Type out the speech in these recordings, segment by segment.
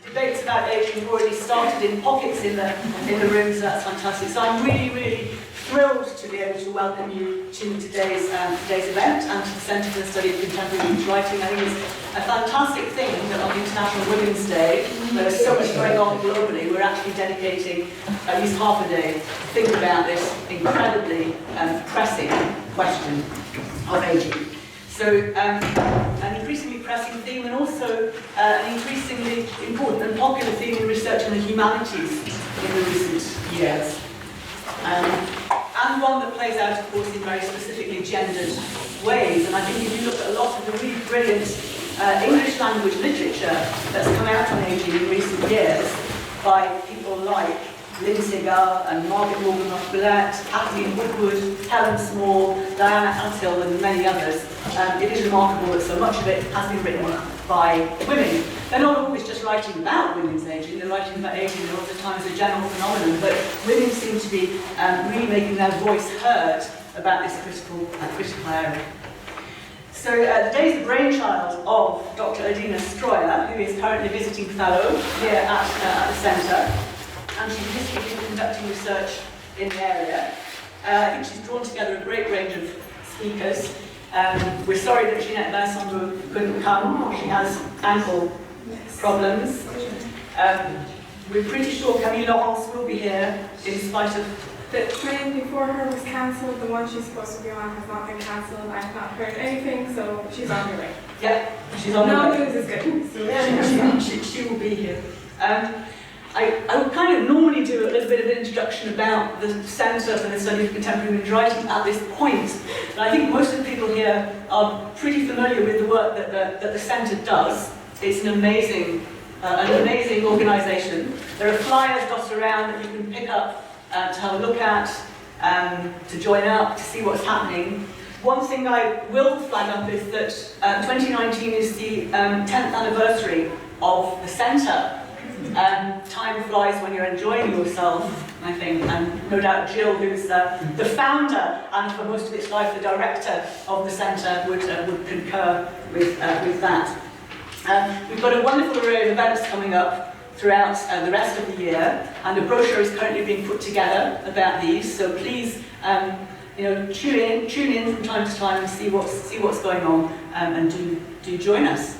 Debates about aging have already started in pockets in the room, so that's fantastic. So I'm really, really thrilled to be able to welcome you to today's event and to the Centre for the Study of Contemporary Women's Writing. I think it's a fantastic thing that on International Women's Day, where there's so much going on globally, we're actually dedicating at least half a day to think about this incredibly pressing question of aging. So an increasingly pressing theme, and also an increasingly important and popular theme in research in the humanities in the recent years. And one that plays out, of course, in very specifically gendered ways. And I think if you look at a lot of the really brilliant English language literature that's come out on aging in recent years by people like Lynn Segar and Margaret Morgan-Rothbillette, Kathleen Woodward, Helen Small, Diana Antill, and many others. It is remarkable that so much of it has been written by women. They're not always just writing about women's aging, they're writing about aging all the time as a general phenomenon, but women seem to be really making their voice heard about this critical area. So the day is the brainchild of Dr. Adina Stroia, who is currently visiting fellow here at the Centre. And she's historically conducting research in the area. I think she's drawn together a great range of speakers. We're sorry that Jeanette Vincent couldn't come. She has ankle problems. We're pretty sure Camille Laurens will be here in spite of... The train before her was cancelled. The one she's supposed to be on has not been cancelled. I've not heard anything, so she's on her way. Yeah, she's on her way. No news is good. So she will be here. I would kind of normally do a little bit of an introduction about the Centre for the Study of Contemporary Women's Writing at this point, but I think most of the people here are pretty familiar with the work that the Centre does. It's an amazing organisation. There are flyers dotted around that you can pick up to have a look at, to join up, to see what's happening. One thing I will flag up is that 2019 is the 10th anniversary of the Centre. Time flies when you're enjoying yourself, I think, and no doubt Jill, who's the founder and for most of its life the director of the Centre, would concur with that. We've got a wonderful array of events coming up throughout the rest of the year, and a brochure is currently being put together about these, so please tune in from time to time and see what's going on, and do join us.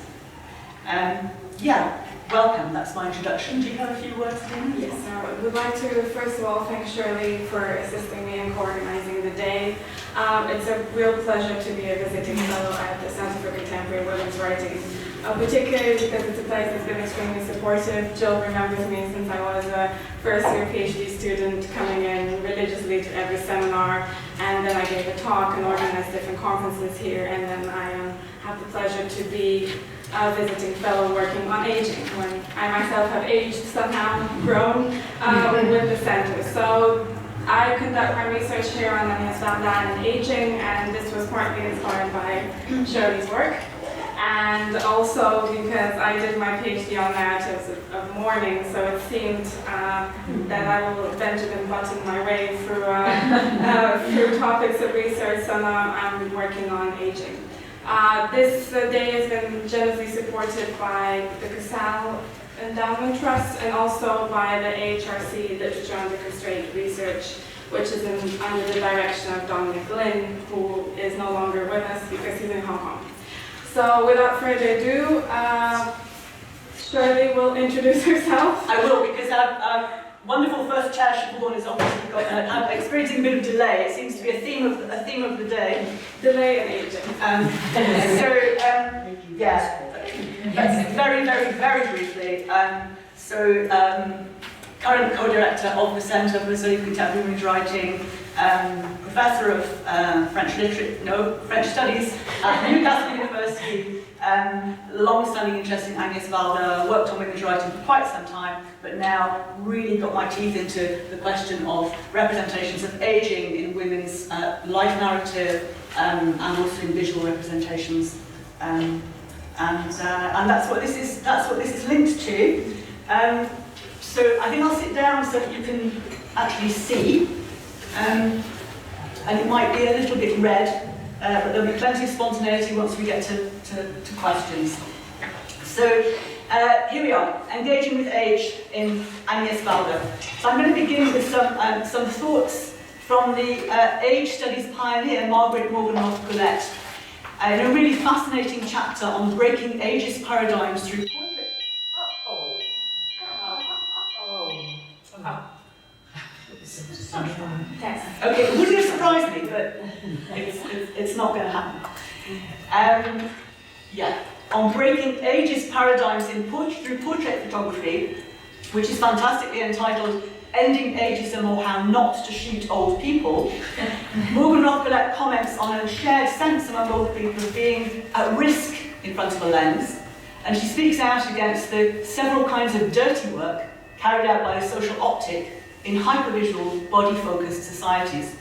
Welcome, that's my introduction. Do you have a few words, Adina? yes, I would like to first of all thank Shirley for assisting me in co-organising the day. It's a real pleasure to be a visiting fellow at the Centre for Contemporary Women's Writing, particularly because it's a place that's been extremely supportive. Jill remembers me since I was a first-year PhD student, coming in religiously to every seminar, and then I gave a talk and organised different conferences here, and then I have the pleasure to be a visiting fellow working on aging, when I myself have aged somehow, grown with the Centre. So I conduct my research here on Amistad and aging, and this was partly inspired by Shirley's work, and also because I did my PhD on narratives of mourning, so it seemed that I will Benjamin Button my way through topics of research, so now I'm working on aging. This day has been generously supported by the Casal Endowment Trust and also by the AHRC Literature Under Constraint Research, which is under the direction of Dominic Lin, who is no longer with us because he's in Hong Kong. So without further ado, Shirley will introduce herself. I will, because our wonderful first chair, Siobhan, has obviously got experiencing a bit of delay. It seems to be a theme of the day. Delay and aging. Very, very, very briefly. Current co-director of the Centre for the Study of Contemporary Women's Writing, professor of French Studies at Newcastle University, long-standing interest in Agnes Varda, worked on women's writing for quite some time, but now really got my teeth into the question of representations of aging in women's life narrative, and also in visual representations, and that's what this is linked to. So I think I'll sit down so that you can actually see, and it might be a little bit red, but there'll be plenty of spontaneity once we get to questions. So Here we are, engaging with age in Agnès Valda. So I'm going to begin with some thoughts from the age studies pioneer Margaret Morgan-Rothschild in a really fascinating chapter on breaking ageist paradigms through portrait. Okay, it wouldn't have surprised me, but it's not going to happen. On breaking ageist paradigms in through portrait photography, which is fantastically entitled Ending Ageism or How Not to Shoot Old People, Morgan-Rothschild comments on a shared sense among old people of being at risk in front of a lens, and she speaks out against the several kinds of dirty work carried out by the social optic in hypervisual, body-focused societies.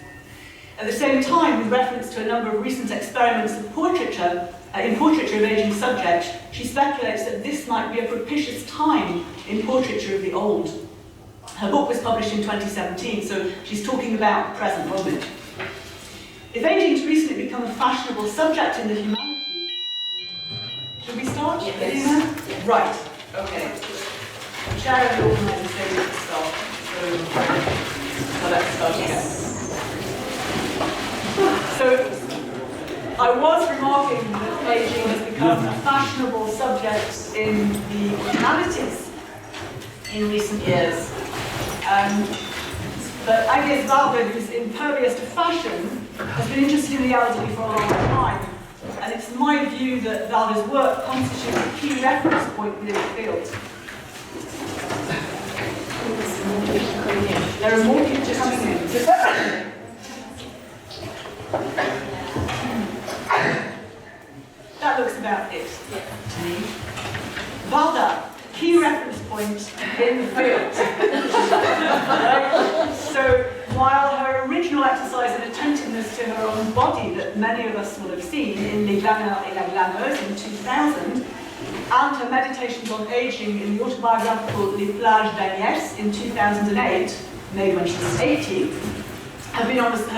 At the same time, with reference to a number of recent experiments of portraiture, in portraiture of aging subjects, she speculates that this might be a propitious time in portraiture of the old. Her book was published in 2017, so she's talking about the present moment. If aging has recently become a fashionable subject in the humanities, should we start? Yes. Adina? Yes. Right, okay. I'm sharing the organising stage at the start, so let's start again. So, I was remarking that aging has become a fashionable subject in the humanities in recent years. But Agnès Valda, who's impervious to fashion, has been interested in the elderly for a long time. And it's my view that Valda's work constitutes a key reference point within the field. There are more pictures coming in. That looks about it to me. Valda, key reference point in the field. So while her original exercise and attentiveness to her own body that many of us will have seen in Les Glaneurs et la Glameuse in 2000, and her meditations on aging in the autobiographical Les Plages d'Agnès in 2008, made when she was 80, have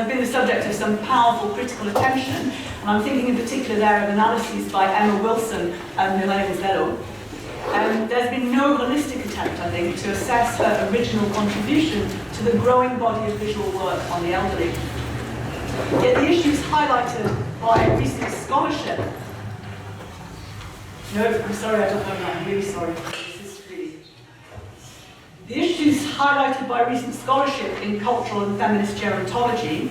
been the subject of some powerful critical attention, and I'm thinking in particular there of analyses by Emma Wilson and Mireille Rosello. There's been no holistic attempt, I think, to assess her original contribution to the growing body of visual work on the elderly. Yet the issues highlighted by recent scholarship. No, I'm sorry, I don't know that. I'm really sorry. The issues highlighted by recent scholarship in cultural and feminist gerontology,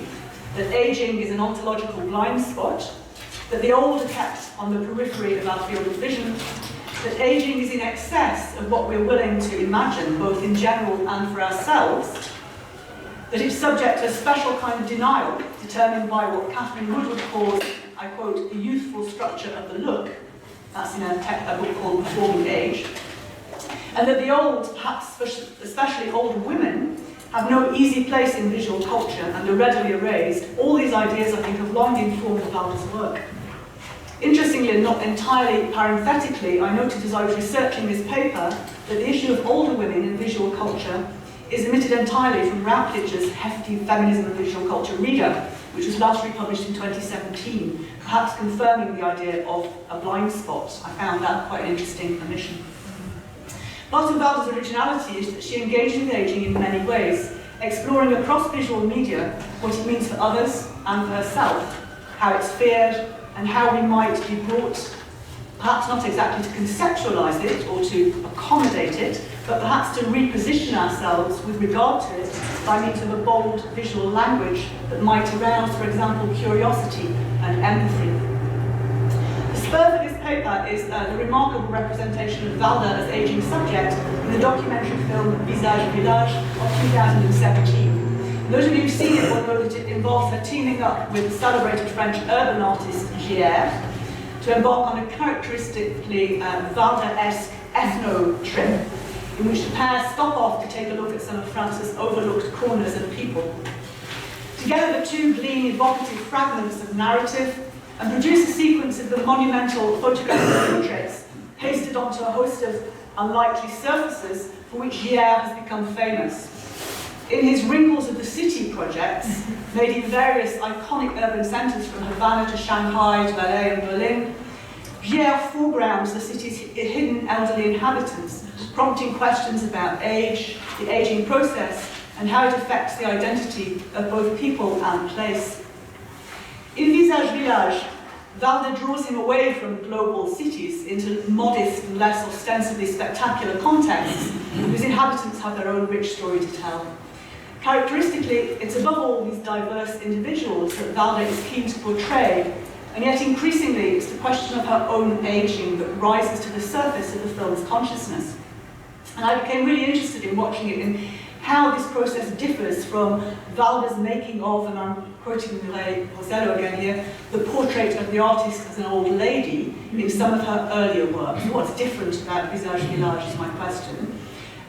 that aging is an ontological blind spot, that the old are kept on the periphery of our field of vision, that aging is in excess of what we're willing to imagine, both in general and for ourselves, that it's subject to a special kind of denial, determined by what Catherine Woodward calls, I quote, the youthful structure of the look. That's in a book called Performing Age. And that the old, perhaps especially older women, have no easy place in visual culture and are readily erased. All these ideas, I think, have long informed Valda's work. Interestingly, and not entirely parenthetically, I noted as I was researching this paper that the issue of older women in visual culture is omitted entirely from Routledge's hefty Feminism and Visual Culture reader, which was last republished in 2017, perhaps confirming the idea of a blind spot. I found that quite an interesting omission. Part of Valda's originality is that she engages with aging in many ways, exploring across visual media what it means for others and for herself, how it's feared, and how we might be brought, perhaps not exactly to conceptualize it or to accommodate it, but perhaps to reposition ourselves with regard to it by means of a bold visual language that might arouse, for example, curiosity and empathy. The spur for this paper is the remarkable representation of Valda as aging subject in the documentary film Visage Village of 2017. Those of you who've seen it will know that it involves her teaming up with celebrated French urban artist Gier to embark on a characteristically Valda-esque ethno trip in which the pair stop off to take a look at some of France's overlooked corners and people. Together the two glean evocative fragments of narrative and produce a sequence of the monumental photographic portraits pasted onto a host of unlikely surfaces for which Gier has become famous. In his Wrinkles of the City projects, made in various iconic urban centres from Havana to Shanghai to LA and Berlin, Pierre foregrounds the city's hidden elderly inhabitants, prompting questions about age, the aging process, and how it affects the identity of both people and place. In Visage Village, Valda draws him away from global cities into modest and less ostensibly spectacular contexts whose inhabitants have their own rich story to tell. Characteristically, it's above all these diverse individuals that Valda is keen to portray, and yet increasingly it's the question of her own aging that rises to the surface of the film's consciousness. And I became really interested in watching it and how this process differs from Valda's making of, and I'm quoting Rosello again here, the portrait of the artist as an old lady in some of her earlier works. What's different about Visage Village is my question.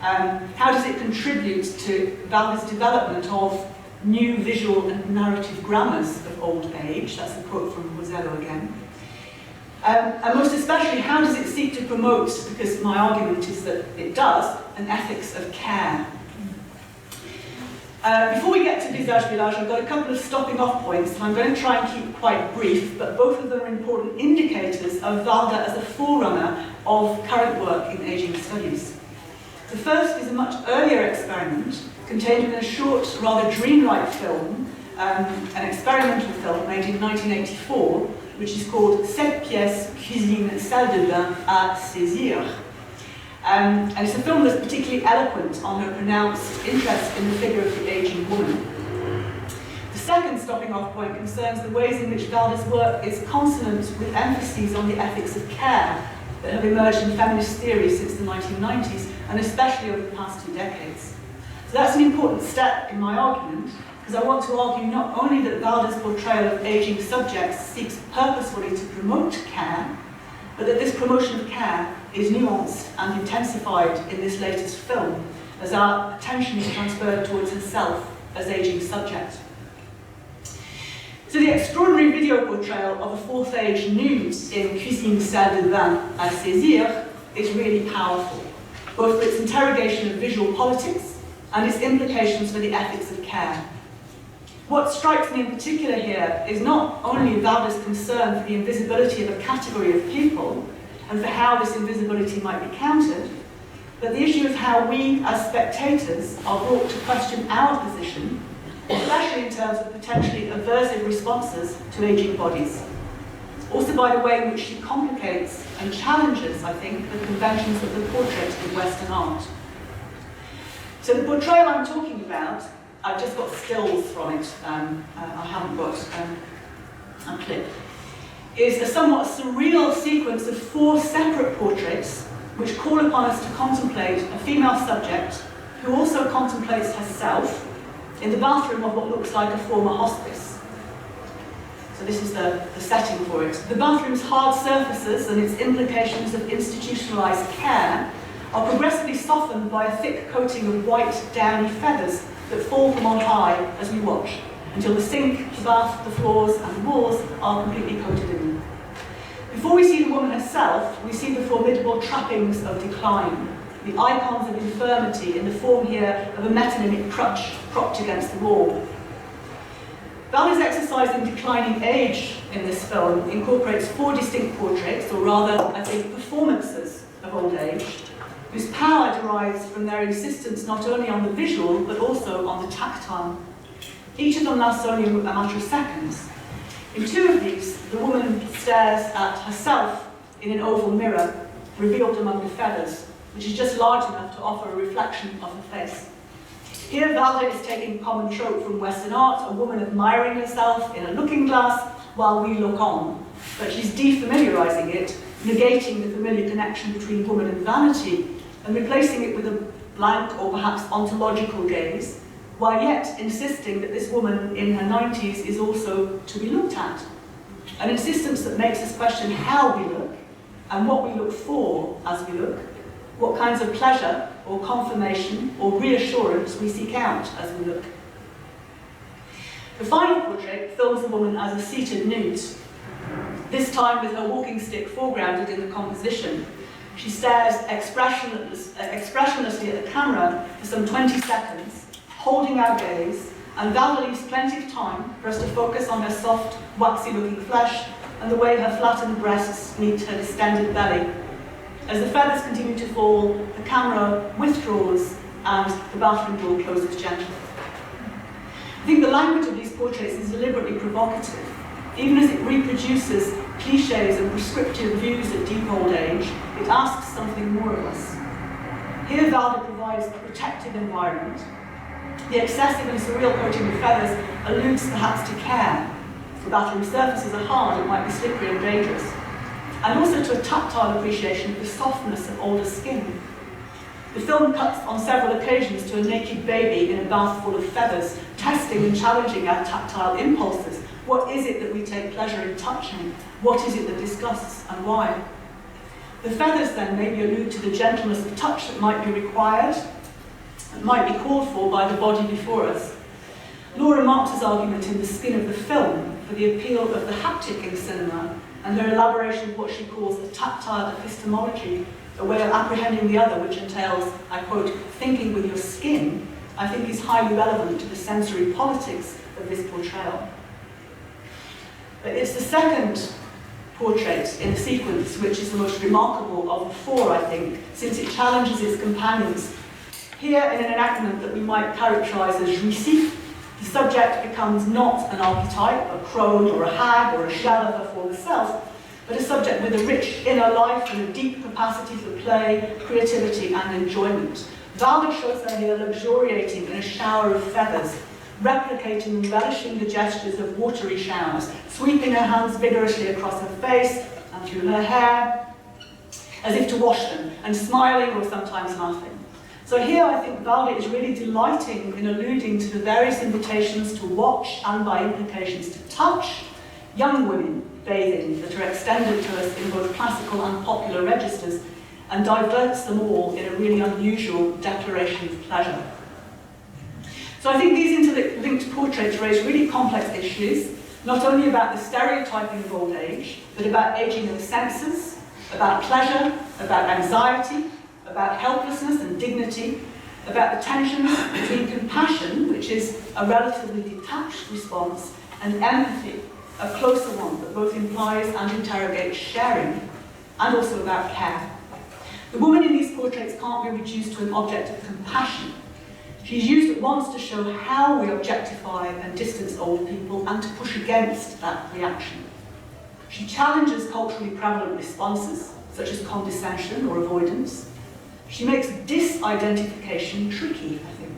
How does it contribute to Valda's development of new visual and narrative grammars of old age? That's a quote from Rosello again. And most especially, how does it seek to promote, because my argument is that it does, an ethics of care? Before we get to Visage Village, I've got a couple of stopping off points, and I'm going to try and keep quite brief, but both of them are important indicators of Valda as a forerunner of current work in aging studies. The first is a much earlier experiment contained in a short, rather dreamlike film, an experimental film made in 1984, which is called 7 pièces cuisine salle de bain à saisir. And it's a film that's particularly eloquent on her pronounced interest in the figure of the aging woman. The second stopping off point concerns the ways in which Valda's work is consonant with emphases on the ethics of care that have emerged in feminist theory since the 1990s, and especially over the past 2 decades. So that's an important step in my argument, because I want to argue not only that Valda's portrayal of aging subjects seeks purposefully to promote care, but that this promotion of care is nuanced and intensified in this latest film, as our attention is transferred towards herself as aging subject. So the extraordinary video portrayal of a fourth age nude in Cuisine salle de bain à saisir is really powerful, both for its interrogation of visual politics and its implications for the ethics of care. What strikes me in particular here is not only Valda's concern for the invisibility of a category of people and for how this invisibility might be countered, but the issue of how we as spectators are brought to question our position, especially in terms of potentially aversive responses to aging bodies. Also by the way in which she complicates and challenges, I think, the conventions of the portrait in Western art. So the portrayal I'm talking about, I've just got stills from it, I haven't got a clip, is a somewhat surreal sequence of 4 separate portraits which call upon us to contemplate a female subject who also contemplates herself in the bathroom of what looks like a former hospice. So this is the setting for it. The bathroom's hard surfaces and its implications of institutionalized care are progressively softened by a thick coating of white, downy feathers that fall from on high as we watch, until the sink, the bath, the floors, and the walls are completely coated in them. Before we see the woman herself, we see the formidable trappings of decline, the icons of infirmity in the form here of a metonymic crutch propped against the wall. Valda's exercise in declining age in this film incorporates 4 distinct portraits, or rather, I think, performances of old age, whose power derives from their insistence not only on the visual, but also on the tactile. Each of them lasts only a matter of seconds. In 2 of these, the woman stares at herself in an oval mirror, revealed among the feathers, which is just large enough to offer a reflection of her face. Here, Valda is taking a common trope from Western art, a woman admiring herself in a looking glass while we look on, but she's defamiliarizing it, negating the familiar connection between woman and vanity, and replacing it with a blank or perhaps ontological gaze, while yet insisting that this woman in her 90s is also to be looked at. An insistence that makes us question how we look, and what we look for as we look, what kinds of pleasure or confirmation or reassurance we seek out as we look. The final portrait films the woman as a seated nude, this time with her walking stick foregrounded in the composition. She stares expressionlessly at the camera for some 20 seconds, holding our gaze, and Valda leaves plenty of time for us to focus on her soft, waxy-looking flesh, and the way her flattened breasts meet her distended belly. As the feathers continue to fall, the camera withdraws and the bathroom door closes gently. I think the language of these portraits is deliberately provocative. Even as it reproduces cliches and prescriptive views of deep old age, it asks something more of us. Here, Valda provides a protective environment. The excessive and surreal coating of feathers alludes perhaps to care. The bathroom surfaces are hard, it might be slippery and dangerous. And also to a tactile appreciation of the softness of older skin. The film cuts on several occasions to a naked baby in a bath full of feathers, testing and challenging our tactile impulses. What is it that we take pleasure in touching? What is it that disgusts, and why? The feathers then maybe allude to the gentleness of touch that might be required, that might be called for by the body before us. Laura Marx's argument in The Skin of the Film for the appeal of the haptic in cinema, and her elaboration of what she calls a tactile epistemology, a way of apprehending the other, which entails, I quote, thinking with your skin, I think is highly relevant to the sensory politics of this portrayal. But it's the second portrait in the sequence which is the most remarkable of the four, I think, since it challenges its companions. Here, in an enactment that we might characterise as jouissif, the subject becomes not an archetype, a crone or a hag or a shell of her former self, but a subject with a rich inner life and a deep capacity for play, creativity and enjoyment. Valda shows her here luxuriating in a shower of feathers, replicating and relishing the gestures of watery showers, sweeping her hands vigorously across her face and through her hair, as if to wash them, and smiling or sometimes laughing. So here I think Valda is really delighting in alluding to the various invitations to watch and by implications to touch young women bathing that are extended to us in both classical and popular registers, and diverts them all in a really unusual declaration of pleasure. So I think these interlinked portraits raise really complex issues, not only about the stereotyping of old age, but about aging of the senses, about pleasure, about anxiety, about helplessness and dignity, about the tensions between compassion, which is a relatively detached response, and empathy, a closer one that both implies and interrogates sharing, and also about care. The woman in these portraits can't be reduced to an object of compassion. She's used at once to show how we objectify and distance old people and to push against that reaction. She challenges culturally prevalent responses, such as condescension or avoidance. She makes disidentification tricky, I think.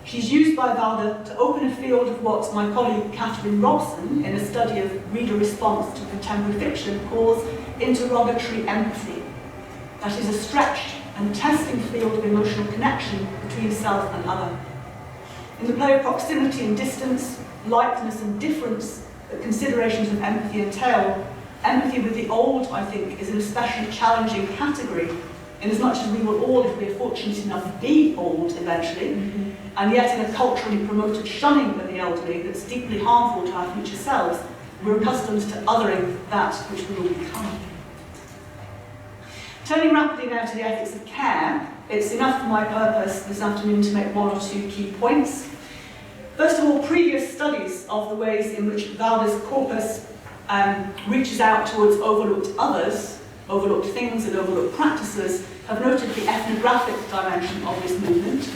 She's used by Valda to open a field of what my colleague Catherine Robson, in a study of reader response to contemporary fiction, calls interrogatory empathy. That is a stretched and testing field of emotional connection between self and other. In the play of proximity and distance, likeness and difference that considerations of empathy entail, empathy with the old, I think, is an especially challenging category, inasmuch as we will all, if we are fortunate enough, be old eventually, and yet in a culturally promoted shunning of the elderly that's deeply harmful to our future selves, we're accustomed to othering that which we will become. Turning rapidly now to the ethics of care, it's enough for my purpose this afternoon to make one or two key points. First of all, previous studies of the ways in which Valda's corpus reaches out towards overlooked others, overlooked things and overlooked practices, have noted the ethnographic dimension of this movement,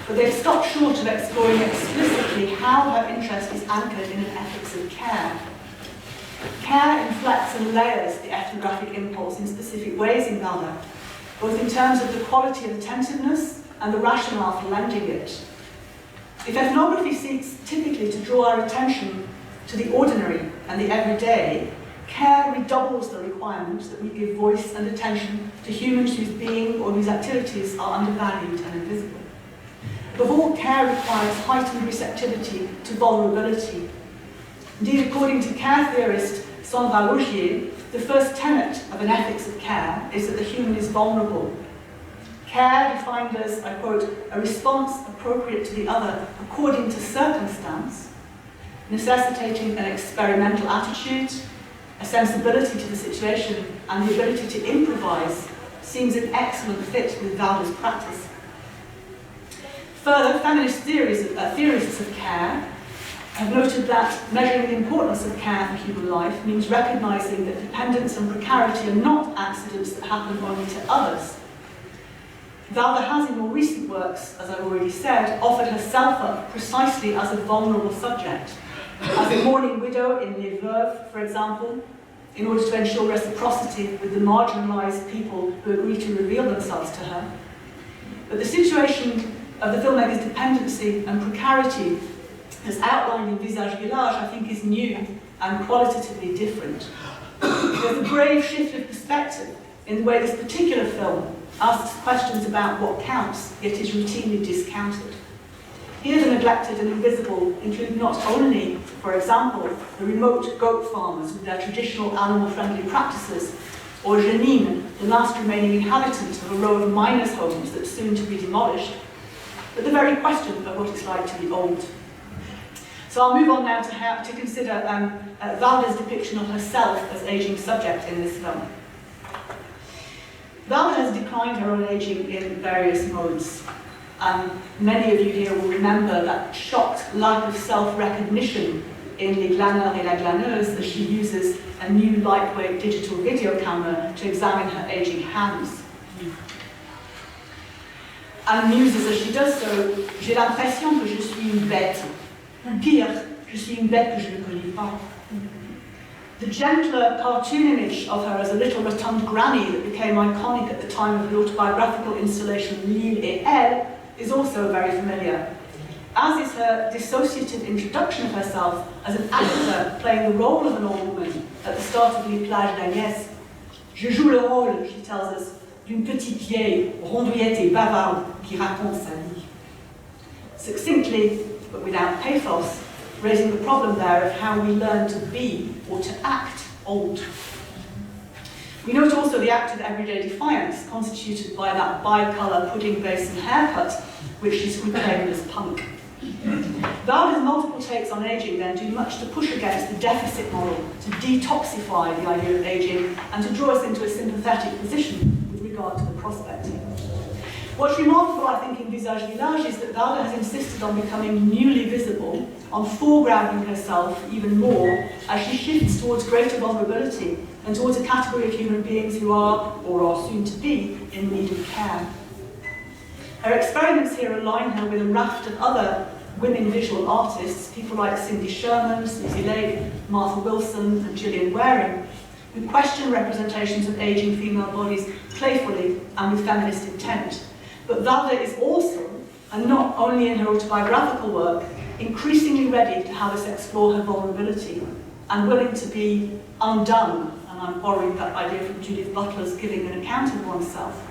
but they've stopped short of exploring explicitly how her interest is anchored in an ethics of care. Care inflects and layers the ethnographic impulse in specific ways in Valda, both in terms of the quality of attentiveness and the rationale for lending it. If ethnography seeks typically to draw our attention to the ordinary and the everyday, care redoubles the requirement that we give voice and attention to humans whose being or whose activities are undervalued and invisible. Above all, care requires heightened receptivity to vulnerability. Indeed, according to care theorist Sandra Laugier, the first tenet of an ethics of care is that the human is vulnerable. Care defined as, I quote, a response appropriate to the other according to circumstance, necessitating an experimental attitude, a sensibility to the situation, and the ability to improvise, seems an excellent fit with Valda's practice. Further, feminist theorists of care I've noted that measuring the importance of care for human life means recognising that dependence and precarity are not accidents that happen only to others. Valda has, in more recent works, as I've already said, offered herself up precisely as a vulnerable subject. As a mourning widow in Les Veuves, for example, in order to ensure reciprocity with the marginalised people who agree to reveal themselves to her. But the situation of the filmmaker's dependency and precarity, as outlined in Visage Village, I think is new and qualitatively different. There's a brave shift of perspective in the way this particular film asks questions about what counts, yet is routinely discounted. Here the neglected and invisible include not only, for example, the remote goat farmers with their traditional animal-friendly practices, or Janine, the last remaining inhabitant of a row of miners' homes that's soon to be demolished, but the very question of what it's like to be old. So I'll move on now to consider Valda's depiction of herself as aging subject in this film. Valda has declined her own aging in various modes. Many of you here will remember that shocked lack of self-recognition in Les Glaneurs et la Glaneuse as she uses a new lightweight digital video camera to examine her aging hands. And muses as she does so, j'ai l'impression que je suis une bête. Pire, je suis une bête que je ne connais pas. The gentler cartoon image of her as a little rotund granny that became iconic at the time of the autobiographical installation L'Île et Elle is also very familiar, as is her dissociative introduction of herself as an actor playing the role of an old woman at the start of Les Plages d'Agnès. Je joue le rôle, she tells us, d'une petite vieille, rondouillette et bavarde qui raconte sa vie. Succinctly, but without pathos, raising the problem there of how we learn to be or to act old. We note also the act of everyday defiance constituted by that bi-colour pudding basin haircut, which she's reclaimed as punk. Valda's multiple takes on ageing then do much to push against the deficit model, to detoxify the idea of ageing, and to draw us into a sympathetic position with regard to the prospect. What's remarkable, I think, in Visage Village is that Valda has insisted on becoming newly visible, on foregrounding herself even more, as she shifts towards greater vulnerability and towards a category of human beings who are, or are soon to be, in need of care. Her experiments here align her with a raft of other women visual artists, people like Cindy Sherman, Susie Lake, Martha Wilson, and Gillian Waring, who question representations of aging female bodies playfully and with feminist intent. But Valda is also, and not only in her autobiographical work, increasingly ready to have us explore her vulnerability and willing to be undone, and I'm borrowing that idea from Judith Butler's Giving an Account of Oneself.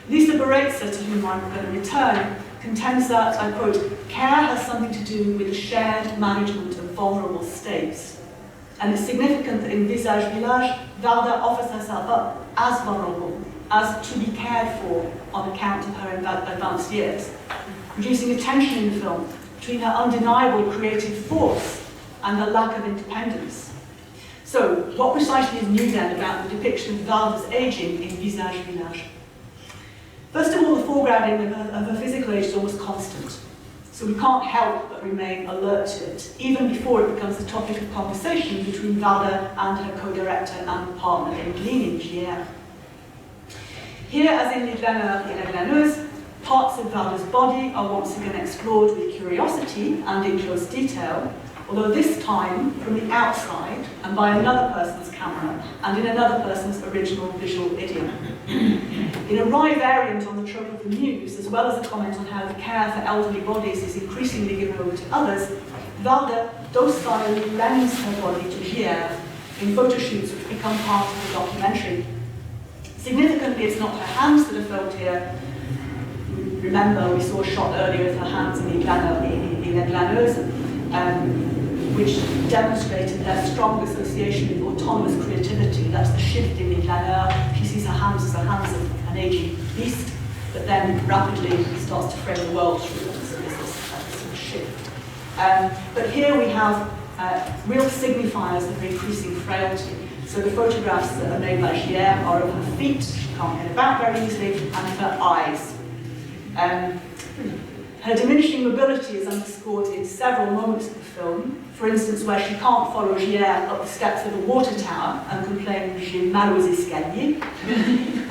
Lisa Baretza, to whom I'm going to return, contends that, I quote, care has something to do with the shared management of vulnerable states. And it's significant that in Visage Village, Valda offers herself up as vulnerable, as to be cared for on account of her advanced years, producing a tension in the film between her undeniable creative force and her lack of independence. So, what precisely is new then about the depiction of Valda's aging in Visage Village? First of all, the foregrounding of her physical age is almost constant, so we can't help but remain alert to it, even before it becomes the topic of conversation between Valda and her co-director and partner in Leaning, Gier. Here, as in Les Glaneurs et la Glaneuse, parts of Valda's body are once again explored with curiosity and in close detail, although this time from the outside and by another person's camera and in another person's original visual idiom. In a wry variant on the trope of the muse, as well as a comment on how the care for elderly bodies is increasingly given over to others, Valda docilely lends her body to Gier in photo shoots which become part of the documentary. Significantly, it's not her hands that are filmed here. Remember, we saw a shot earlier of her hands in Les Glaneurs et la Glaneuse, which demonstrated their strong association with autonomous creativity. That's the shift in Les Glaneurs. She sees her hands as the hands of an aging beast, but then rapidly starts to frame the world through them. So there's this sort of shift. But here we have real signifiers of increasing frailty. So the photographs that are made by Gier are of her feet, she can't get about very easily, and her eyes. Her diminishing mobility is underscored in several moments of the film. For instance, where she can't follow Gier up the steps of a water tower and complains, "J'ai mal aux escaliers."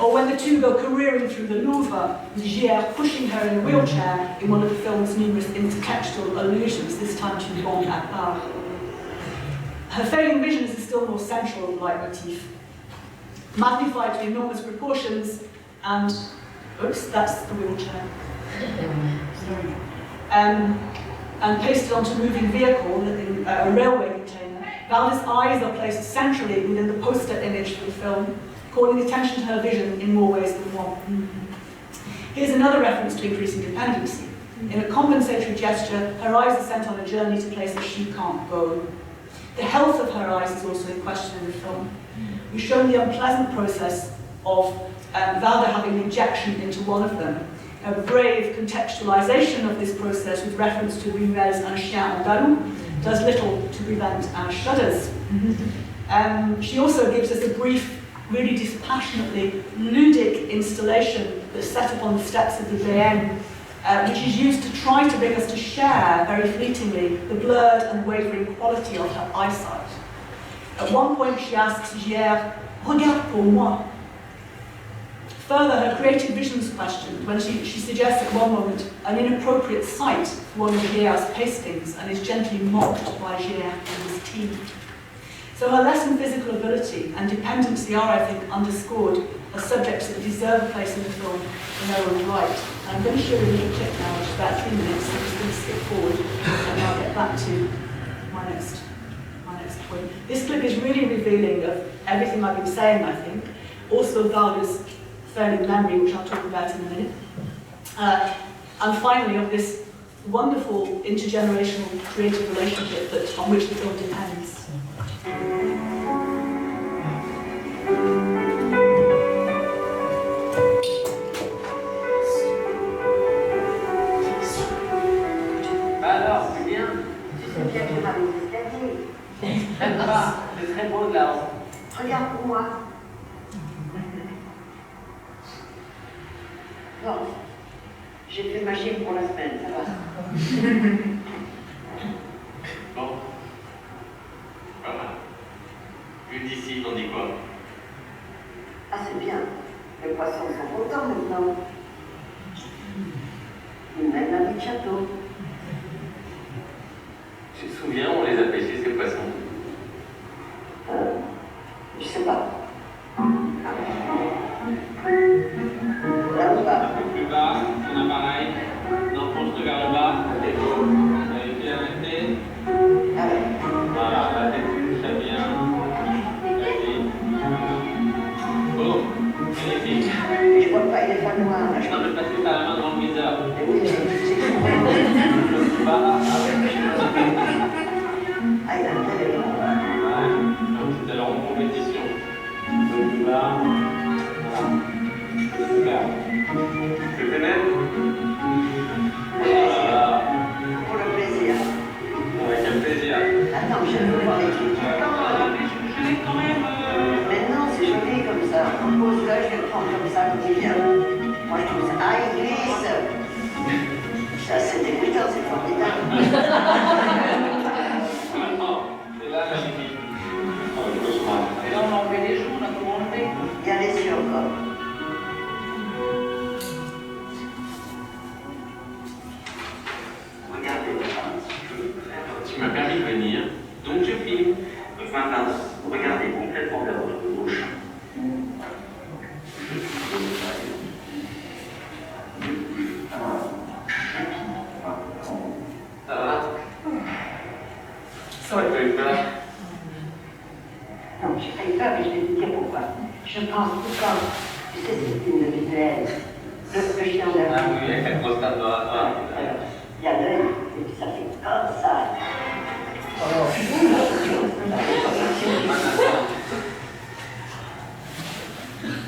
Or when the two go careering through the Louvre, with Gier pushing her in a wheelchair in one of the film's numerous intertextual allusions, this time to Bon à part. Her failing vision is a still more central leitmotif, magnified to enormous proportions, and, oops, that's the wheelchair. And pasted onto a moving vehicle, a railway container. Valda's eyes are placed centrally within the poster image for the film, calling attention to her vision in more ways than one. Here's another reference to increasing dependency. In a compensatory gesture, her eyes are sent on a journey to places she can't go. The health of her eyes is also in question in the film. We've shown the unpleasant process of Valda having an injection into one of them. A brave contextualization of this process with reference to Buñuel's Un chien andalou does little to prevent our shudders. She also gives us a brief, really dispassionately ludic installation that's set up on the steps of the VM, which is used to try to bring us to share, very fleetingly, the blurred and wavering quality of her eyesight. At one point she asks Gier, "Regarde pour moi." Further, her creative visions questioned when she suggests at one moment an inappropriate site for one of Gier's pastings and is gently mocked by Gier and his team. So her less than physical ability and dependency are, I think, underscored as subjects that deserve a place in the film in their own right. And I'm going to show you a little clip now, which is about 3 minutes, so I'm just going to skip forward and I'll get back to my next point. This clip is really revealing of everything I've been saying, I think. Also Valda's failing memory, which I'll talk about in a minute. And finally, of this wonderful intergenerational creative relationship on which the film depends. Alors, c'est bien. Tu sais bien que j'ai mal aux escaliers. C'est très beau de là-haut. Regarde pour moi. Bon, j'ai fait ma gym pour la semaine, ça va. Bon. Voilà. Vu d'ici, on dit quoi? Ah, c'est bien. Les poissons sont contents maintenant. Ils mènent la vie de château. Tu te souviens, on les a pêchés, ces poissons? Je sais pas. Là ou bas? Un peu plus bas, ton appareil. Non, penche vers le bas. Allez, bien arrêté. Voilà, la tête, très bien. Allez. Bon, magnifique. Je vois pas, il est pas noir. Je peux passer ta main dans le viseur. Et oui, Voilà. Ah, il a un tel élément. Ouais, comme tout à l'heure en compétition. Un peu plus bas. Voilà. Super. Tu le connais? Voilà. Pour le plaisir. Avec un plaisir. Attends, je veux voir l'écriture. Je l'ai quand même. Mais non, c'est joli comme ça. Pose-le, je vais le prendre comme ça, comme il vient. Moi, je trouve ça. Ah, il glisse. Ça, c'est dégoûtant, c'est formidable. Et là, magnifique. Oh, le cauchemar. Et là, on a enlevé les joues, on a commandé. Il y a les yeux encore. Regardez, tu m'as permis de venir, donc je filme. Maintenant, regardez complètement vers votre gauche. Ça va? Sorry. Tu as eu peur? Non, j'ai pas eu peur, mais je vais te dire pourquoi. Je pense tout le temps. Tu sais, c'est une de visuelle. Le chien de Ah oui, avec la grosse table d'oratoire. il y a l'œil, et puis ça fait comme ça.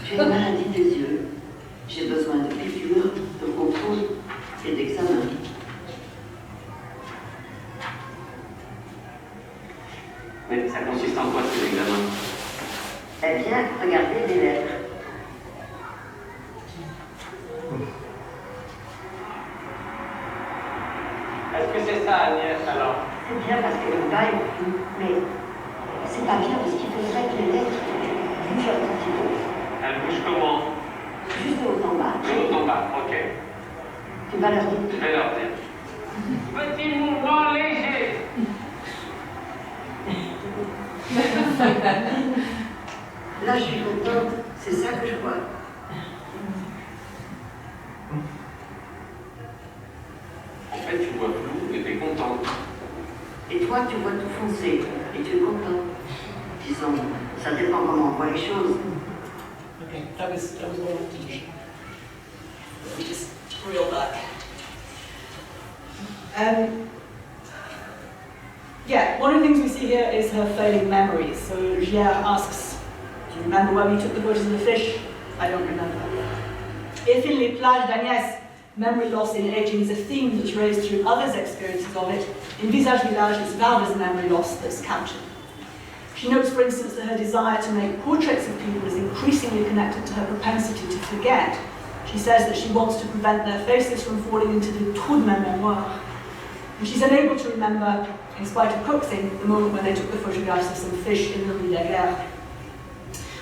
J'ai une maladie des yeux. J'ai besoin de piqûres, de contrôle et d'examen. Mais ça consiste en quoi ces examens? Eh bien, regardez les lettres. C'est bien parce que le bail, mais c'est pas bien parce qu'il faudrait que les lettres bougent un petit peu. Elle bouge comment? Juste de haut en bas. De haut en bas, ok. Tu vas leur dire. Je vais leur dire. Petit mouvement léger. Là, je suis contente, c'est ça que je vois. En fait, tu vois flou et t'es contente. Et toi, tu vois tout foncé, et tu es content. Disons, ça dépend comment on voit les choses. Okay, that was all I wanted. Let me just reel back. Yeah, one of the things we see here is her failing memories. So Gier asks, do you remember when we took the photos of the fish? I don't remember. If in Les Plages d'Agnès, memory loss in aging is a theme that's raised through others' experiences of it, in Visage Village it's Valda's memory loss that's captured. She notes, for instance, that her desire to make portraits of people is increasingly connected to her propensity to forget. She says that she wants to prevent their faces from falling into the trou de mémoire. And she's unable to remember, in spite of coaxing, the moment when they took the photographs of some fish in the Rue de Guerre.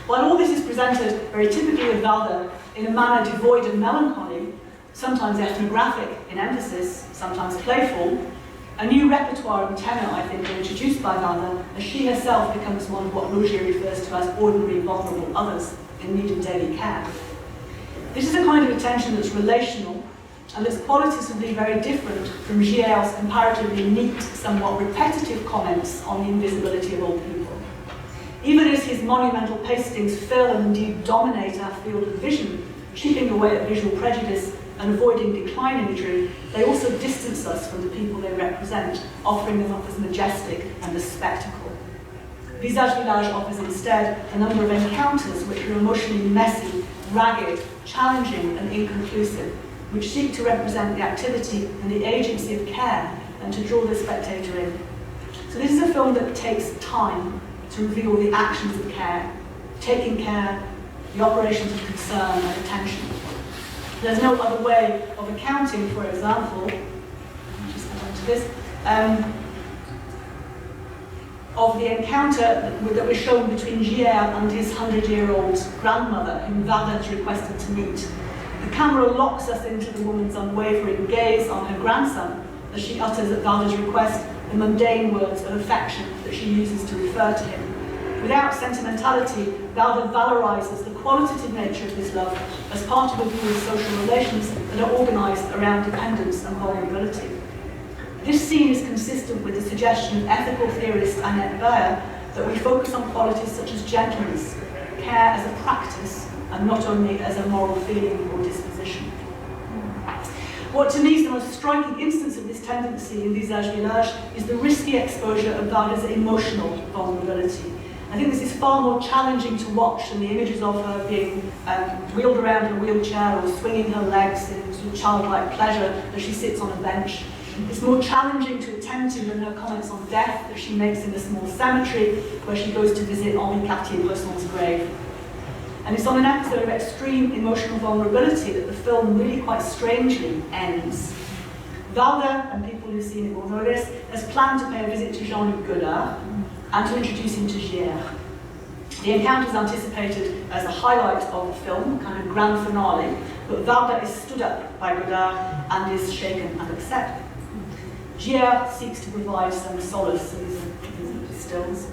While all this is presented very typically of Valda in a manner devoid of melancholy, sometimes ethnographic in emphasis, sometimes playful, a new repertoire and tenor, I think, are introduced by Valda as she herself becomes one of what Rogier refers to as ordinary, vulnerable others in need of daily care. This is a kind of attention that's relational and that's qualitatively very different from Gier's comparatively neat, somewhat repetitive comments on the invisibility of old people. Even as his monumental pastings fill and indeed dominate our field of vision, chipping away at visual prejudice and avoiding decline imagery, they also distance us from the people they represent, offering them up as majestic and as spectacle. Visage Village offers instead a number of encounters which are emotionally messy, ragged, challenging and inconclusive, which seek to represent the activity and the agency of care and to draw the spectator in. So this is a film that takes time to reveal the actions of care, taking care, the operations of concern and attention. There's no other way of accounting, for example, just go into this, of the encounter that was shown between Gier and his 100-year-old grandmother, whom Valda has requested to meet. The camera locks us into the woman's unwavering gaze on her grandson as she utters at Valda's request the mundane words of affection that she uses to refer to him. Without sentimentality, Valda valorizes the qualitative nature of this love as part of a view of social relations that are organized around dependence and vulnerability. This scene is consistent with the suggestion of ethical theorist Annette Baer that we focus on qualities such as gentleness, care as a practice, and not only as a moral feeling or disposition. What to me is the most striking instance of this tendency in Visage Village is the risky exposure of Valda's emotional vulnerability. I think this is far more challenging to watch than the images of her being wheeled around in a wheelchair or swinging her legs in sort of childlike pleasure as she sits on a bench. It's more challenging to attend to than her comments on death that she makes in a small cemetery where she goes to visit Henri Cartier-Bresson's grave. And it's on an episode of extreme emotional vulnerability that the film really quite strangely ends. Valda, and people who've seen it will know this, has planned to pay a visit to Jean-Luc Godard and to introduce him to Gier. The encounter is anticipated as a highlight of the film, kind of grand finale, but Valda is stood up by Godard and is shaken and upset. Gier seeks to provide some solace, so these are stills.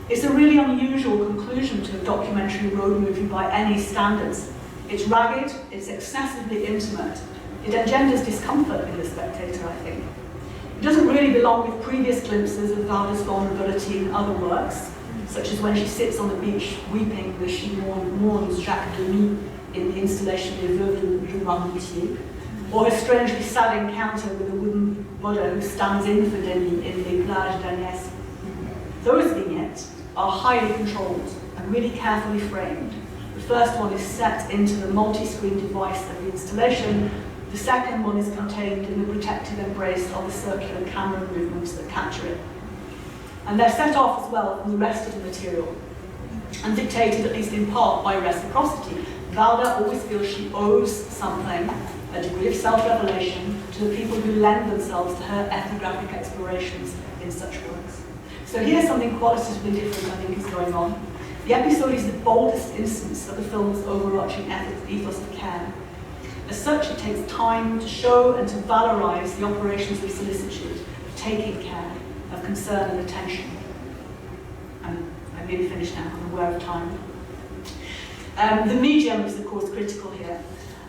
It's a really unusual conclusion to a documentary road movie by any standards. It's ragged, it's excessively intimate. It engenders discomfort in the spectator, I think. It doesn't really belong with previous glimpses of Valda's vulnerability in other works, such as when she sits on the beach weeping as she mourns Jacques Demy in the installation Les Veuves de Marmoutier, or her strangely sad encounter with a wooden Buddha who stands in for Demy in Les Plages d'Agnès. Those vignettes are highly controlled and really carefully framed. The first one is set into the multi-screen device of the installation. The second one is contained in the protective embrace of the circular camera movements that capture it. And they're set off as well from the rest of the material, and dictated, at least in part, by reciprocity. Valda always feels she owes something, a degree of self-revelation, to the people who lend themselves to her ethnographic explorations in such So here's something qualitatively different I think is going on. The episode is the boldest instance of the film's overarching ethos of care. As such, it takes time to show and to valorize the operations of solicitude, of taking care, of concern and attention. I'm nearly finished now, I'm aware of time. The medium is of course critical here.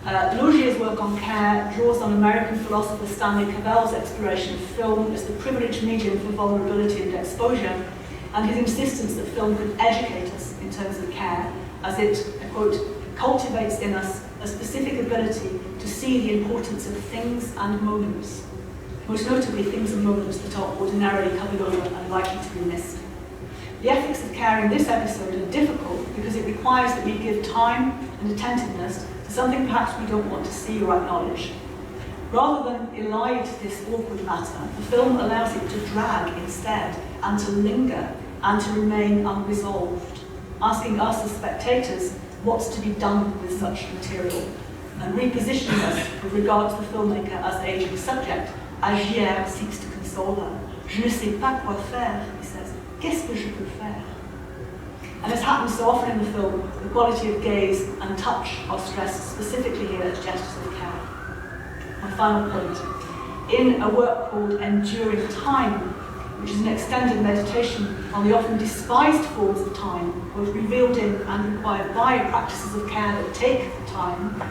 Laugier's work on care draws on American philosopher Stanley Cavell's exploration of film as the privileged medium for vulnerability and exposure, and his insistence that film could educate us in terms of care, as it, I quote, cultivates in us a specific ability to see the importance of things and moments, most notably things and moments that are ordinarily covered over and likely to be missed. The ethics of care in this episode are difficult because it requires that we give time and attentiveness to something perhaps we don't want to see or acknowledge. Rather than elide this awkward matter, the film allows it to drag instead, and to linger, and to remain unresolved, asking us as spectators what's to be done with such material, and repositioning us with regard to the filmmaker as aging subject, as Gier seeks to console her. Je ne sais pas quoi faire, he says. Qu'est-ce que je peux faire? And as happens so often in the film, the quality of gaze and touch are stressed specifically here as gestures of care. My final point. In a work called Enduring Time, which is an extended meditation on the often despised forms of time, both revealed in and required by practices of care that take time,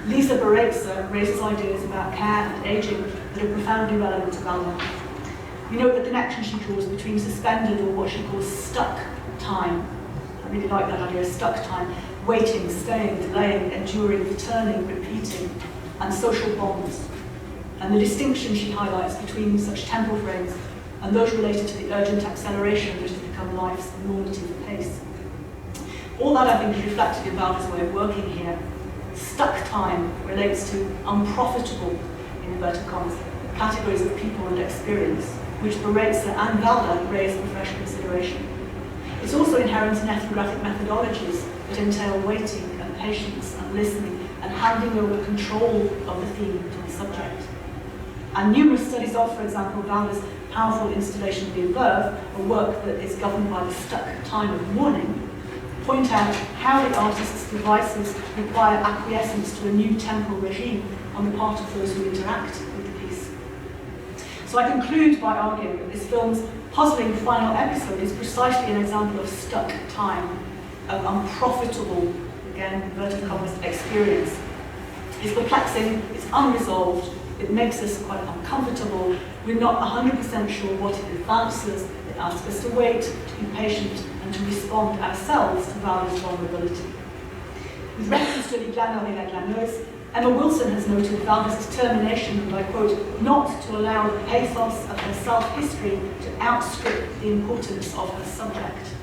Lisa Baretza raises ideas about care and aging that are profoundly relevant to Valda. We note the connection she draws between suspended, or what she calls stuck, time. I really like that idea, stuck time, waiting, staying, delaying, enduring, returning, repeating, and social bonds, and the distinction she highlights between such temporal frames and those related to the urgent acceleration that has become life's normative pace. All that, I think, is reflected in Valda's way of working here. Stuck time relates to unprofitable, in inverted commas, categories of people and experience, which Baretza and Valda raise for fresh consideration. It's also inherent in ethnographic methodologies that entail waiting and patience and listening and handing over control of the theme to the subject. And numerous studies of, for example, Valda's powerful installation of the verve, a work that is governed by the stuck time of mourning, point out how the artist's devices require acquiescence to a new temporal regime on the part of those who interact with the piece. So I conclude by arguing that this film's puzzling final episode is precisely an example of stuck time, of unprofitable, again, inverted commas, experience. It's perplexing, it's unresolved, it makes us quite uncomfortable, we're not 100% sure what it advances, it asks us to wait, to be patient, and to respond ourselves to Valda's vulnerability. With reference to Les Glaneurs et la Glaneuse, Emma Wilson has noted Valda's determination, and I quote, not to allow the pathos of her self-history to outstrip the importance of her subject.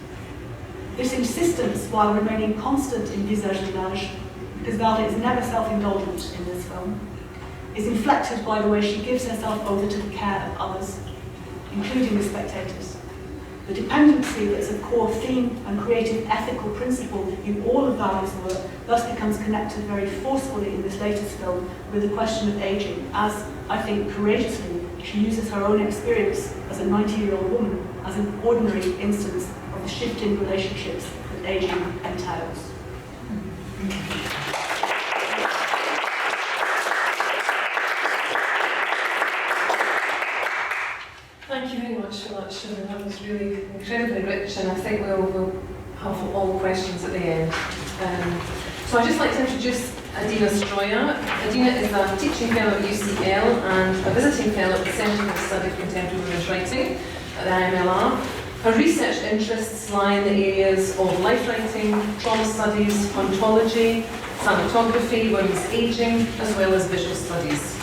This insistence, while remaining constant in Visage de l'Âge, because Valda is never self-indulgent in this film, is inflected by the way she gives herself over to the care of others, including the spectators. The dependency that's a core theme and creative ethical principle in all of Valda's work thus becomes connected very forcefully in this latest film with the question of aging, as, I think, courageously, she uses her own experience as a 90-year-old woman as an ordinary instance of the shifting relationships that aging entails. Thank you very much for that, Shirley. That was really incredibly rich, and I think we'll have all questions at the end. So I'd just like to introduce Adina Stroia. Adina is a teaching fellow at UCL and a visiting fellow at the Centre for the Study of Contemporary Women's Writing at the IMLR. Her research interests lie in the areas of life writing, trauma studies, ontology, cinematography, women's ageing, as well as visual studies.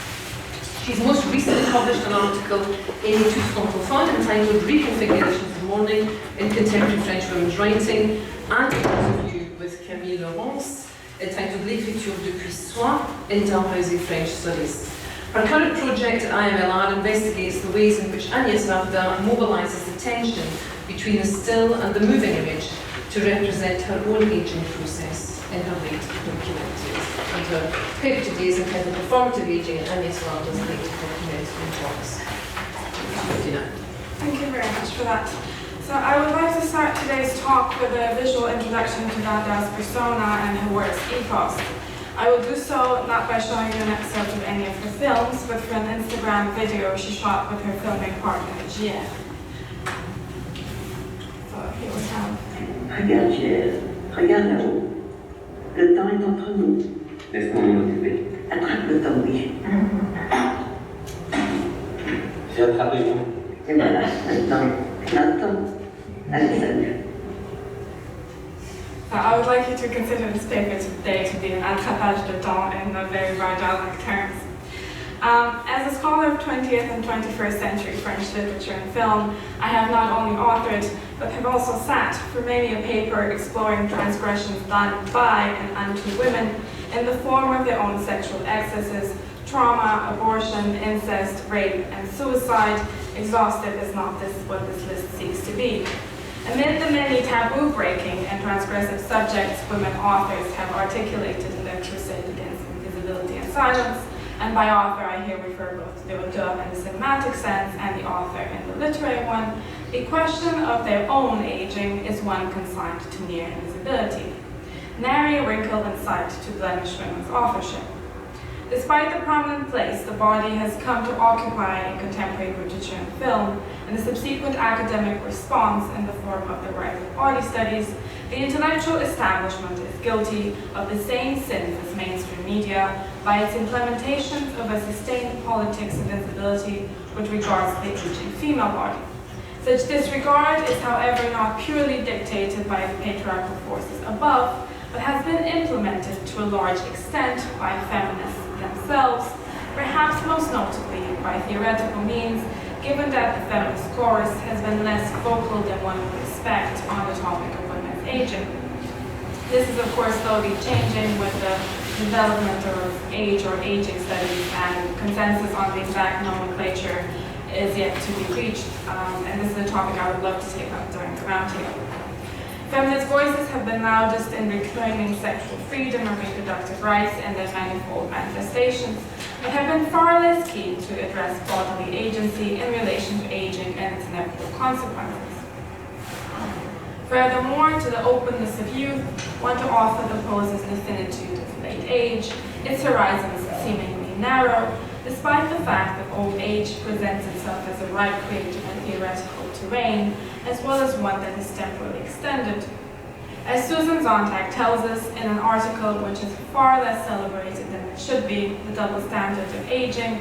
She's most recently published an article in Études francophones entitled Reconfigurations of Mourning in Contemporary French Women's Writing, and an interview with Camille Laurens entitled L'écriture depuis soi in Dalhousie French Studies. Her current project at IMLR investigates the ways in which Agnès Varda mobilises the tension between the still and the moving image to represent her own ageing process in her late documentaries. And her paper today is entitled Performative Aging and Agnès Varda's late documentary talks. Thank you very much for that. So So I would like to start today's talk with a visual introduction to Dada's persona and her work's ethos. I will do so not by showing you an excerpt of any of her films, but for an Instagram video she shot with her filming partner, Gia. So here we have. Regarde, Gilles. Regarde là-haut. Le temps est entre nous. Laisse-moi m'en occuper. Attrape le temps, oui. J'ai attrapé vous. Et voilà, maintenant, allez, salut. So I would like you to consider this paper today to be an attrapage de temps in the very Bardolic terms. As a scholar of 20th and 21st century French literature and film, I have not only authored, but have also sat for many a paper exploring transgressions done by and unto women in the form of their own sexual excesses, trauma, abortion, incest, rape, and suicide. Exhaustive is not what this list seeks to be. Amid the many taboo-breaking and transgressive subjects women authors have articulated in their crusade against invisibility and silence, and by author I here refer both to the auteur in the cinematic sense and the author in the literary one, the question of their own aging is one consigned to near invisibility. Nary a wrinkle in sight to blemish women's authorship. Despite the prominent place the body has come to occupy in contemporary literature and film, and the subsequent academic response in the form of the right of body studies, the intellectual establishment is guilty of the same sins as mainstream media by its implementation of a sustained politics of visibility with regards to the aging female body. Such disregard is, however, not purely dictated by the patriarchal forces above, but has been implemented to a large extent by feminists themselves, perhaps most notably by theoretical means, given that the feminist chorus has been less vocal than one would expect on the topic of women's aging. This is, of course, slowly changing with the development of age or aging studies, and consensus on the exact nomenclature is yet to be reached, and this is a topic I would love to take up during the roundtable. Feminist voices have been loudest in reclaiming sexual freedom and reproductive rights in their manifold manifestations, but have been far less keen to address bodily agency in relation to aging and its inevitable consequences. Furthermore, to the openness of youth, one to author the pose's infinitude of late age, its horizons seemingly narrow, despite the fact that old age presents itself as a ripe creative and theoretical terrain, as well as one that is temporally extended. As Susan Sontag tells us in an article which is far less celebrated than it should be, The Double Standard of Aging,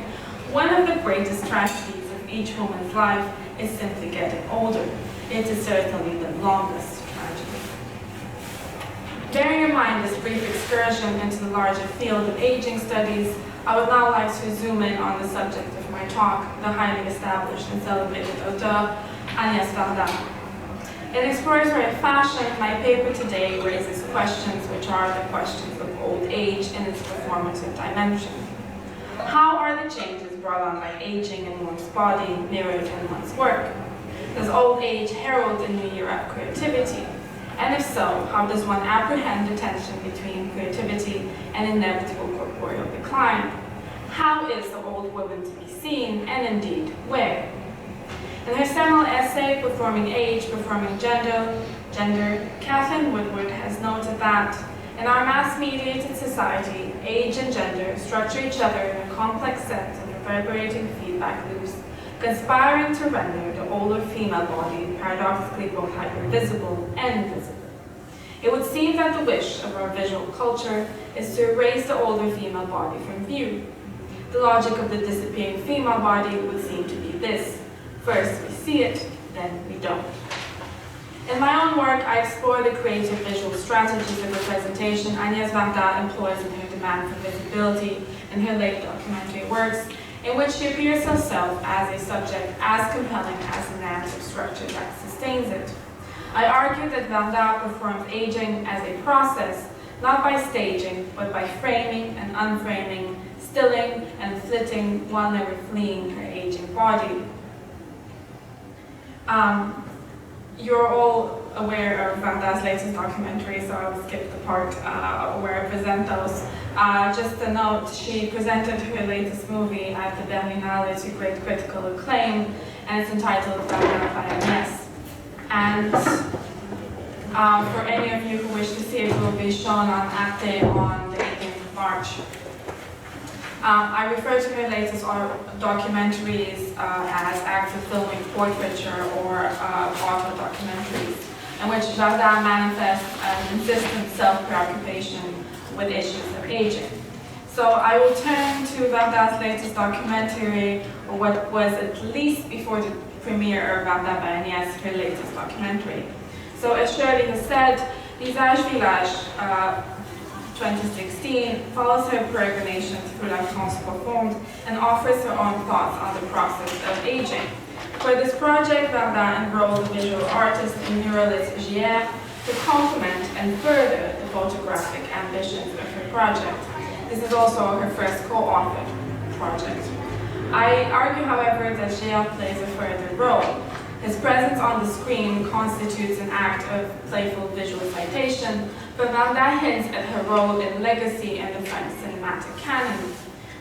one of the greatest tragedies of each woman's life is simply getting older. It is certainly the longest tragedy. Bearing in mind this brief excursion into the larger field of aging studies, I would now like to zoom in on the subject of my talk, the highly established and celebrated auteur, Agnès Varda. In exploratory fashion, my paper today raises questions which are the questions of old age in its performative dimension. How are the changes brought on by aging in one's body mirrored in one's work? Does old age herald a new era of creativity? And if so, how does one apprehend the tension between creativity and inevitable corporeal decline? How is the old woman to be seen, and indeed, where? In her seminal essay, Performing Age, Performing Gender, Kathleen Woodward has noted that in our mass-mediated society, age and gender structure each other in a complex set of reverberating feedback loops, conspiring to render the older female body paradoxically both hypervisible and invisible. It would seem that the wish of our visual culture is to erase the older female body from view. The logic of the disappearing female body would seem to be this: first we see it, then we don't. In my own work, I explore the creative visual strategies of representation Agnès Varda employs in her demand for visibility in her late documentary works, in which she appears herself as a subject as compelling as the narrative structure that sustains it. I argue that Varda performs aging as a process, not by staging, but by framing and unframing, stilling and flitting while never fleeing her aging body. You're all aware of Varda's latest documentary, so I'll skip the part where I present those. Just a note, she presented her latest movie at the Berlinale to great critical acclaim, and it's entitled Varda by Agnès. And and for any of you who wish to see it, will be shown on Arte on the 18th of March. I refer to her latest documentaries as acts of filming portraiture or auto documentaries, in which Jardin manifests an insistent self-preoccupation with issues of aging. So I will turn to Verdun's latest documentary, or what was at least before the premiere of Verdun by Agnès, her latest documentary. So as Shirley has said, Visage Village 2016 follows her peregrination through La France Profonde and offers her own thoughts on the process of aging. For this project, Verdun enrolled a visual artist and muralist Gier to complement and further the photographic ambitions of her project. This is also her first co-authored project. I argue, however, that Gier plays a further role. His presence on the screen constitutes an act of playful visual citation, but Verdun hints at her role in legacy in the French cinematic canon.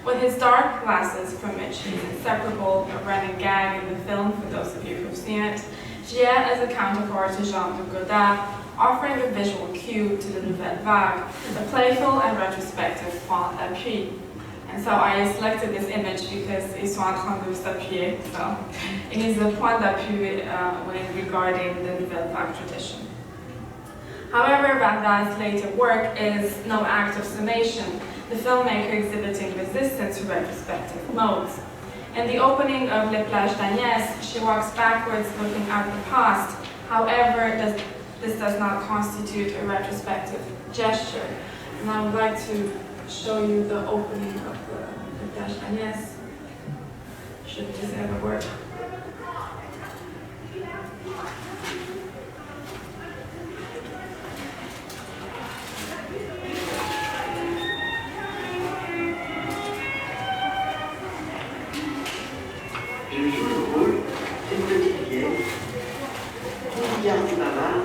With his dark glasses, from which he's inseparable, a running gag in the film for those of you who've seen it, Gier is a counterpart to Jean de Godard, offering a visual cue to the Nouvelle Vague, a playful and retrospective point d'appui. And so I selected this image because ils sont en train de s'appuyer. So it is a point d'appui when regarding the Nouvelle Vague tradition. However, Verdun's later work is no act of summation, the filmmaker exhibiting resistance to retrospective modes. In the opening of Les Plages d'Agnès, she walks backwards looking at the past. However, this does not constitute a retrospective gesture. And I would like to show you the opening of the Les Plages d'Agnès, should this ever work. Je joue le rôle d'une petite vieille qui garde ses mamans,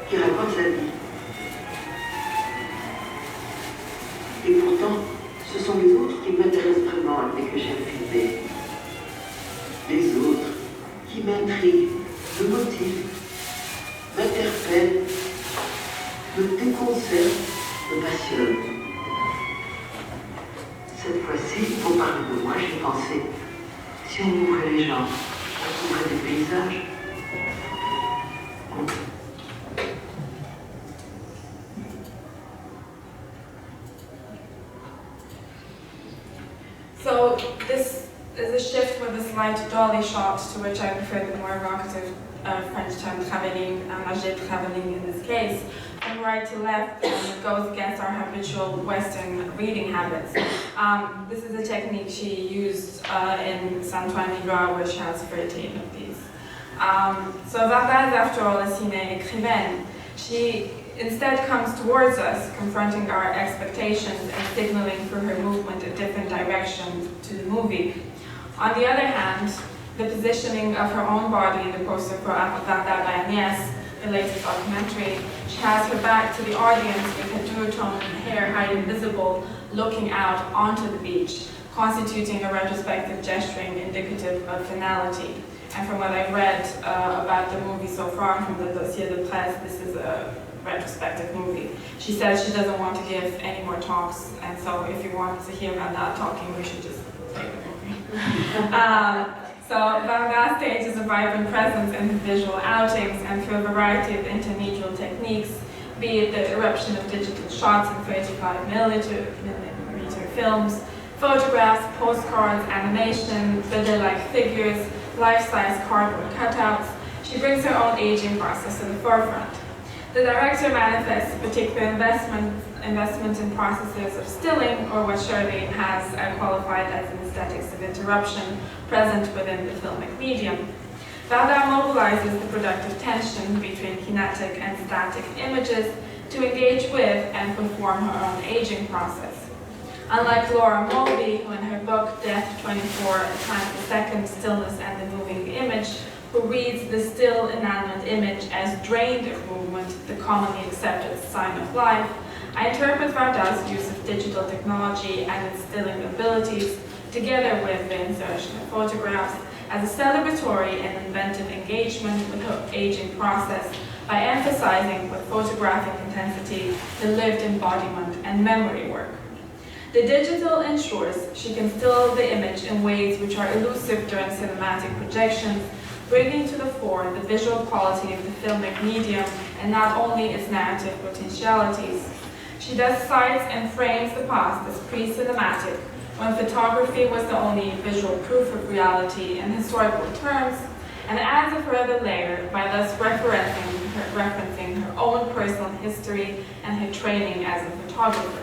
qui raconte la vie. Et pourtant, ce sont les autres qui m'intéressent vraiment et que j'aime filmer. Les autres qui m'intriguent, me motivent, m'interpellent, me déconcertent, me passionnent. Cette fois-ci, pour parler de moi, j'ai pensé, si on ouvrait les gens, on trouverait des paysages. So this is a shift with a slight dolly shot, to which I prefer the more evocative French term travelling, manger travelling in this case, from right to left, and it goes against our habitual Western reading habits. This is a technique she used in Saint-Ouen-Ligua, which has 13 of these. So Verdun is, after all, a cine écrivaine. She instead comes towards us, confronting our expectations and signaling for her movement a different direction to the movie. On the other hand, the positioning of her own body in the poster for Verdun by Agnès, the latest documentary, she has her back to the audience with her duotone hair hiding visible, looking out onto the beach, constituting a retrospective gesturing indicative of finality. And from what I've read about the movie so far from the Dossier de Presse, this is a retrospective movie. She says she doesn't want to give any more talks, and so if you want to hear about that talking, we should just play the movie. So Verdun stages a vibrant presence in his visual outings, and through a variety of intermedial techniques, be it the eruption of digital shots in 35mm films, photographs, postcards, animation, Buddha-like figures, life-size cardboard cutouts, she brings her own aging process to the forefront. The director manifests a particular investment in processes of stilling, or what Shirley has qualified as an aesthetics of interruption, present within the filmic medium. Verdun mobilizes the productive tension between kinetic and static images to engage with and perform her own aging process. Unlike Laura Mulvey, who in her book Death 24 Times the Second, Stillness and the Moving Image, who reads the still inanimate image as drained of movement, the commonly accepted sign of life, I interpret Verdun's use of digital technology and its stilling abilities, together with the insertion of photographs, as a celebratory and inventive engagement with her aging process by emphasizing with photographic intensity the lived embodiment and memory work. The digital ensures she can still the image in ways which are elusive during cinematic projections, bringing to the fore the visual quality of the filmic medium and not only its narrative potentialities. She thus cites and frames the past as pre-cinematic, when photography was the only visual proof of reality in historical terms, and adds a further layer by thus referencing her own personal history and her training as a photographer.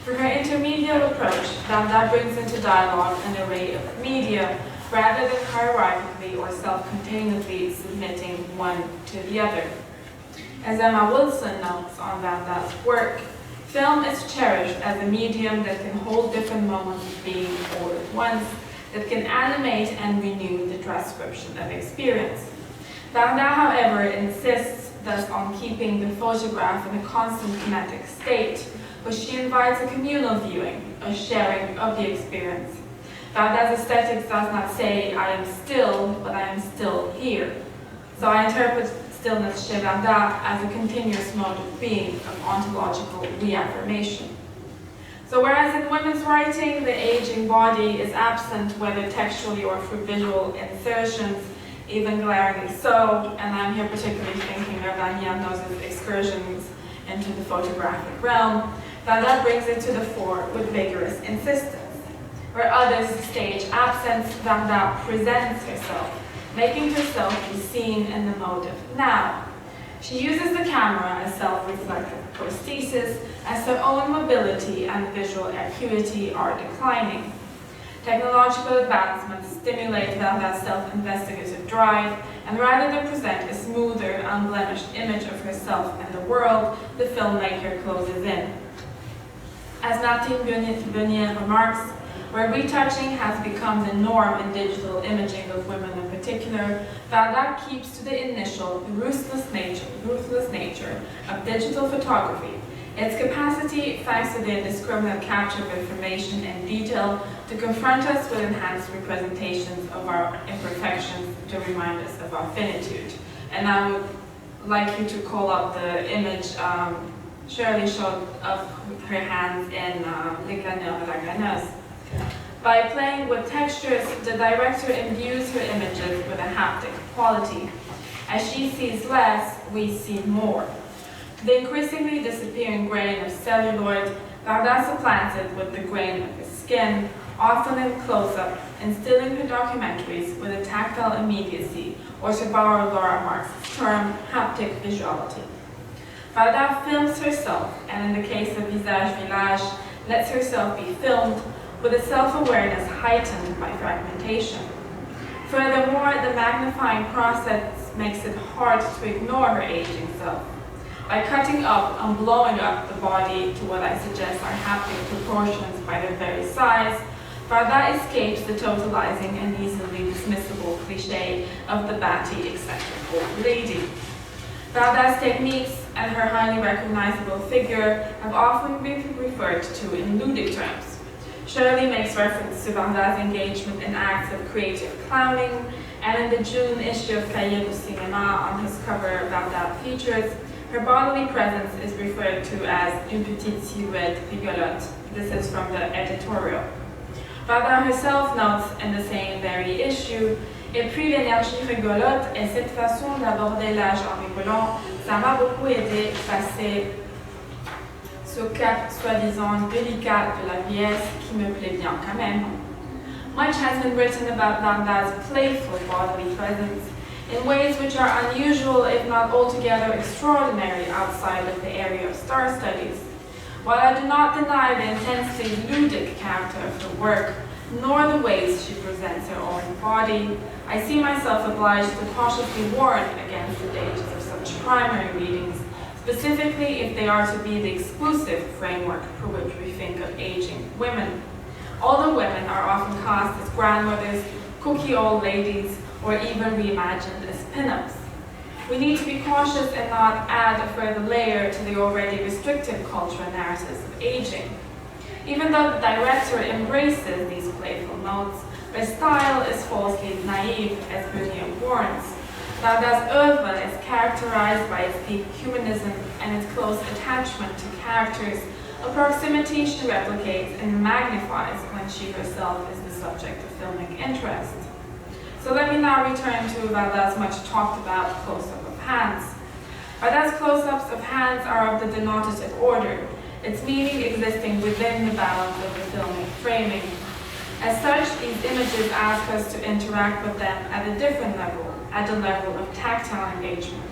For her intermediate approach, Dada brings into dialogue an array of media, rather than hierarchically or self-containedly submitting one to the other. As Emma Wilson notes on Dada's work, film is cherished as a medium that can hold different moments of being all at once, that can animate and renew the transcription of experience. Dada, however, insists thus on keeping the photograph in a constant kinetic state, but she invites a communal viewing, a sharing of the experience. Dada's aesthetics does not say, I am still, but I am still here. So I interpret stillness chez Dada as a continuous mode of being, of ontological reaffirmation. So whereas in women's writing, the aging body is absent, whether textually or through visual insertions, even glaringly so, and I'm here particularly thinking of Adina's excursions into the photographic realm, Dada brings it to the fore with vigorous insistence. Where others stage absence, Dada presents herself, making herself be seen in the mode of now. She uses the camera as self-reflective prosthesis, as her own mobility and visual acuity are declining. Technological advancements stimulate Dada's self-investigative drive, and rather than present a smoother, unblemished image of herself and the world, the filmmaker closes in. As Martine Bernier remarks, where retouching has become the norm in digital imaging of women in particular, Dada keeps to the initial, ruthless nature of digital photography, its capacity, thanks to the indiscriminate capture of information and detail, to confront us with enhanced representations of our imperfections, to remind us of our finitude. And I would like you to call up the image Shirley showed of her hands in Les Glaneurs et la Glaneuse. By playing with textures, the director imbues her images with a haptic quality. As she sees less, we see more. The increasingly disappearing grain of celluloid, Dada supplants it with the grain of his skin, often in close-up, instilling her documentaries with a tactile immediacy, or to borrow Laura Marx's term, haptic visuality. Dada films herself, and in the case of Visage Village, lets herself be filmed, with a self-awareness heightened by fragmentation. Furthermore, the magnifying process makes it hard to ignore her aging self. By cutting up and blowing up the body to what I suggest are haptic proportions by their very size, Dada escapes the totalizing and easily dismissible cliché of the batty, eccentric old lady. Dada's techniques and her highly recognizable figure have often been referred to in ludic terms. Shirley makes reference to Dada's engagement in acts of creative clowning, and in the June issue of Cahiers du Cinéma, on his cover Dada features, her bodily presence is referred to as une petite silhouette rigolote. This is from the editorial. Dada herself notes in the same very issue, et puis l'énergie rigolote et cette façon d'aborder l'âge en rigolant, ça m'a beaucoup aidé à passer ce cap soi-disant délicat de la vieillesse qui me plaît bien quand même. Much has been written about Dada's playful bodily presence in ways which are unusual, if not altogether extraordinary, outside of the area of star studies. While I do not deny the intensely ludic character of her work, nor the ways she presents her own body, I see myself obliged to cautiously warn against the dangers of such primary readings, specifically if they are to be the exclusive framework for which we think of aging women. Older women are often cast as grandmothers, cookie old ladies, or even reimagined as pin-ups. We need to be cautious and not add a further layer to the already restrictive cultural narratives of aging. Even though the director embraces these playful notes, Her style is falsely naive, as Brunier warns. Dada's oeuvre is characterized by its deep humanism and its close attachment to characters, a proximity she replicates and magnifies when she herself is the subject of filmic interest. So let me now return to Dada's much talked about close-up of hands. Dada's close-ups of hands are of the denotative order, its meaning existing within the balance of the filmic framing. As such, these images ask us to interact with them at a different level, at the level of tactile engagement.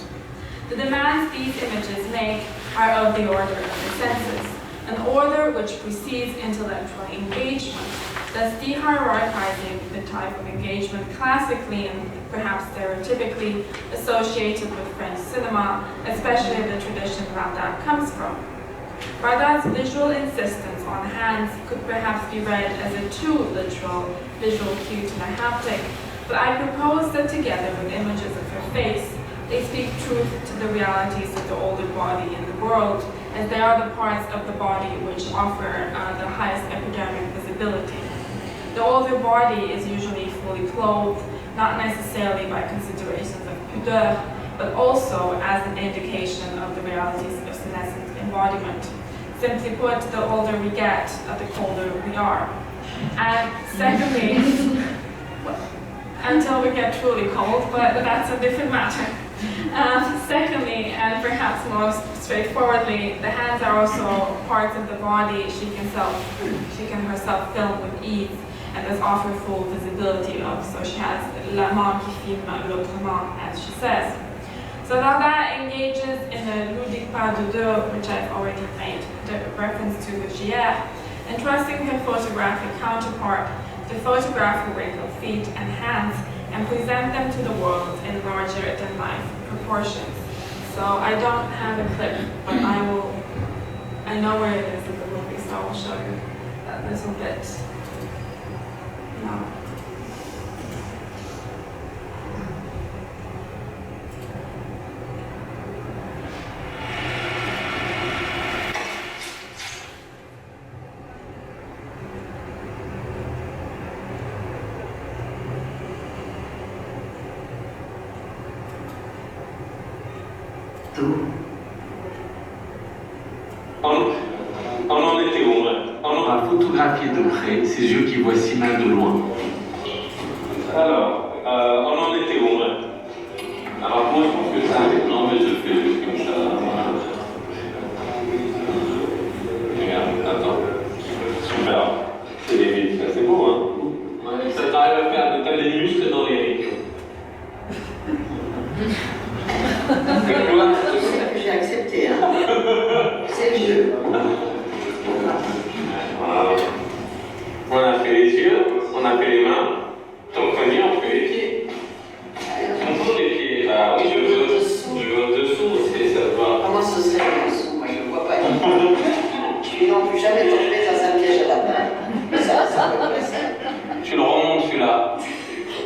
The demands these images make are of the order of the senses, an order which precedes intellectual engagement, thus de-hierarchizing the type of engagement classically and perhaps stereotypically associated with French cinema, especially the tradition Dada comes from. Dada's visual insistence on hands could perhaps be read as a too literal visual cue to the haptic, but I propose that together with images of her face, they speak truth to the realities of the older body in the world, as they are the parts of the body which offer the highest epidermic visibility. The older body is usually fully clothed, not necessarily by considerations of pudeur, but also as an indication of the realities of senescent embodiment. Simply put, the older we get, the colder we are. And secondly, until we get truly cold, but that's a different matter. Secondly, and perhaps most straightforwardly, the hands are also parts of the body she can herself film with ease and thus offer full visibility of. So she has la main qui filme l'autre main, as she says. So Dada engages in the ludique pas de deux, which I've already made the reference to with Gier, entrusting her photographic counterpart to photograph her wrinkled feet and hands and present them to the world in larger-than-life proportions. So I don't have a clip, but I know where it is in the movie, so I'll show you that little bit now. On en était où, on a photographié de près ces yeux qui voient si mal de loin. Alors, on en était où, alors moi je pense que ça arrive. Non mais je fais juste comme ça. Regarde, attends. Super. C'est des vides, ça c'est beau, hein. Ouais, ça t'arrive à faire t'as des muscles dans les rides. J'ai accepté, hein. C'est le jeu. Voilà. On a fait les yeux, on a fait les mains. Donc on fait les pieds. On tourne les pieds. Ah oui, je veux dessous, ça se voit. Comment ce serait en dessous? Moi, je ne vois pas. Je suis non plus jamais tombée dans un piège à lapin. Mais ça peut pas ça. Tu le remontes celui-là.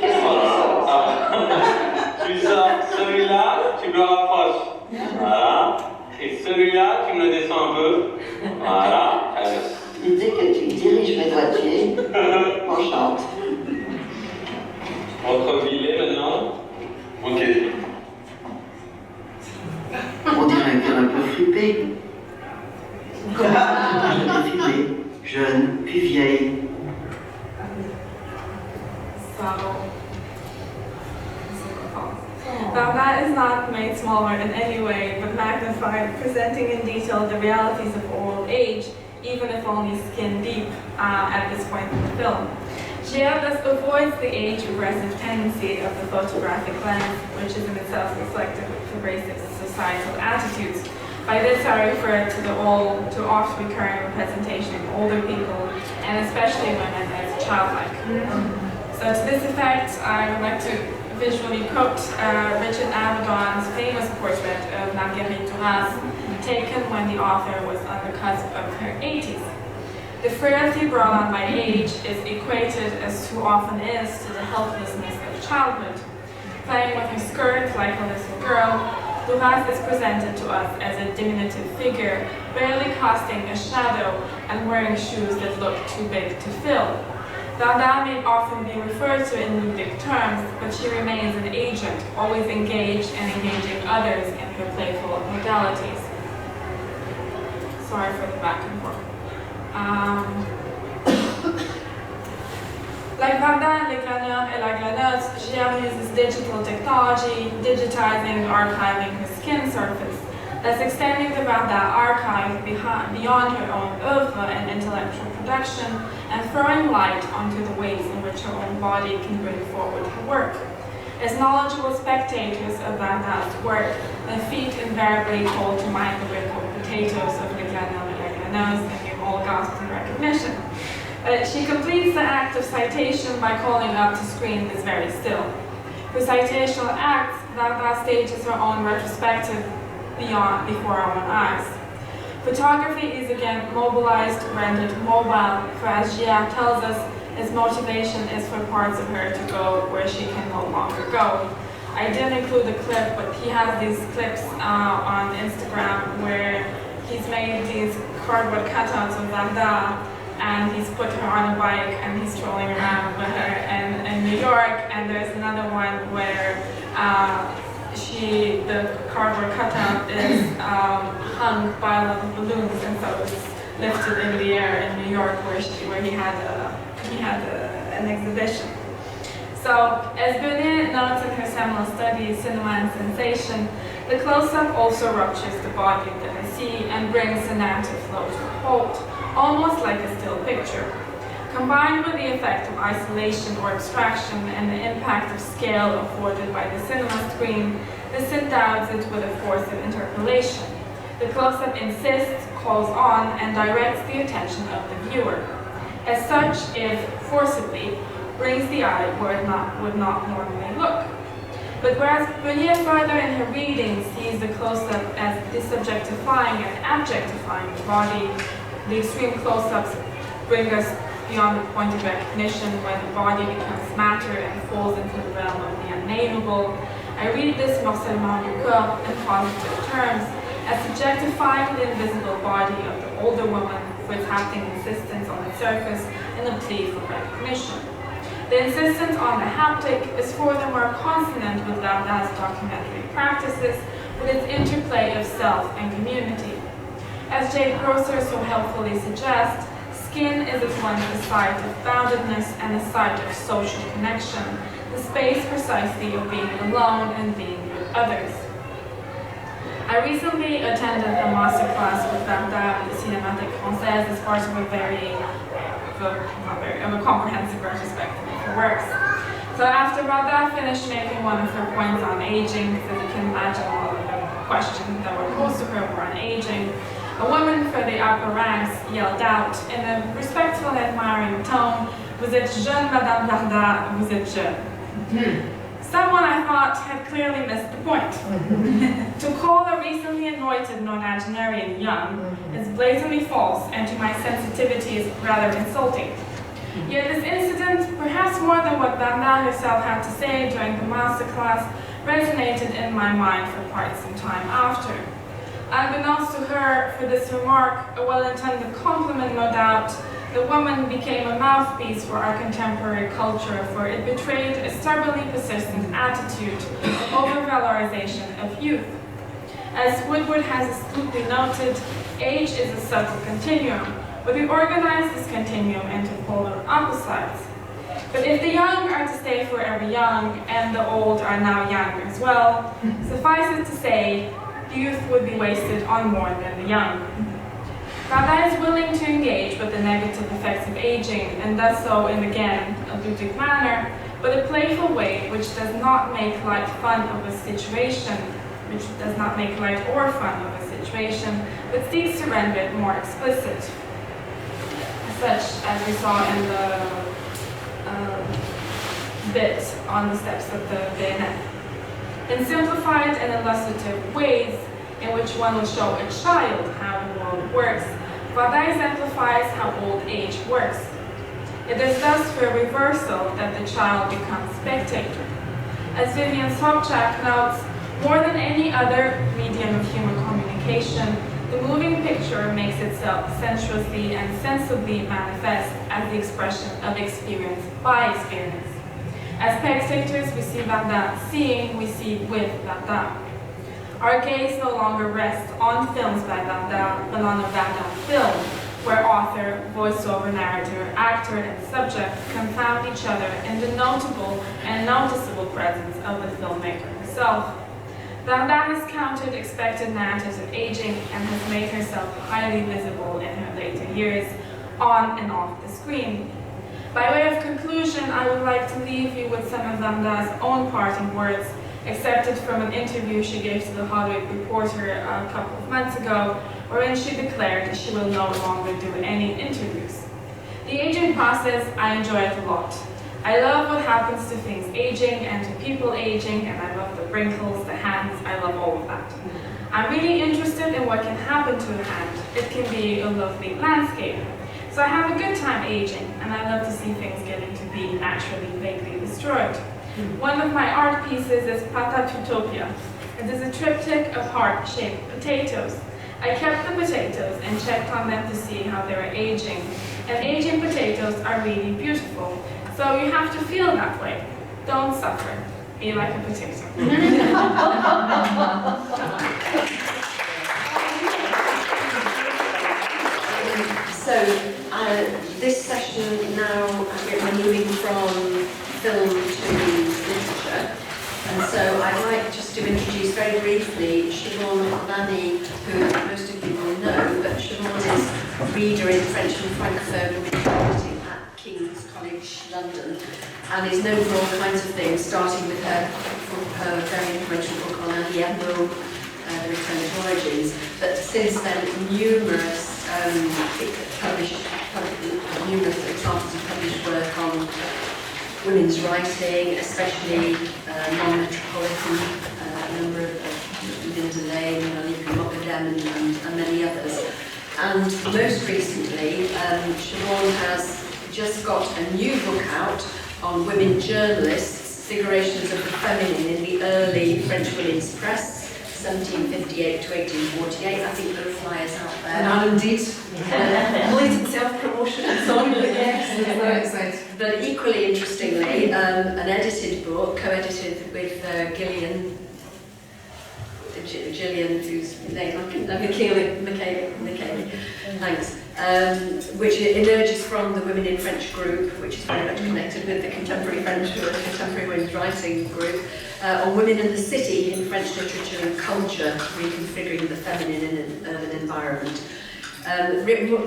Voilà. Tu sors celui-là, tu le rapproches. Voilà. Et celui-là, tu me le descends un peu. Voilà. L'idée que tu diriges mes doigtiers m'enchante. Recroquevillé maintenant. Ok. On dirait un cœur un peu flippé. Comme quand j'étais filmée, jeune, puis vieille. Dada is not made smaller in any way, but magnified, presenting in detail the realities of old age, even if only skin deep at this point in the film. Gier thus avoids the age-regressive tendency of the photographic lens, which is in itself reflective of pervasive societal attitudes. By this I refer to the oft-recurring representation of older people, and especially women, as childlike. So to this effect, I would like to visually quote Richard Avedon's famous portrait of Marguerite Duras, taken when the author was on the cusp of her 80s. The frailty brought on by age is equated, as too often is, to the helplessness of childhood. Playing with her skirt like a little girl, Duras is presented to us as a diminutive figure, barely casting a shadow and wearing shoes that look too big to fill. Dada may often be referred to in ludic terms, but she remains an agent, always engaged and engaging others in her playful modalities. Sorry for the back and forth. Like Dada, Le Glaneur et La Glaneuse, Giam uses digital technology, digitizing and archiving her skin surface, thus extending the Dada archive beyond her own oeuvre and intellectual production, and throwing light onto the ways in which her own body can bring forward her work. As knowledgeable spectators of Dada's work, the feet invariably call to mind the wrinkled potatoes of Le Glaneur et La Glaneuse, and you all gasped in recognition. She completes the act of citation by calling up to screen this very still. For citational acts, Dada stages her own retrospective before our own eyes. Photography is again mobilized, rendered mobile, for as Gia tells us, his motivation is for parts of her to go where she can no longer go. I didn't include the clip, but he has these clips on Instagram where he's made these cardboard cutouts of Dada, and he's put her on a bike and he's strolling around with her in New York. And there's another one where the cardboard cutout is hung by a lot of balloons, and so it's lifted in the air in New York where he had an exhibition. So, as Benet notes in her seminal study, Cinema and Sensation, the close-up also ruptures the body of the lessee and brings the narrative flow to a halt, almost like a still picture. Combined with the effect of isolation or abstraction and the impact of scale afforded by the cinema screen, this endows it with a force of interpolation. The close-up insists, calls on, and directs the attention of the viewer. As such, if forcibly, brings the eye where it would not normally look. But whereas Benet further in her reading sees the close-up as disubjectifying and objectifying the body, the extreme close-ups bring us beyond the point of recognition when the body becomes matter and falls into the realm of the unnameable. I read this morcellement du corps in positive terms as subjectifying the invisible body of the older woman for its haptic insistence on the surface in a plea for recognition. The insistence on the haptic is furthermore consonant with Dada's documentary practices, with its interplay of self and community. As Jade Grosser so helpfully suggests, skin is at once the site of boundedness and a site of social connection, the space precisely of being alone and being with others. I recently attended a masterclass with Dada at the Cinémathèque Française as part of a comprehensive retrospective of her works. So after Dada finished making one of her points on aging, because you can imagine all of the questions that were posed to her were on aging, a woman for the upper ranks yelled out in a respectful and admiring tone, "Vous êtes jeune, Madame Dada, vous êtes jeune." Someone, I thought, had clearly missed the point. To call a recently anointed nonagenarian young is blatantly false, and to my sensitivities rather insulting. Yet this incident, perhaps more than what Dada herself had to say during the masterclass, resonated in my mind for quite some time after. Unbeknownst to her, for this remark, a well-intended compliment no doubt, the woman became a mouthpiece for our contemporary culture, for it betrayed a stubbornly persistent attitude of overvalorization of youth. As Woodward has astutely noted, age is a subtle continuum, but we organize this continuum into polar opposites. But if the young are to stay forever young, and the old are now young as well, suffice it to say, youth would be wasted on more than the young. Dada is willing to engage with the negative effects of aging, and does so in, again, a ludic manner, but a playful way which does not make light fun of a situation, but seeks to render it more explicit, such as we saw in the bit on the steps of the bayonet. In simplified and illustrative ways, in which one will show a child how the world works, Dada exemplifies how old age works. It is thus for a reversal that the child becomes spectator. As Vivian Sobchak notes, more than any other medium of human communication, The moving picture makes itself sensuously and sensibly manifest as the expression of experience by experience. As spectators, we see Van Damme seeing, we see with Van Damme. Our gaze no longer rests on films by Van Damme, but on a Van Damme film, where author, voiceover narrator, actor, and subject confound each other in the notable and noticeable presence of the filmmaker himself. Van Damme has countered expected narratives of aging and has made herself highly visible in her later years, on and off the screen. By way of conclusion, I would like to leave you with some of Van Damme's own parting words, accepted from an interview she gave to the Hollywood Reporter a couple of months ago, wherein she declared she will no longer do any interviews. The aging process, I enjoy it a lot. I love what happens to things aging and to people aging, and I love the wrinkles, the hands, I love all of that. I'm really interested in what can happen to a hand. It can be a lovely landscape. So I have a good time aging, and I love to see things getting to be naturally vaguely destroyed. One of my art pieces is Patatutopia. It is a triptych of heart-shaped potatoes. I kept the potatoes and checked on them to see how they were aging. And aging potatoes are really beautiful. So you have to feel that way. Don't suffer. Be like a potato. So this session now, we're moving from film to literature. And so I'd like just to introduce very briefly Siobhan Lanny, who most of you will know, but Siobhan is reader in French and Francophone with editing at King's College London, and is known for all kinds of things, starting with her very influential book on Andy Emerald, The Return of Origins, but since then numerous examples of published work on women's writing, especially non-metropolitan, a number of Linda Lane, Alika Mogadem, and many others. And most recently, Siobhan has just got a new book out on women journalists, figurations of the feminine in the early French women's press, 1758 to 1848. I think there are flyers out there. And indeed. Blatant self-promotion and so on. Yes, but equally interestingly, an edited book, co-edited with Gillian, whose name I can't Michaela, thanks, which emerges from the Women in French group, which is very much connected with the contemporary French or the contemporary women's writing group, on women in the city in French literature and culture, reconfiguring the feminine in an urban environment.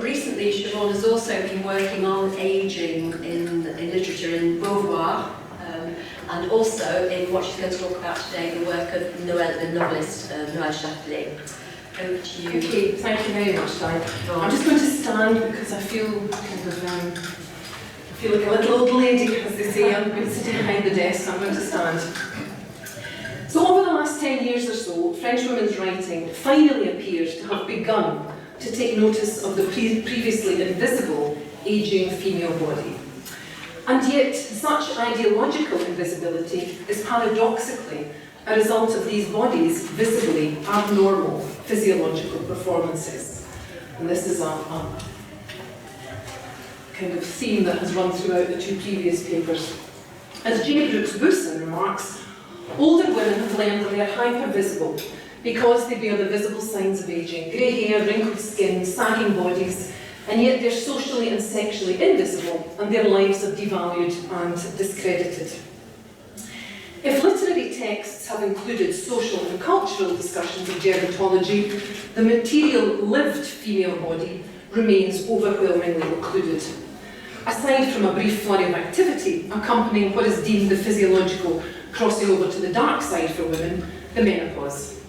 Recently, Siobhan has also been working on ageing in literature in Beauvoir, and also in what she's going to talk about today, the work of the novelist Noël Châtelet. Over to you. Okay, thank you very much, Di. I'm just going to stand because I feel kind of, I feel like a little old lady, as they say. I'm going to sit behind the desk, so I'm going to stand. So over the last 10 years or so, French women's writing finally appears to have begun to take notice of the previously invisible ageing female body. And yet, such ideological invisibility is paradoxically a result of these bodies' visibly abnormal physiological performances. And this is a kind of theme that has run throughout the two previous papers. As J. Brooks Bousson remarks, older women have learned that they are hyper-visible because they bear the visible signs of ageing: grey hair, wrinkled skin, sagging bodies, and yet they're socially and sexually invisible, and their lives are devalued and discredited. If literary texts have included social and cultural discussions of gerontology, the material lived female body remains overwhelmingly occluded. Aside from a brief flurry of activity accompanying what is deemed the physiological crossing over to the dark side for women, the menopause.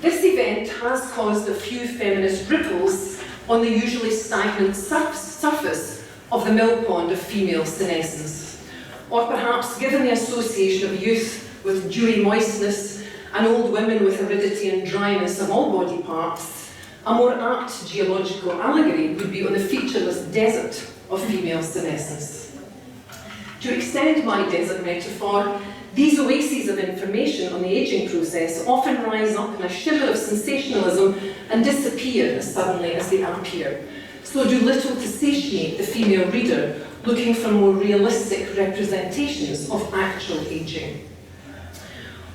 This event has caused a few feminist ripples on the usually stagnant surface of the mill pond of female senescence, or perhaps given the association of youth with dewy moistness and old women with aridity and dryness of all body parts, a more apt geological allegory would be on the featureless desert of female senescence. To extend my desert metaphor, these oases of information on the ageing process often rise up in a shiver of sensationalism and disappear as suddenly as they appear, so do little to satiate the female reader looking for more realistic representations of actual ageing.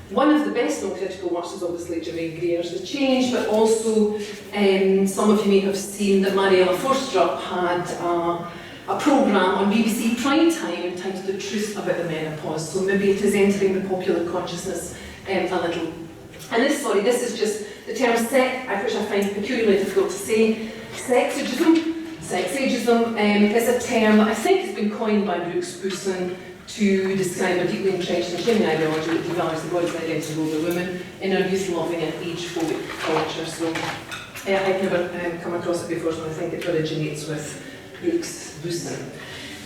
One of the best known critical works is obviously Germaine Greer's The Change, but also some of you may have seen that Mariella Forstrup had a programme on BBC Primetime entitled The Truth About the Menopause, so maybe it is entering the popular consciousness a little. And this is just the term sex, which I find peculiarly difficult to say. Sexageism is a term that I think has been coined by Brooks Busan to describe a deeply entrenched and shaming ideology that devalues the body's identity of older women in our youth-loving and age-phobic culture. So I've never come across it before, so I think it originates with Brooks Busan.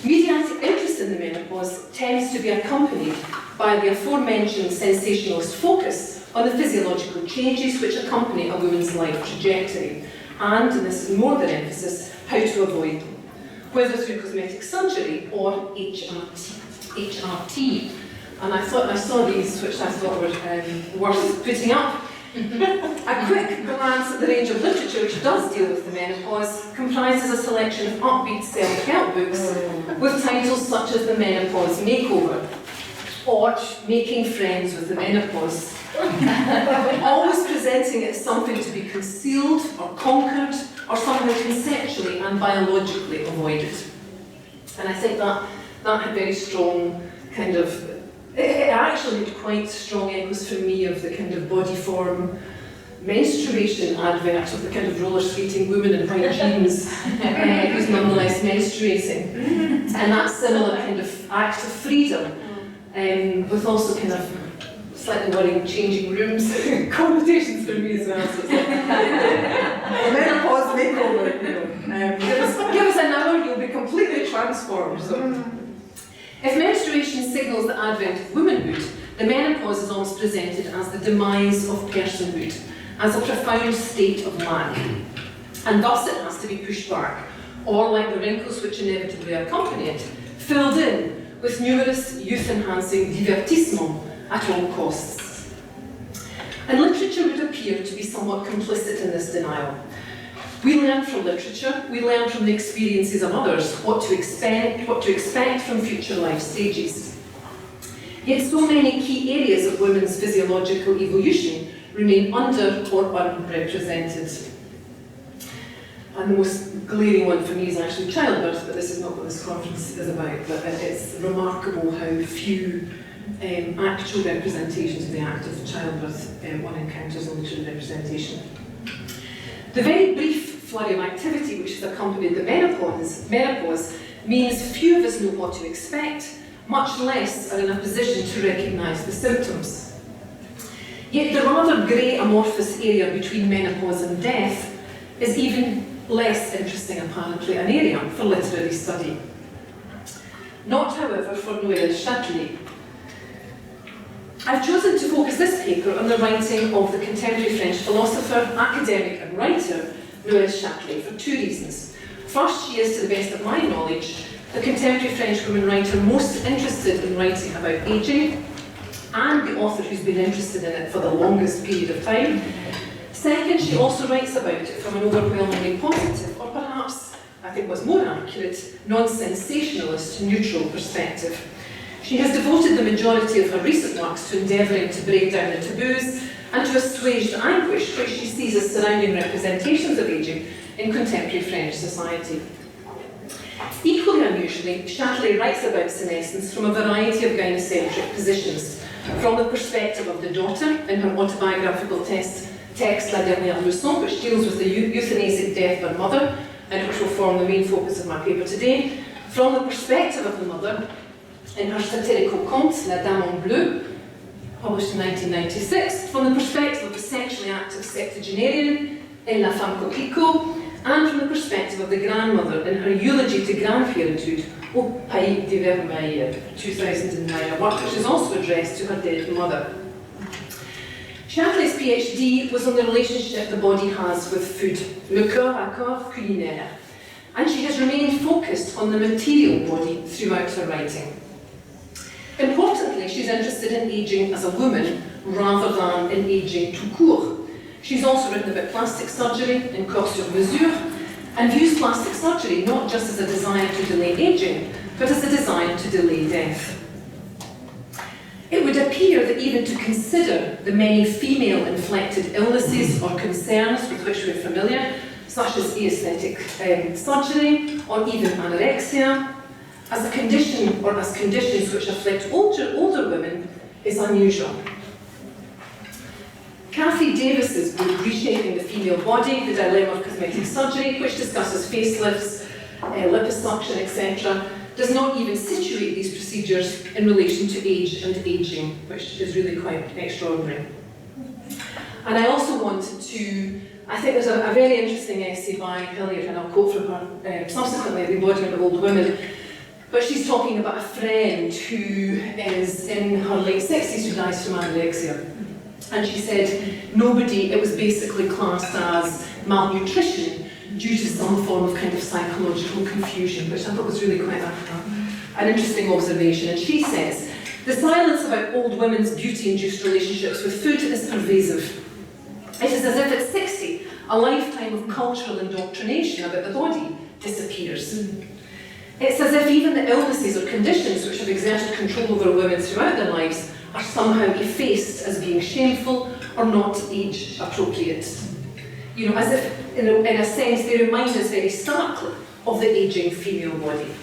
Mediatic interest in the menopause tends to be accompanied by the aforementioned sensationalist focus on the physiological changes which accompany a woman's life trajectory, and this is more than emphasis, how to avoid them, whether through cosmetic surgery or HRT. And I thought I saw these, which I thought were worth putting up. A quick glance at the range of literature which does deal with the menopause comprises a selection of upbeat self-help books with titles such as The Menopause Makeover or Making Friends with the Menopause, always presenting it as something to be concealed or conquered or somehow conceptually and biologically avoided. And I think that had very strong kind of, it actually had quite strong echoes for me of the kind of body form menstruation advert of the kind of roller skating woman in white jeans who's nonetheless menstruating. And that similar kind of act of freedom, with also kind of slightly worrying changing rooms connotations for me as well. So it's like, menopause makeover, you know. Give us an hour, you'll be completely transformed. So. If menstruation signals the advent of womanhood, the menopause is almost presented as the demise of personhood, as a profound state of lack. And thus it has to be pushed back, or like the wrinkles which inevitably accompany it, filled in with numerous youth-enhancing divertissements at all costs. And literature would appear to be somewhat complicit in this denial. We learn from literature, we learn from the experiences of others what to expect from future life stages. Yet so many key areas of women's physiological evolution remain under or unrepresented. And the most glaring one for me is actually childbirth, but this is not what this conference is about, but it's remarkable how few actual representations of the act of childbirth one encounters in literary representation. The very brief flurry of activity which has accompanied the menopause means few of us know what to expect, much less are in a position to recognise the symptoms. Yet the rather grey amorphous area between menopause and death is even less interesting, apparently, an area for literary study. Not, however, for Noël Châtelet. I've chosen to focus this paper on the writing of the contemporary French philosopher, academic and writer Noël Châtelet for two reasons. First, she is, to the best of my knowledge, the contemporary French woman writer most interested in writing about ageing, and the author who's been interested in it for the longest period of time. Second, she also writes about it from an overwhelmingly positive, or perhaps, I think what's more accurate, non-sensationalist, neutral perspective. She has devoted the majority of her recent works to endeavouring to break down the taboos and to assuage the anguish which she sees as surrounding representations of ageing in contemporary French society. Equally unusually, Châtelet writes about senescence from a variety of gynocentric positions, from the perspective of the daughter in her autobiographical text La Dernière Leçon, which deals with the euthanasic death of her mother, and which will form the main focus of my paper today, from the perspective of the mother in her satirical conte La Dame en Bleu, published in 1996, from the perspective of the sexually active septuagenarian in La Femme Coquelicot, and from the perspective of the grandmother in her eulogy to grandparenthood, Au Pays de Vermeil, 2009, a work which is also addressed to her dead mother. Châtelet's PhD was on the relationship the body has with food, le corps à corps culinaire, and she has remained focused on the material body throughout her writing. Importantly, she's interested in ageing as a woman rather than in ageing tout court. She's also written about plastic surgery in Corps sur Mesure, and views plastic surgery not just as a desire to delay ageing, but as a desire to delay death. It would appear that even to consider the many female-inflected illnesses or concerns with which we're familiar, such as aesthetic surgery or even anorexia, as a condition or as conditions which afflict older women is unusual. Cathy Davis's book, Reshaping the Female Body, The Dilemma of Cosmetic Surgery, which discusses facelifts, liposuction, etc., does not even situate these procedures in relation to age and ageing, which is really quite extraordinary. And I also wanted to, I think there's a very interesting essay by Hilliard, and I'll quote from her subsequently, The Embodiment of Old Women, but she's talking about a friend who is in her late 60s who dies from anorexia. And she said it was basically classed as malnutrition due to some form of kind of psychological confusion, which I thought was really quite an interesting observation. And she says, the silence about old women's beauty-induced relationships with food is pervasive. It is as if at 60, a lifetime of cultural indoctrination about the body disappears. It's as if even the illnesses or conditions which have exerted control over women throughout their lives are somehow effaced as being shameful or not age appropriate. You know, as if, in a sense, they remind us very starkly of the ageing female body.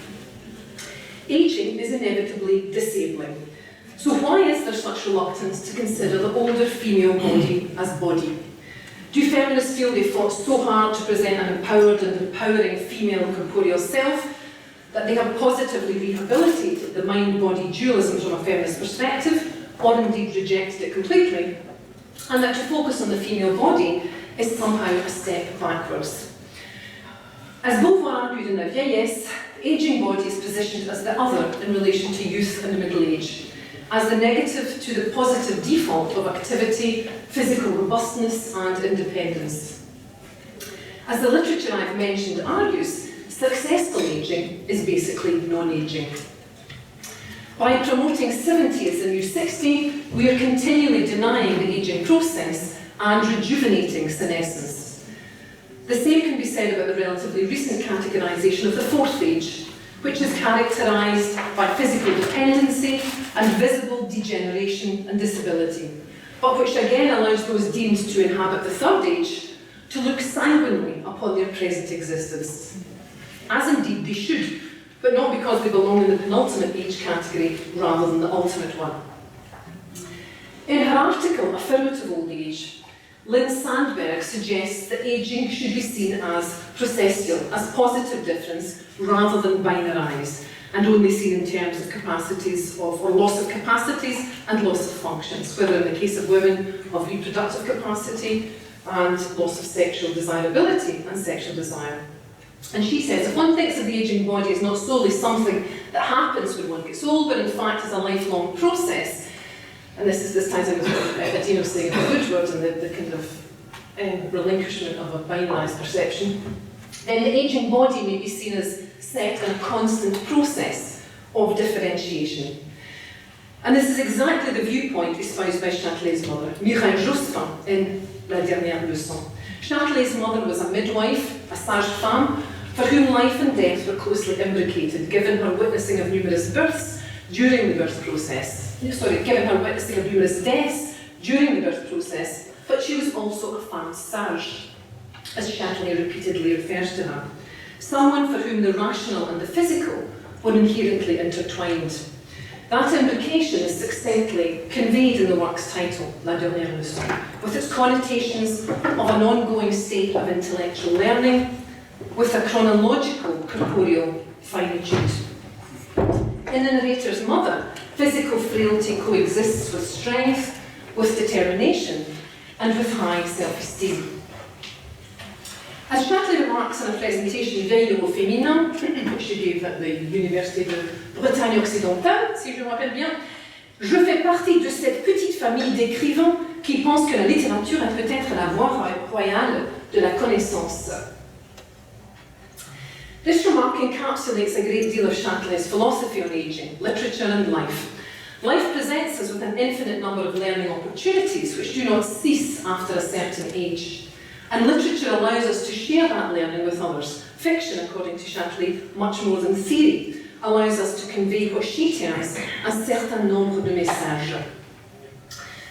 Aging is inevitably disabling. So why is there such reluctance to consider the older female body as body? Do feminists feel they fought so hard to present an empowered and empowering female corporeal self that they have positively rehabilitated the mind-body dualism from a feminist perspective, or indeed rejected it completely, and that to focus on the female body is somehow a step backwards? As Beauvoir argued in La Vieillesse, the ageing body is positioned as the other in relation to youth and middle age, as the negative to the positive default of activity, physical robustness and independence. As the literature I've mentioned argues, successful ageing is basically non-ageing. By promoting 70 as the new 60, we are continually denying the ageing process and rejuvenating senescence. The same can be said about the relatively recent categorisation of the fourth age, which is characterised by physical dependency and visible degeneration and disability, but which again allows those deemed to inhabit the third age to look sanguinely upon their present existence, as indeed they should, but not because they belong in the penultimate age category rather than the ultimate one. In her article, Affirmative Old Age, Lynn Sandberg suggests that ageing should be seen as processual, as positive difference rather than binarised, and only seen in terms of capacities or loss of capacities and loss of functions, whether in the case of women of reproductive capacity and loss of sexual desirability and sexual desire. And she says, if one thinks of the ageing body as not solely something that happens when one gets old, but in fact is a lifelong process, and this ties in with what Adina was saying about Woodward and the kind of relinquishment of a binarised perception, then the ageing body may be seen as set in a constant process of differentiation. And this is exactly the viewpoint espoused by Châtelet's mother, Mireille Jospin, in La Dernière Leçon. Châtelet's mother was a midwife, a sage-femme, for whom life and death were closely imbricated, given her witnessing of numerous births during the birth process. Given her witnessing of numerous deaths during the birth process, but she was also a femme sage, as Châtelet repeatedly refers to her. Someone for whom the rational and the physical were inherently intertwined. That implication is succinctly conveyed in the work's title, La Dernière Leçon, with its connotations of an ongoing state of intellectual learning, with a chronological corporeal finitude. In the narrator's mother, physical frailty coexists with strength, with determination, and with high self-esteem. As Châtelet remarks in a presentation Veille au féminin, which she gave at the Université de Bretagne Occidentale, si je me rappelle bien, je fais partie de cette petite famille d'écrivains qui pensent que la littérature est peut-être la voie royale de la connaissance. This remark encapsulates a great deal of Châtelet's philosophy on ageing, literature and life, Life presents us with an infinite number of learning opportunities which do not cease after a certain age. And literature allows us to share that learning with others. Fiction, according to Shirley, much more than theory, allows us to convey what she terms un certain nombre de messages.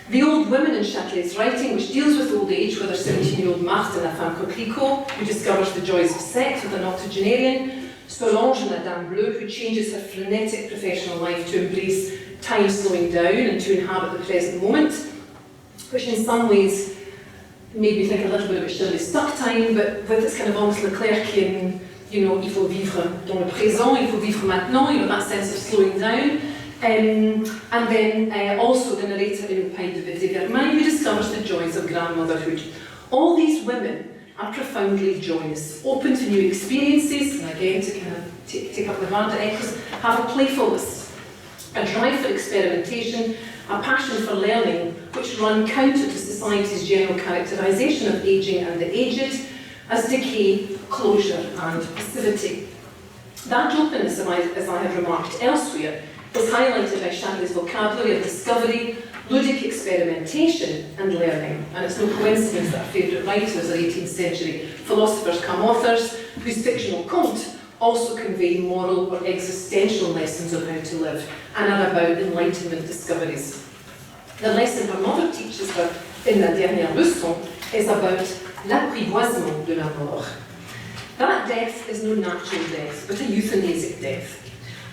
The Old Women in Shirley's writing, which deals with old age, with her 17-year-old Marthe, la femme coquelicot, who discovers the joys of sex with an octogenarian, Solange, la dame bleue, who changes her frenetic professional life to embrace time slowing down and to inhabit the present moment, which in some ways made me think a little bit about Shirley's stuck time, but with its kind of almost Leclercian, you know, il faut vivre dans le présent, il faut vivre maintenant, you know, that sense of slowing down. And then also the narrator in Pain de Vermain, who discovers the joys of grandmotherhood. All these women are profoundly joyous, open to new experiences, and again, to kind of take up the Varda echoes, have a playfulness, a drive for experimentation, a passion for learning, which run counter to society's general characterisation of ageing and the aged as decay, closure and passivity. That openness, as I have remarked elsewhere, is highlighted by Shirley's vocabulary of discovery, ludic experimentation and learning. And it's no coincidence that our favourite writers of the 18th century, philosophers come authors, whose fictional contes also convey moral or existential lessons of how to live and are about enlightenment discoveries. The lesson her mother teaches her in La Dernière Leçon is about l'apprivoisement de la mort. That death is no natural death, but a euthanasic death.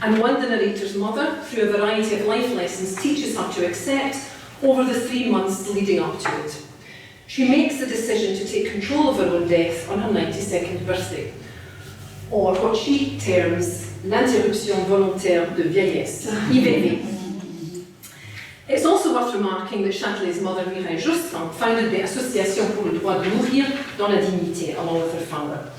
And one the narrator's mother, through a variety of life lessons, teaches her to accept over the 3 months leading up to it. She makes the decision to take control of her own death on her 92nd birthday, or what she terms l'interruption volontaire de vieillesse, IVV. It's also worth remarking that Châtelet's mother, Mireille Jospin, founded the Association pour le droit de mourir dans la dignité, along with her father.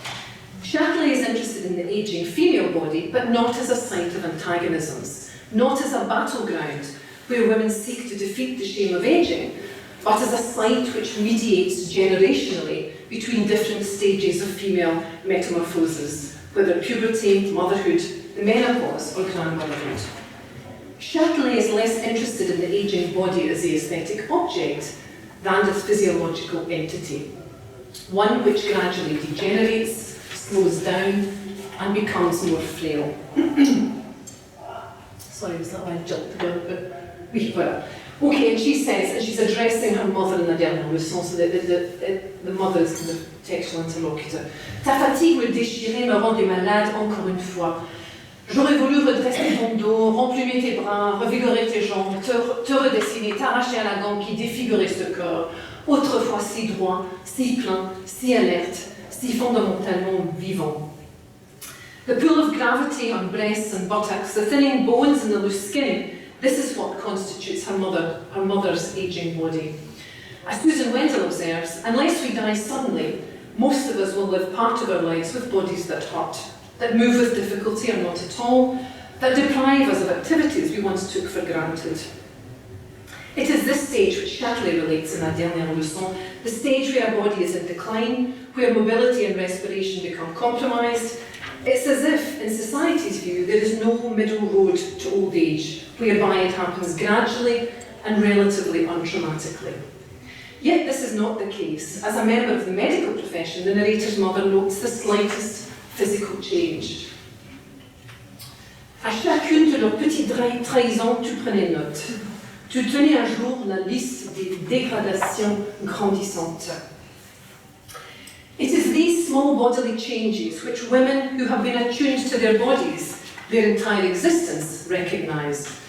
Châtelet is interested in the ageing female body, but not as a site of antagonisms, not as a battleground where women seek to defeat the shame of ageing, but as a site which mediates generationally between different stages of female metamorphosis, whether puberty, motherhood, the menopause, or grandmotherhood. Châtelet is less interested in the ageing body as the aesthetic object than its physiological entity, one which gradually degenerates, slows down and becomes more frail. Sorry, was that why I jumped the gun? But oui, voilà. Okay, and she says, and she's addressing her mother in La Dernière Leçon, so the mother is kind of textual interlocutor. Ta fatigue me déchirait, me rendait malade encore une fois. J'aurais voulu redresser ton dos, remplumer tes bras, revigorer tes jambes, te redessiner, t'arracher à la gante qui défigurait ce corps, autrefois si droit, si plein, si alerte, si fondamentalement vivant. The pull of gravity on breasts and buttocks, the thinning bones and the loose skin, this is what constitutes her mother's ageing body. As Susan Wendell observes, unless we die suddenly, most of us will live part of our lives with bodies that hurt, that move with difficulty or not at all, that deprive us of activities we once took for granted. It is this stage which Châtelet relates in La Dernière Leçon, the stage where our body is in decline, where mobility and respiration become compromised. It's as if, in society's view, there is no middle road to old age, whereby it happens gradually and relatively untraumatically. Yet this is not the case. As a member of the medical profession, the narrator's mother notes the slightest physical change. À chacune de leurs petites trahisons, tu prenais note. Tu tenais à jour la liste des dégradations grandissantes. It is these small bodily changes which women who have been attuned to their bodies, their entire existence, recognise.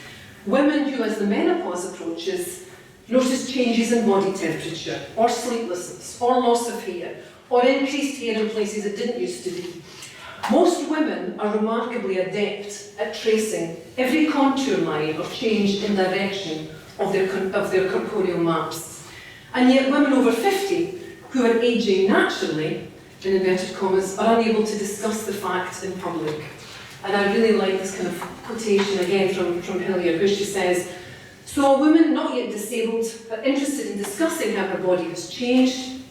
Women who, as the menopause approaches, notice changes in body temperature, or sleeplessness, or loss of hair, or increased hair in places it didn't used to be. Most women are remarkably adept at tracing every contour line or change in direction of their corporeal maps. And yet women over 50, who are ageing naturally, in inverted commas, are unable to discuss the fact in public. And I really like this kind of quotation again from Hilliard, where she says, so a woman not yet disabled, but interested in discussing how her body has changed,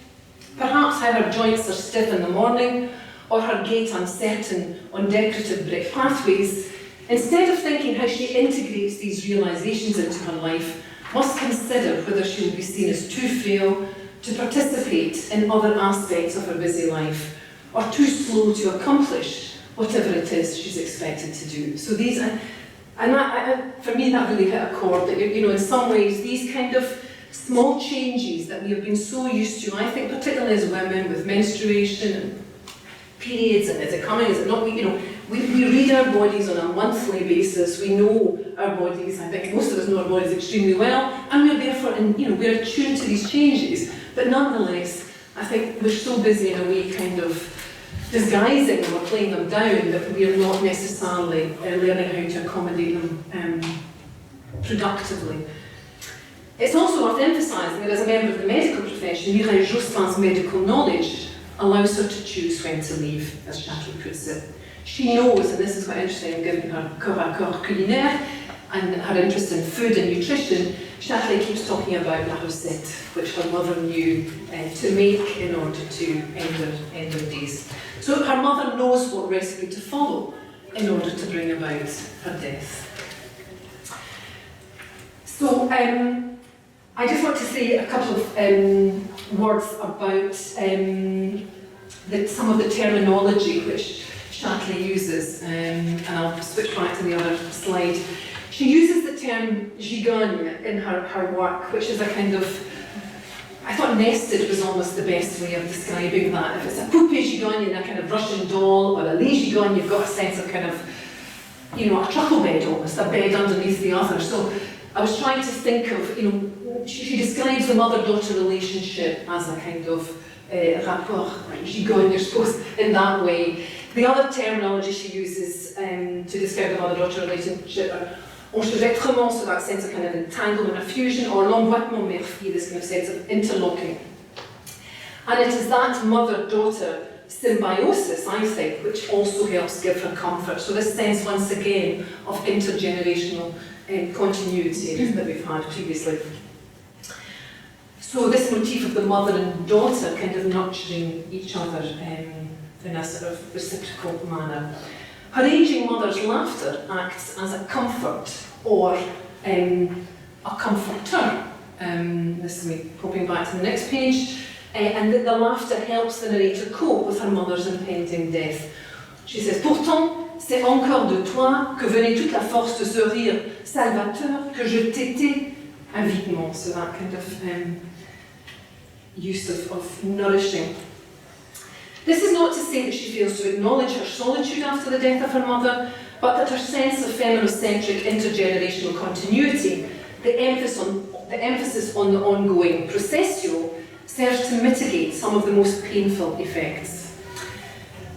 perhaps how her joints are stiff in the morning, or her gait uncertain on decorative brick pathways, instead of thinking how she integrates these realizations into her life, must consider whether she will be seen as too frail to participate in other aspects of her busy life, or too slow to accomplish whatever it is she's expected to do. So these, for me that really hit a chord, that in some ways these kind of small changes that we have been so used to, I think particularly as women with menstruation and periods, and is it coming, is it not, we read our bodies on a monthly basis, we know our bodies, I think most of us know our bodies extremely well, and we're therefore, we're attuned to these changes, but nonetheless, I think we're so busy in a way kind of disguising them or playing them down that we are not necessarily learning how to accommodate them productively. It's also worth emphasising that as a member of the medical profession, Mireille Jospin's medical knowledge allows her to choose when to leave, as Shirley puts it. She knows, and this is quite interesting, given her corps à corps culinaire and her interest in food and nutrition, Shirley keeps talking about la recette, which her mother knew to make in order to end her days. So her mother knows what recipe to follow in order to bring about her death. So I just want to say a couple of words about some of the terminology which Shirley uses, and I'll switch back to the other slide. She uses the term gigogne in her work, which is a kind of, I thought nested was almost the best way of describing that. If it's a poupée gigogne in a kind of Russian doll, or a lait gigogne, you've got a sense of kind of, a truckle bed almost, a bed underneath the other. So I was trying to think of, she describes the mother-daughter relationship as a kind of rapport gigogne, I suppose, in that way. The other terminology she uses to describe the mother-daughter relationship are enchevêtrement, so that sense of kind of entanglement or fusion, or l'emboîtement mère-fille, this kind of sense of interlocking. And it is that mother-daughter symbiosis, I think, which also helps give her comfort. So this sense, once again, of intergenerational continuity that we've had previously. So this motif of the mother and daughter kind of nurturing each other in a sort of reciprocal manner. Her ageing mother's laughter acts as a comfort or a comforter. This is me popping back to the next page. And the laughter helps the narrator cope with her mother's impending death. She says, pourtant, c'est encore de toi que venait toute la force de ce rire salvateur que je t'étais avidement. So that kind of use of nourishing. This is not to say that she fails to acknowledge her solitude after the death of her mother, but that her sense of feminocentric intergenerational continuity, the emphasis on the ongoing processual, serves to mitigate some of the most painful effects.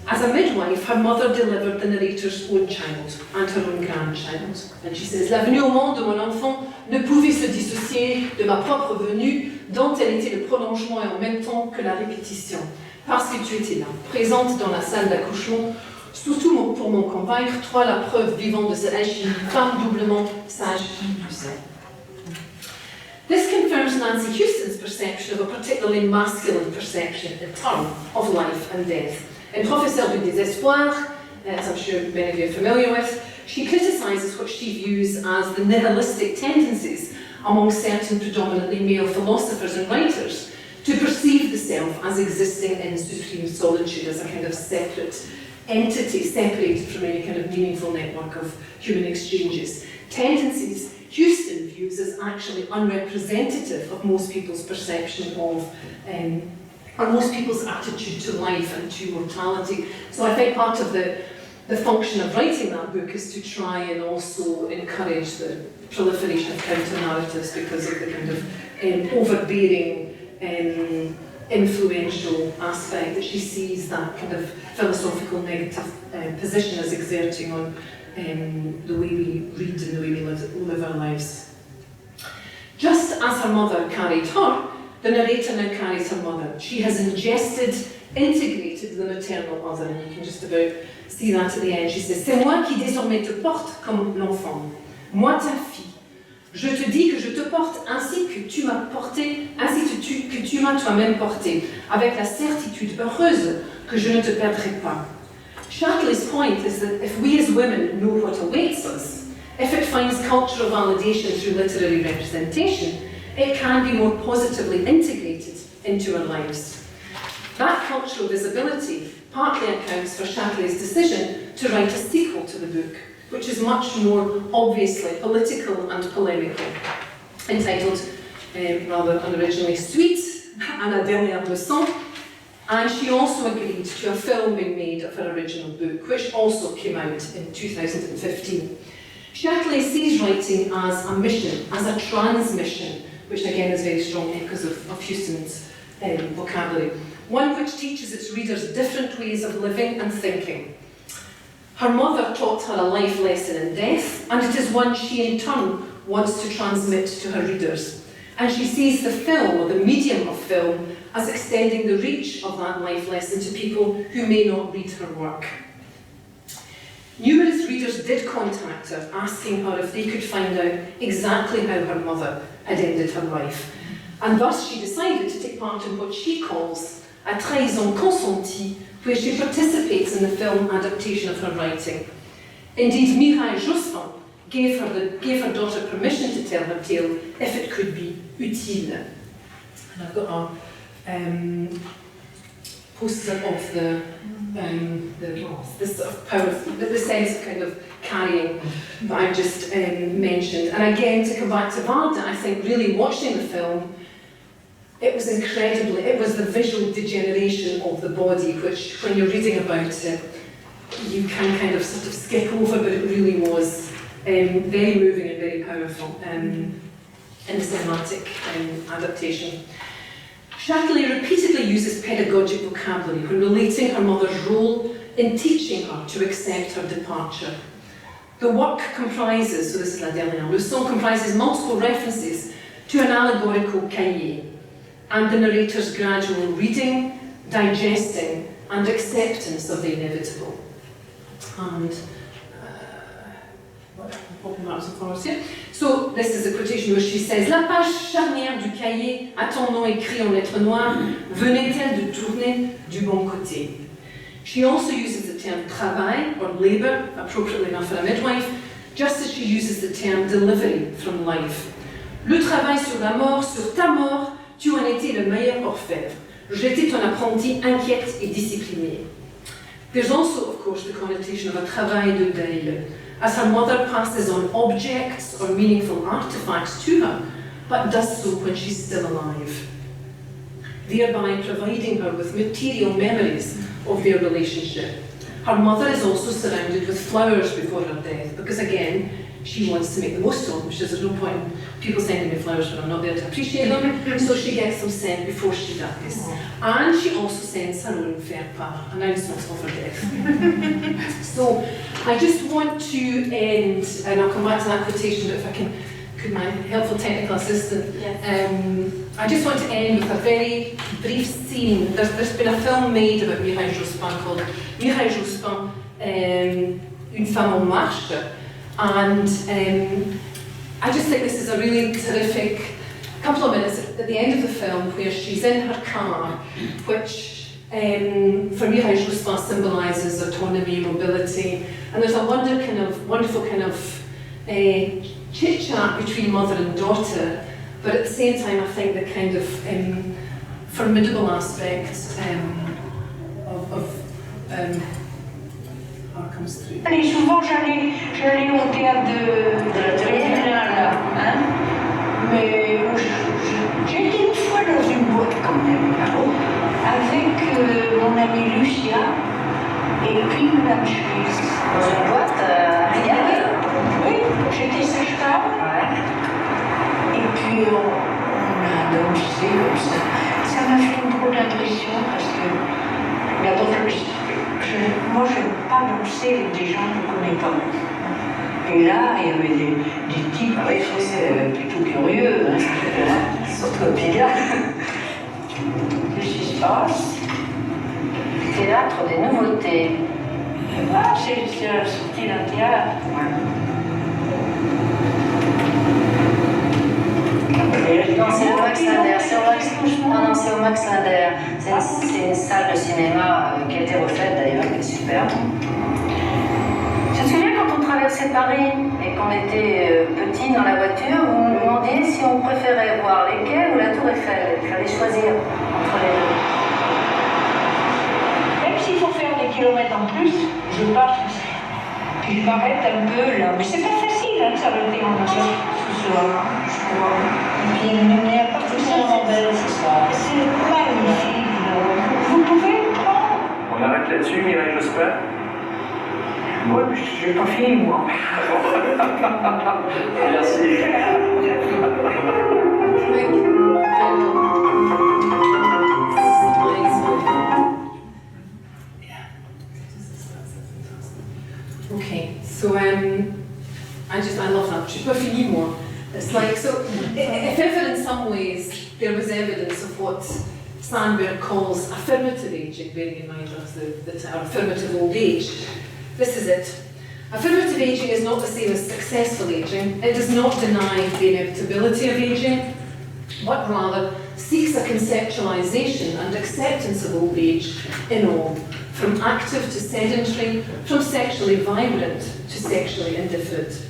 As a midwife, her mother delivered the narrator's own child and her own grandchild. And she says, la venue au monde de mon enfant ne pouvait se dissocier de ma propre venue, dont elle était le prolongement et en même temps que la répétition. Parce que tu étais là, présente dans la salle d'accouchement, surtout pour m'en convaincre, toi la preuve vivante de cette infinie femme doublement sage et puissante. This confirms Nancy Houston's perception of a particularly masculine perception in terms of life and death. In Professeur du Désespoir, as I'm sure many of you are familiar with, she criticises what she views as the nihilistic tendencies among certain predominantly male philosophers and writers to perceive the self as existing in supreme solitude, as a kind of separate entity, separated from any kind of meaningful network of human exchanges. Tendencies Houston views as actually unrepresentative of most people's perception of, or most people's attitude to life and to mortality. So I think part of the function of writing that book is to try and also encourage the proliferation of counter-narratives because of the kind of overbearing, influential aspect that she sees that kind of philosophical negative position as exerting on the way we read and the way we live our lives. Just as her mother carried her, the narrator now carries her mother. She has integrated the maternal other, and you can just about see that at the end. She says, c'est moi qui désormais te porte comme l'enfant, moi ta fille. Je te dis que je te porte ainsi que tu m'as porté, ainsi que tu m'as toi-même porté, avec la certitude heureuse que je ne te perdrai pas. Shirley's point is that if we as women know what awaits us, if it finds cultural validation through literary representation, it can be more positively integrated into our lives. That cultural visibility partly accounts for Shirley's decision to write a sequel to the book, which is much more obviously political and polemical, entitled, rather unoriginally, Suite, Une dernière leçon, and she also agreed to a film being made of her original book, which also came out in 2015. Shirley sees writing as a mission, as a transmission, which again is very strong because of Houston's vocabulary, one which teaches its readers different ways of living and thinking. Her mother taught her a life lesson in death, and it is one she in turn wants to transmit to her readers. And she sees the film, or the medium of film, as extending the reach of that life lesson to people who may not read her work. Numerous readers did contact her, asking her if they could find out exactly how her mother had ended her life. And thus she decided to take part in what she calls a trahison consentie, where she participates in the film adaptation of her writing. Indeed, Mireille Jospin gave her daughter permission to tell her tale if it could be utile. And I've got a poster of this sort of power, the sense of kind of carrying that I've just mentioned. And again, to come back to Varda, I think really watching the film, it was incredibly, it was the visual degeneration of the body, which when you're reading about it, you can kind of sort of skip over, but it really was very moving and very powerful in the cinematic adaptation. Shirley repeatedly uses pedagogic vocabulary when relating her mother's role in teaching her to accept her departure. The work comprises, so this is La Dernière Leçon, comprises multiple references to an allegorical cahier, and the narrator's gradual reading, digesting, and acceptance of the inevitable. And so this is a quotation where she says, La page charnière du cahier à ton nom écrit en lettres noires venait-elle de tourner du bon côté? She also uses the term travail or labour, appropriately enough for a midwife, just as she uses the term delivery from life. Le travail sur la mort, sur ta mort, tu en étais le meilleur orfèvre. J'étais ton apprenti inquiète et disciplinée. There's also, of course, the connotation of a travail de deuil, as her mother passes on objects or meaningful artifacts to her, but does so when she's still alive, thereby providing her with material memories of their relationship. Her mother is also surrounded with flowers before her death, because again, she wants to make the most of them. She says there's no point in people sending me flowers when I'm not there to appreciate them, so she gets them sent before she dies. And she also sends her own faire-part announcements of her death. So I just want to end, and I'll come back to that quotation, but if I could my helpful technical assistant. Yes. I just want to end with a very brief scene. There's been a film made about Mireille Jospin called Mireille Jospin, Une femme en marche. And I just think this is a really terrific couple of minutes at the end of the film where she's in her car, which for Mireille Jospin symbolises autonomy, mobility, and there's a wonderful kind of chit-chat between mother and daughter, but at the same time I think the kind of formidable aspect of how it comes through. Et souvent j'allais au théâtre de la Triennale, hein, mais j'ai été une fois dans une boîte quand même, avec mon amie Lucia et puis Madame Suisse. Dans une boîte Oui, j'étais sage-femme. Ouais. Et puis on a dansé comme ça. Ça m'a fait une drôle d'impression parce que d'abord moi je n'aime pas danser avec des gens que je ne connais pas. Et là, il y avait des types plutôt curieux, hein, surtout au Pigalle. Qu'est-ce qui se passe? Théâtre des nouveautés. Ah, c'est la sortie d'un théâtre. Ouais. Non, c'est au Max Linder. Non, c'est au Max Linder. C'est une salle de cinéma qui a été refaite d'ailleurs, qui est superbe. Je me souviens quand on traversait Paris et qu'on était petits dans la voiture, vous nous demandiez si on préférait voir les quais ou la Tour Eiffel. Il fallait choisir entre les deux. Même s'il faut faire des kilomètres en plus, je pars. Puis je m'arrête un peu là. Mais c'est pas facile de s'arrêter en ce soir, je crois. Et puis il n'y a pas forcément belle ce soir. C'est magnifique. Vous pouvez prendre. On arrête là-dessus, Mireille, j'espère. Ouais, mais je n'ai pas fini, moi. Merci. Okay, so I love that. Je peux finir moi. It's like, so if ever in some ways there was evidence of what Sandberg calls affirmative aging, bearing in mind our affirmative old age, this is it. Affirmative aging is not the same as successful aging. It does not deny the inevitability of aging, but rather seeks a conceptualization and acceptance of old age in all, from active to sedentary, from sexually vibrant to sexually indifferent.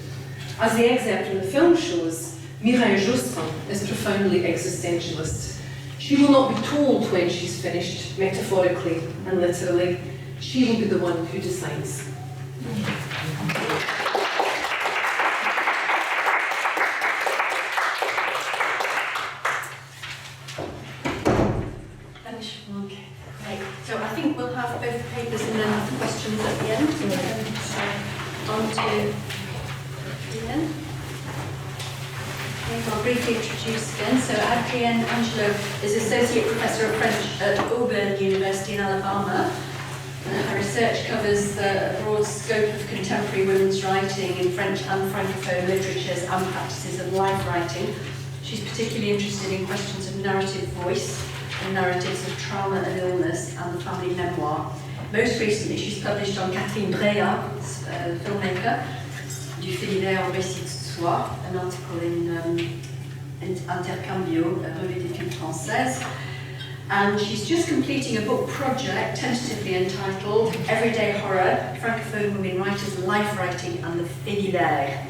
As the excerpt from the film shows, Mireille Jospin is profoundly existentialist. She will not be told when she's finished, metaphorically and literally. She will be the one who decides. Okay, great. So I think we'll have both papers and then questions at the end. So on to Adrienne. I'll briefly introduce again. So Adrienne Angelo is Associate Professor of French at Auburn University in Alabama. Her research covers a broad scope of contemporary women's writing in French and Francophone literatures and practices of life writing. She's particularly interested in questions of narrative voice and narratives of trauma and illness and the family memoir. Most recently, she's published on Catherine Breillat, filmmaker, Du féminin au récit de soi, an article in Intercambio, Revue d'études françaises. And she's just completing a book project, tentatively entitled Everyday Horror, Francophone Women Writers' Life Writing and the Félilaire.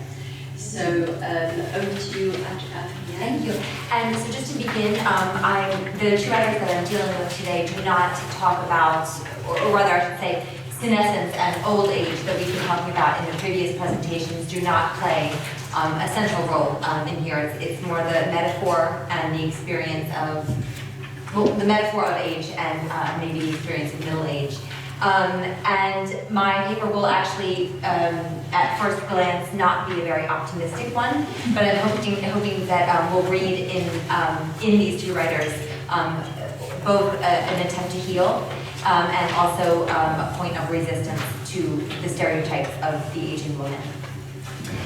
So, over to you, Adrienne. Thank you. And so just to begin, the two writers that I'm dealing with today do not talk about, or rather I should say, senescence and old age that we've been talking about in the previous presentations do not play a central role in here. It's more the metaphor and the experience of, well, the metaphor of age and maybe the experience of middle age. And my paper will actually, at first glance, not be a very optimistic one, but I'm hoping that we'll read in these two writers both an attempt to heal and also a point of resistance to the stereotypes of the aging woman.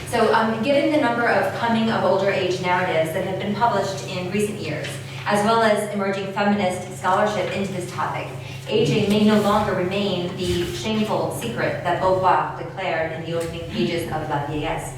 So given the number of coming of older age narratives that have been published in recent years, as well as emerging feminist scholarship into this topic, aging may no longer remain the shameful secret that Beauvoir declared in the opening pages of La Vieillesse.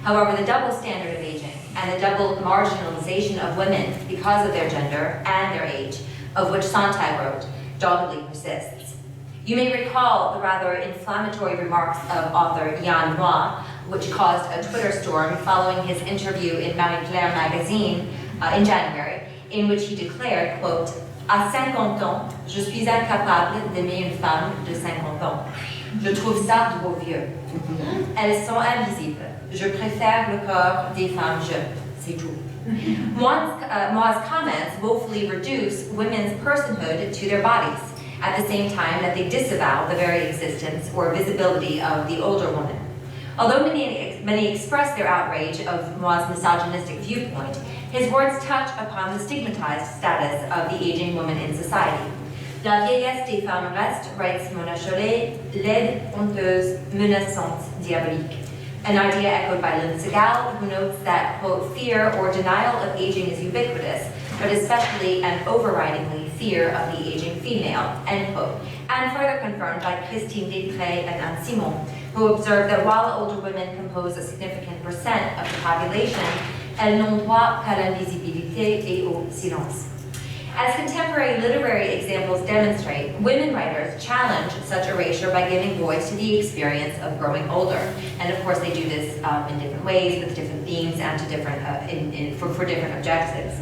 However, the double standard of aging and the double marginalization of women because of their gender and their age, of which Sontag wrote, doggedly persists. You may recall the rather inflammatory remarks of author Yann Moix, which caused a Twitter storm following his interview in Marie Claire magazine in January, in which he declared, quote, à 50 ans, je suis incapable d'aimer une femme de 50 ans. Je trouve ça trop vieux. Elles sont invisibles. Je préfère le corps des femmes jeunes. C'est tout. Moix's comments woefully reduce women's personhood to their bodies, at the same time that they disavow the very existence or visibility of the older woman. Although many express their outrage of Moix's misogynistic viewpoint, his words touch upon the stigmatized status of the aging woman in society. La vieillesse des femmes reste, writes Mona Chollet, laide, honteuse, menaçante, diabolique. An idea echoed by Lynn Segal, who notes that, quote, fear or denial of aging is ubiquitous, but especially and overridingly fear of the aging female, end quote. And further confirmed by Christine Détré and Anne Simon, who observed that while older women compose a significant percent of the population, elles n'ont droit qu'à l'invisibilité. vérité et au silence. As contemporary literary examples demonstrate, women writers challenge such erasure by giving voice to the experience of growing older. And of course they do this in different ways, with different themes, and to different, for different objectives.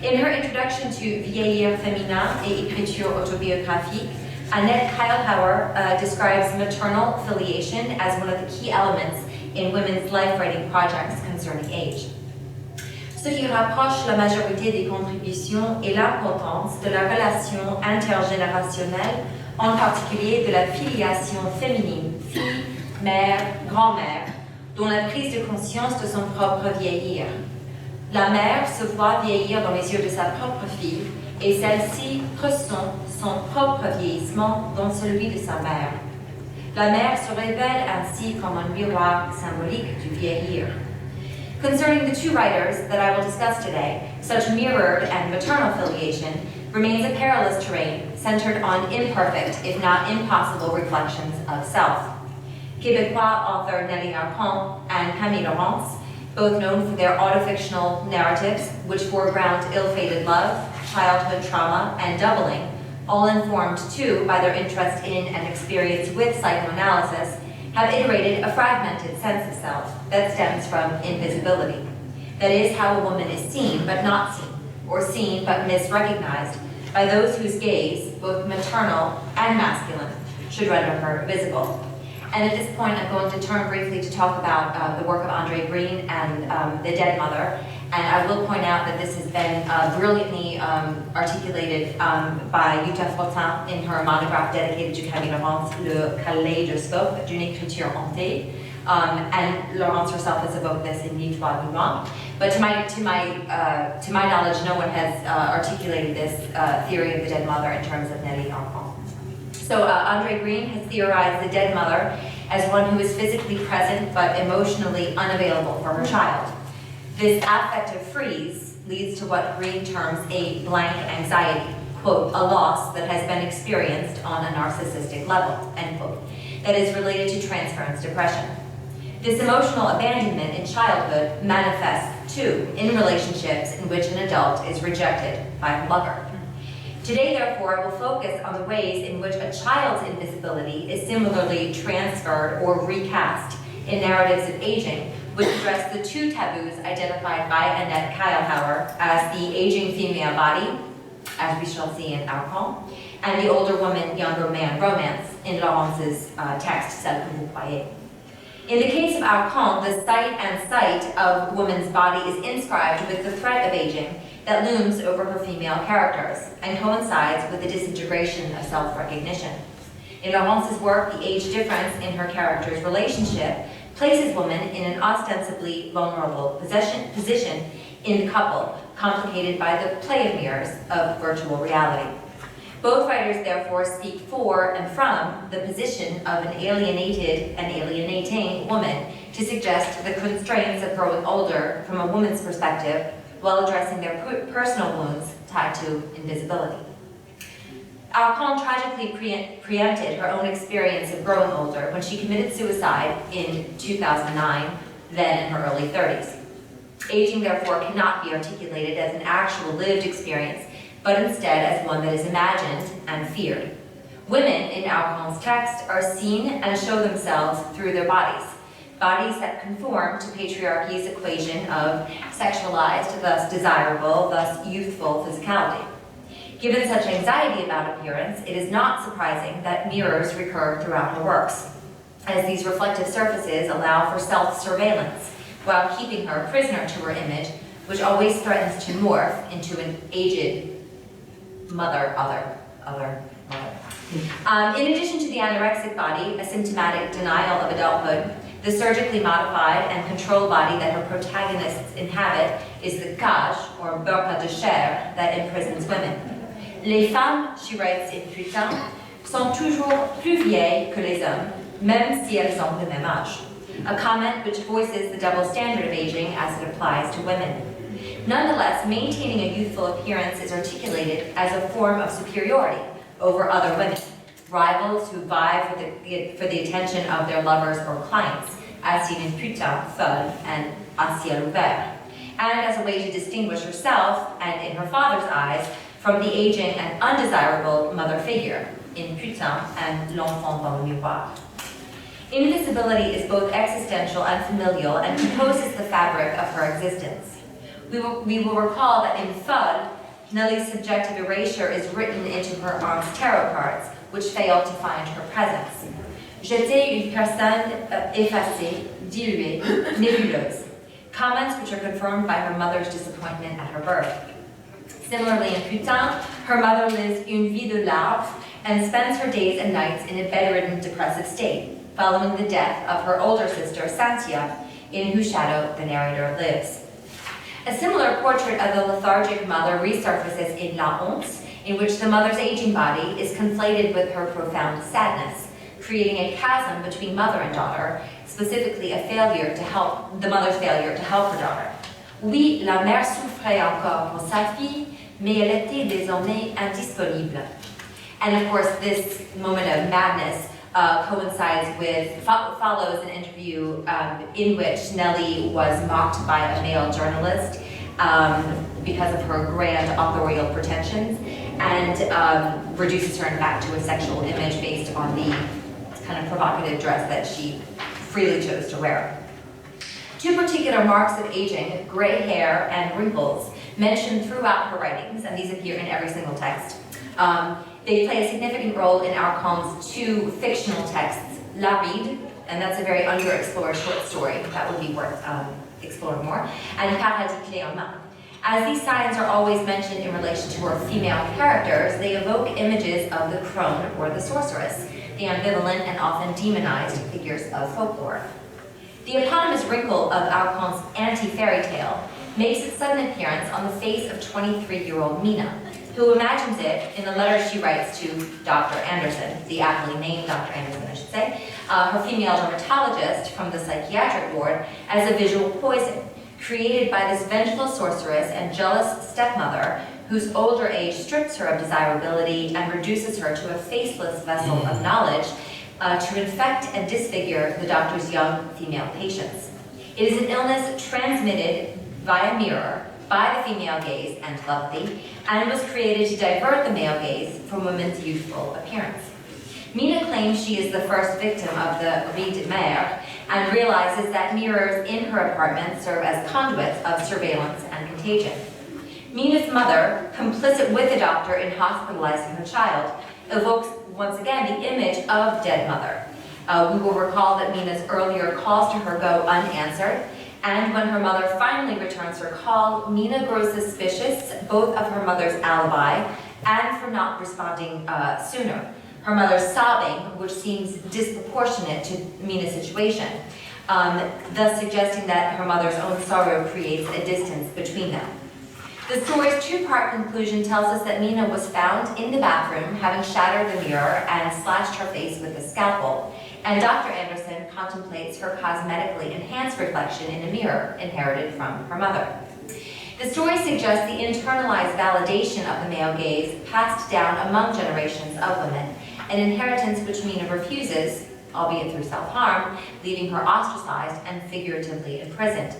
In her introduction to Vieillir féminin et écriture autobiographique, Annette Keilhauer describes maternal filiation as one of the key elements in women's life-writing projects concerning age. Ce qui rapproche la majorité des contributions est l'importance de la relation intergénérationnelle, en particulier de la filiation féminine, fille, mère, grand-mère, dont la prise de conscience de son propre vieillir. La mère se voit vieillir dans les yeux de sa propre fille, et celle-ci ressent son propre vieillissement dans celui de sa mère. La mère se révèle ainsi comme un miroir symbolique du vieillir. Concerning the two writers that I will discuss today, such mirrored and maternal filiation remains a perilous terrain centered on imperfect, if not impossible, reflections of self. Québécois author Nelly Arpon and Camille Laurens, both known for their autofictional narratives, which foreground ill-fated love, childhood trauma, and doubling, all informed too by their interest in and experience with psychoanalysis, have iterated a fragmented sense of self that stems from invisibility. That is, how a woman is seen but not seen, or seen but misrecognized by those whose gaze, both maternal and masculine, should render her visible. And at this point, I'm going to turn briefly to talk about the work of Andre Green and The Dead Mother. And I will point out that this has been brilliantly articulated by Jutta Fortin in her monograph dedicated to Camille Laurens, Le Kaléidoscope d'une écriture hantée. And Laurens herself has evoked this in Ni Toi Ni Moi. But to my knowledge, no one has articulated this theory of the dead mother in terms of Nelly Arpon. So Andre Green has theorized the dead mother as one who is physically present but emotionally unavailable for her child. This affective freeze leads to what Green terms a blank anxiety, quote, a loss that has been experienced on a narcissistic level, end quote, that is related to transference depression. This emotional abandonment in childhood manifests, too, in relationships in which an adult is rejected by a lover. Today, therefore, I will focus on the ways in which a child's invisibility is similarly transferred or recast in narratives of aging, which address the two taboos identified by Annette Keilhauer as the aging female body, as we shall see in Arpon, and the older woman, younger man romance in Laurens's text, Celle que vous croyez. In the case of Arpon, the sight of woman's body is inscribed with the threat of aging that looms over her female characters and coincides with the disintegration of self-recognition. In Laurens's work, the age difference in her character's relationship places women in an ostensibly vulnerable position in the couple, complicated by the play of mirrors of virtual reality. Both writers therefore speak for and from the position of an alienated and alienating woman to suggest the constraints of growing older from a woman's perspective while addressing their personal wounds tied to invisibility. Arpon tragically preempted her own experience of growing older when she committed suicide in 2009, then in her early 30s. Aging, therefore, cannot be articulated as an actual lived experience, but instead as one that is imagined and feared. Women in Arpon's text are seen and show themselves through their bodies that conform to patriarchy's equation of sexualized, thus desirable, thus youthful physicality. Given such anxiety about appearance, it is not surprising that mirrors recur throughout her works, as these reflective surfaces allow for self-surveillance, while keeping her a prisoner to her image, which always threatens to morph into an aged other. In addition to the anorexic body, a symptomatic denial of adulthood, the surgically modified and controlled body that her protagonists inhabit is the cage, or burqa de chair, that imprisons women. Les femmes, she writes in Putain, sont toujours plus vieilles que les hommes, même si elles ont le même âge. A comment which voices the double standard of aging as it applies to women. Nonetheless, maintaining a youthful appearance is articulated as a form of superiority over other women, rivals who vie for the attention of their lovers or clients, as seen in Putain, Folle, and À ciel ouvert. and as a way to distinguish herself, and in her father's eyes, from the aging and undesirable mother figure, in Putain and L'Enfant dans le Miroir. Invisibility is both existential and familial and composes the fabric of her existence. We will recall that in Thud, Nelly's subjective erasure is written into her aunt's tarot cards, which failed to find her presence. J'étais une personne effacée, diluée, nébuleuse. Comments which are confirmed by her mother's disappointment at her birth. Similarly in Putain, her mother lives une vie de larve and spends her days and nights in a bedridden, depressive state, following the death of her older sister, Cynthia, in whose shadow the narrator lives. A similar portrait of the lethargic mother resurfaces in La Honte, in which the mother's aging body is conflated with her profound sadness, creating a chasm between mother and daughter, specifically the mother's failure to help her daughter. Oui, la mère souffrait encore pour sa fille, mais elle était désormais indisponible. And of course, this moment of madness follows an interview in which Nelly was mocked by a male journalist because of her grand authorial pretensions, and reduces her in fact to a sexual image based on the kind of provocative dress that she freely chose to wear. Two particular marks of aging, gray hair and wrinkles, mentioned throughout her writings, and these appear in every single text. They play a significant role in Arcand's two fictional texts, La Ride, and that's a very underexplored short story that would be worth exploring more, and Paradis Clé en Main. As these signs are always mentioned in relation to her female characters, they evoke images of the crone or the sorceress, the ambivalent and often demonized figures of folklore. The eponymous wrinkle of Arcand's anti-fairy tale makes its sudden appearance on the face of 23-year-old Mina, who imagines it in the letter she writes to Dr. Anderson, the aptly named Dr. Anderson, I should say, her female dermatologist from the psychiatric ward, as a visual poison, created by this vengeful sorceress and jealous stepmother whose older age strips her of desirability and reduces her to a faceless vessel of knowledge to infect and disfigure the doctor's young female patients. It is an illness transmitted via mirror by the female gaze and telepathy, and was created to divert the male gaze from women's youthful appearance. Mina claims she is the first victim of the ride mère and realizes that mirrors in her apartment serve as conduits of surveillance and contagion. Mina's mother, complicit with the doctor in hospitalizing her child, evokes once again the image of dead mother. We will recall that Mina's earlier calls to her go unanswered, and when her mother finally returns her call, Mina grows suspicious both of her mother's alibi and for not responding sooner. Her mother's sobbing, which seems disproportionate to Mina's situation, thus suggesting that her mother's own sorrow creates a distance between them. The story's two-part conclusion tells us that Mina was found in the bathroom, having shattered the mirror and slashed her face with a scalpel, and Dr. Anderson contemplates her cosmetically enhanced reflection in a mirror inherited from her mother. The story suggests the internalized validation of the male gaze passed down among generations of women, an inheritance which Mina refuses, albeit through self-harm, leaving her ostracized and figuratively imprisoned.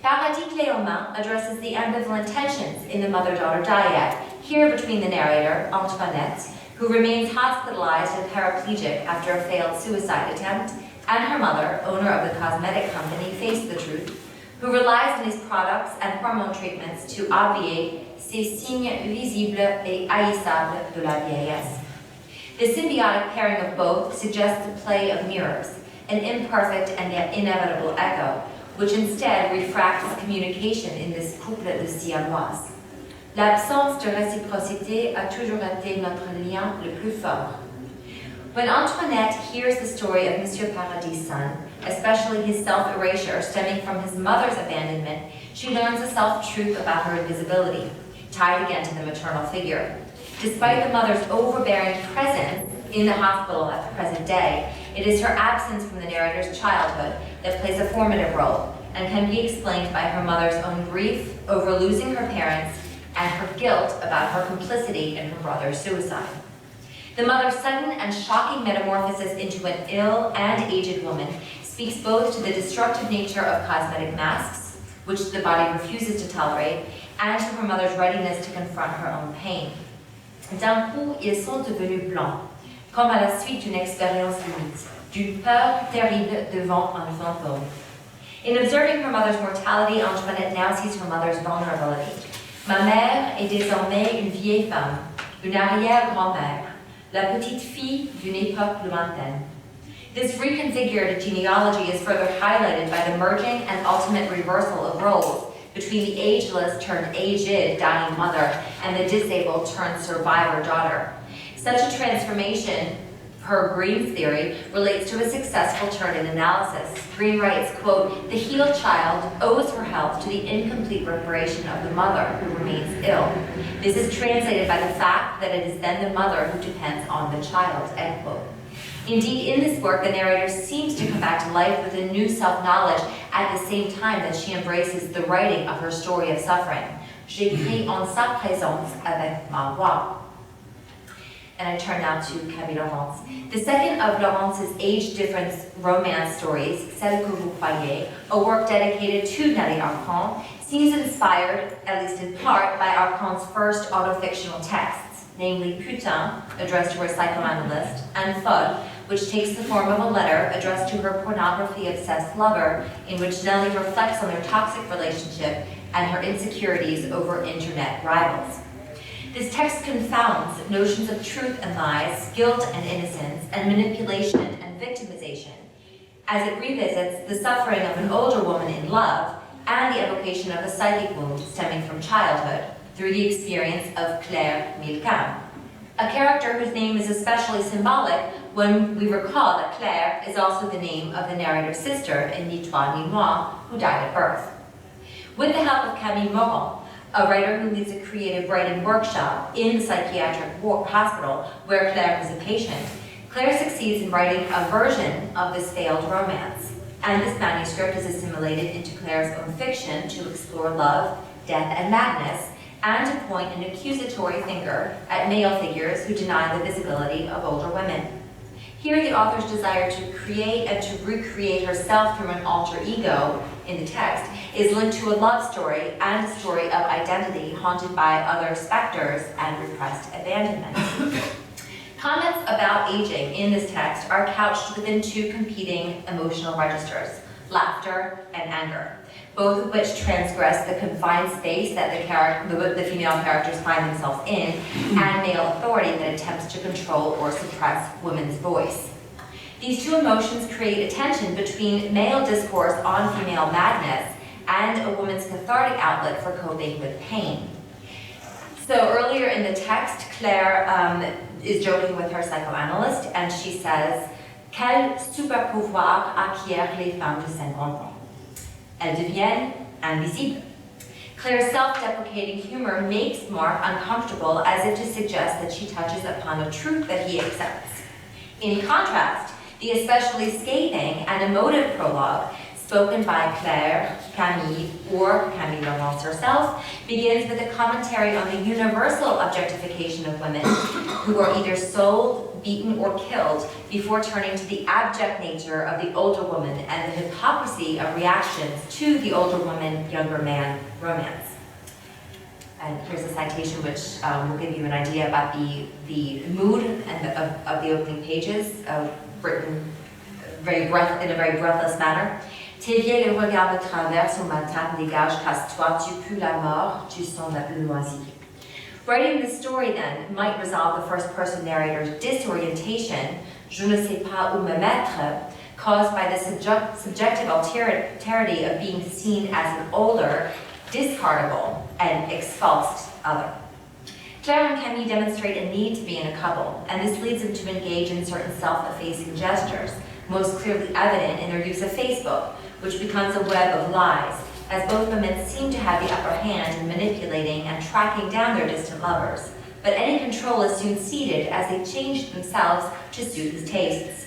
Paradis Clé en Main addresses the ambivalent tensions in the mother-daughter dyad, here between the narrator, Antoinette, who remains hospitalized and paraplegic after a failed suicide attempt, and her mother, owner of the cosmetic company Face the Truth, who relies on his products and hormone treatments to obviate ces signes visibles et haïssables de la vieillesse. The symbiotic pairing of both suggests the play of mirrors, an imperfect and yet inevitable echo, which instead refracts communication in this couple de siamoises. L'absence de réciprocité a toujours été notre lien le plus fort. When Antoinette hears the story of Monsieur Paradis' son, especially his self-erasure stemming from his mother's abandonment, she learns a self-truth about her invisibility, tied again to the maternal figure. Despite the mother's overbearing presence in the hospital at the present day, it is her absence from the narrator's childhood that plays a formative role and can be explained by her mother's own grief over losing her parents and her guilt about her complicity in her brother's suicide. The mother's sudden and shocking metamorphosis into an ill and aged woman speaks both to the destructive nature of cosmetic masks, which the body refuses to tolerate, and to her mother's readiness to confront her own pain. D'un coup, ils sont devenus blancs, comme à la suite d'une expérience limite, d'une peur terrible devant un fantôme. In observing her mother's mortality, Antoinette now sees her mother's vulnerability. Ma mère est désormais une vieille femme, une arrière-grand-mère, la petite fille d'une époque lointaine. This reconfigured genealogy is further highlighted by the merging and ultimate reversal of roles between the ageless turned aged dying mother and the disabled turned survivor daughter. Such a transformation, per Green's theory, relates to a successful turn in analysis. Green writes, quote, "The healed child owes her health to the incomplete reparation of the mother who remains ill. This is translated by the fact that it is then the mother who depends on the child," end quote. Indeed, in this work, the narrator seems to come back to life with a new self-knowledge at the same time that she embraces the writing of her story of suffering. J'écris en sa présence avec ma voix. And I turn now to Camille Laurens. The second of Laurens's age difference romance stories, Celle que vous croyez, a work dedicated to Nelly Arcan, seems inspired, at least in part, by Arcan's first autofictional texts, namely Putain, addressed to her psychoanalyst, and Folle, which takes the form of a letter addressed to her pornography-obsessed lover, in which Nelly reflects on their toxic relationship and her insecurities over internet rivals. This text confounds notions of truth and lies, guilt and innocence, and manipulation and victimization, as it revisits the suffering of an older woman in love and the evocation of a psychic wound stemming from childhood through the experience of Claire Milquin, a character whose name is especially symbolic when we recall that Claire is also the name of the narrator's sister in Ni Toi Ni Moi, who died at birth. With the help of Camille Laurens, a writer who leads a creative writing workshop in the psychiatric hospital where Claire was a patient, Claire succeeds in writing a version of this failed romance. And this manuscript is assimilated into Claire's own fiction to explore love, death, and madness, and to point an accusatory finger at male figures who deny the visibility of older women. Here, the author's desire to create and to recreate herself through an alter ego in the text is linked to a love story and a story of identity haunted by other specters and repressed abandonment. Comments about aging in this text are couched within two competing emotional registers, laughter and anger, both of which transgress the confined space that the female characters find themselves in, and male authority that attempts to control or suppress women's voice. These two emotions create a tension between male discourse on female madness and a woman's cathartic outlet for coping with pain. So earlier in the text, Claire is joking with her psychoanalyst, and she says, "Quel super pouvoir acquièrent les femmes de 50 ans? Elles deviennent invisibles." Claire's self-deprecating humor makes Mark uncomfortable, as if to suggest that she touches upon a truth that he accepts. In contrast, the especially scathing and emotive prologue, spoken by Claire, Camille, or Camille Laurens herself, begins with a commentary on the universal objectification of women who are either sold, beaten, or killed before turning to the abject nature of the older woman and the hypocrisy of reactions to the older woman, younger man romance. And here's a citation which will give you an idea about the mood and of the opening pages, written in a very breathless manner. Tes vieilles le regard de travers sur ma table dégage, casse-toi, tu pues la mort, tu sens la loisir. Writing this story, then, might resolve the first-person narrator's disorientation, je ne sais pas où me mettre, caused by the subjective alterity of being seen as an older, discardable, and expulsed other. Claire and Camille demonstrate a need to be in a couple, and this leads them to engage in certain self-effacing gestures, most clearly evident in their use of Facebook, which becomes a web of lies, as both women seem to have the upper hand in manipulating and tracking down their distant lovers. But any control is soon ceded as they change themselves to suit his tastes.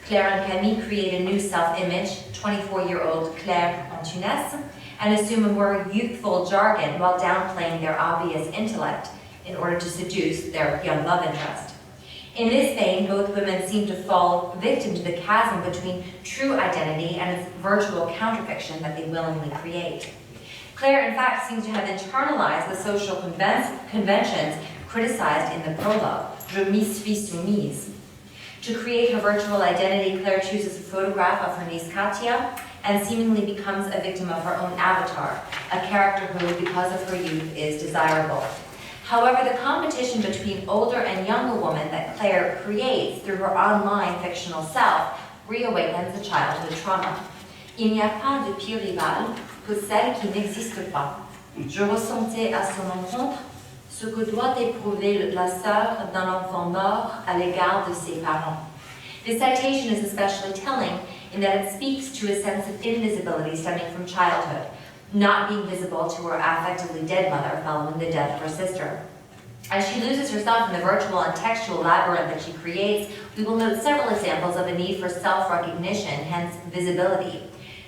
Claire and Camille create a new self-image, 24-year-old Claire Antunes, and assume a more youthful jargon while downplaying their obvious intellect in order to seduce their young love interest. In this vein, both women seem to fall victim to the chasm between true identity and its virtual counterfiction that they willingly create. Claire, in fact, seems to have internalized the social conventions criticized in the prologue, Je m'y suis soumise. To create her virtual identity, Claire chooses a photograph of her niece Katia and seemingly becomes a victim of her own avatar, a character who, because of her youth, is desirable. However, the competition between older and younger women that Claire creates through her online fictional self reawakens a childhood trauma. Il n'y a pas de pire rival que celle qui n'existe pas. Je ressentais à son encontre ce que doit éprouver la sœur d'un enfant mort à l'égard de ses parents. This citation is especially telling in that it speaks to a sense of invisibility stemming from childhood, not being visible to her affectively dead mother following the death of her sister. As she loses herself in the virtual and textual labyrinth that she creates, we will note several examples of a need for self-recognition, hence visibility.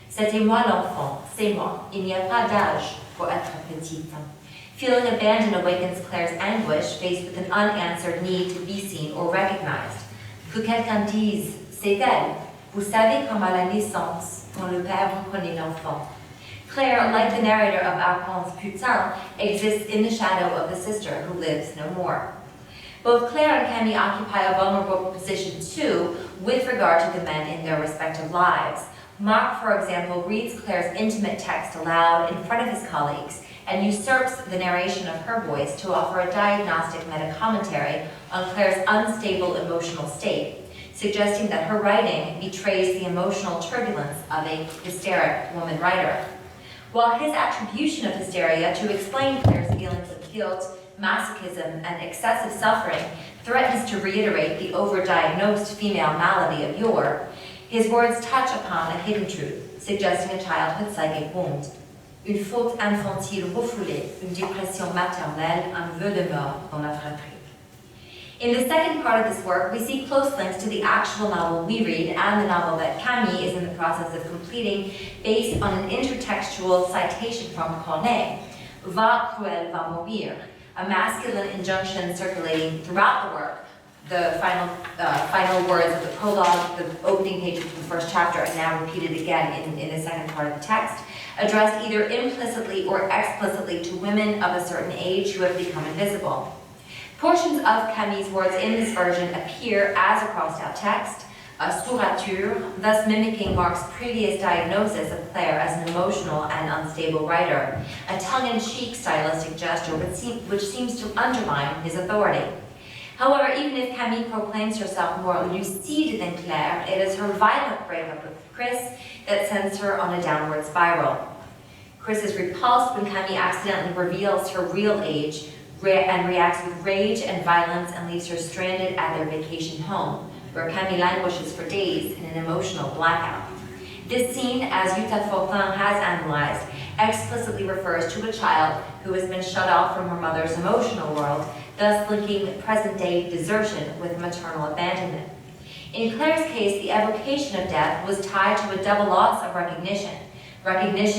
C'était moi l'enfant, c'est moi, il n'y a pas d'âge pour être petite. Feeling abandoned awakens Claire's anguish, faced with an unanswered need to be seen or recognized. Que quelqu'un dise, c'est elle. Vous savez comme à la naissance, quand le père reconnaît l'enfant. Claire, like the narrator of Arcand's Putain, exists in the shadow of the sister who lives no more. Both Claire and Camille occupy a vulnerable position too with regard to the men in their respective lives. Marc, for example, reads Claire's intimate text aloud in front of his colleagues and usurps the narration of her voice to offer a diagnostic meta-commentary on Claire's unstable emotional state, suggesting that her writing betrays the emotional turbulence of a hysteric woman writer. While his attribution of hysteria to explain Claire's feelings of guilt, masochism, and excessive suffering threatens to reiterate the overdiagnosed female malady of yore, his words touch upon a hidden truth, suggesting a childhood psychic wound. Une faute infantile refoulée, une dépression maternelle, un vœu de mort dans la fratrie. In the second part of this work, we see close links to the actual novel we read and the novel that Camille is in the process of completing, based on an intertextual citation from Corneille, Va cruel va mourir, a masculine injunction circulating throughout the work. The final words of the prologue, the opening pages of the first chapter, and now repeated again in the second part of the text, addressed either implicitly or explicitly to women of a certain age who have become invisible. Portions of Camille's words in this version appear as a crossed-out text, a sourature, thus mimicking Marc's previous diagnosis of Claire as an emotional and unstable writer, a tongue-in-cheek stylistic gesture which seems to undermine his authority. However, even if Camille proclaims herself more lucide than Claire, it is her violent breakup with Chris that sends her on a downward spiral. Chris is repulsed when Camille accidentally reveals her real age and reacts with rage and violence and leaves her stranded at their vacation home, where Camille languishes for days in an emotional blackout. This scene, as Jutta Fortin has analyzed, explicitly refers to a child who has been shut off from her mother's emotional world, thus linking present-day desertion with maternal abandonment. In Claire's case, the evocation of death was tied to a double loss of recognition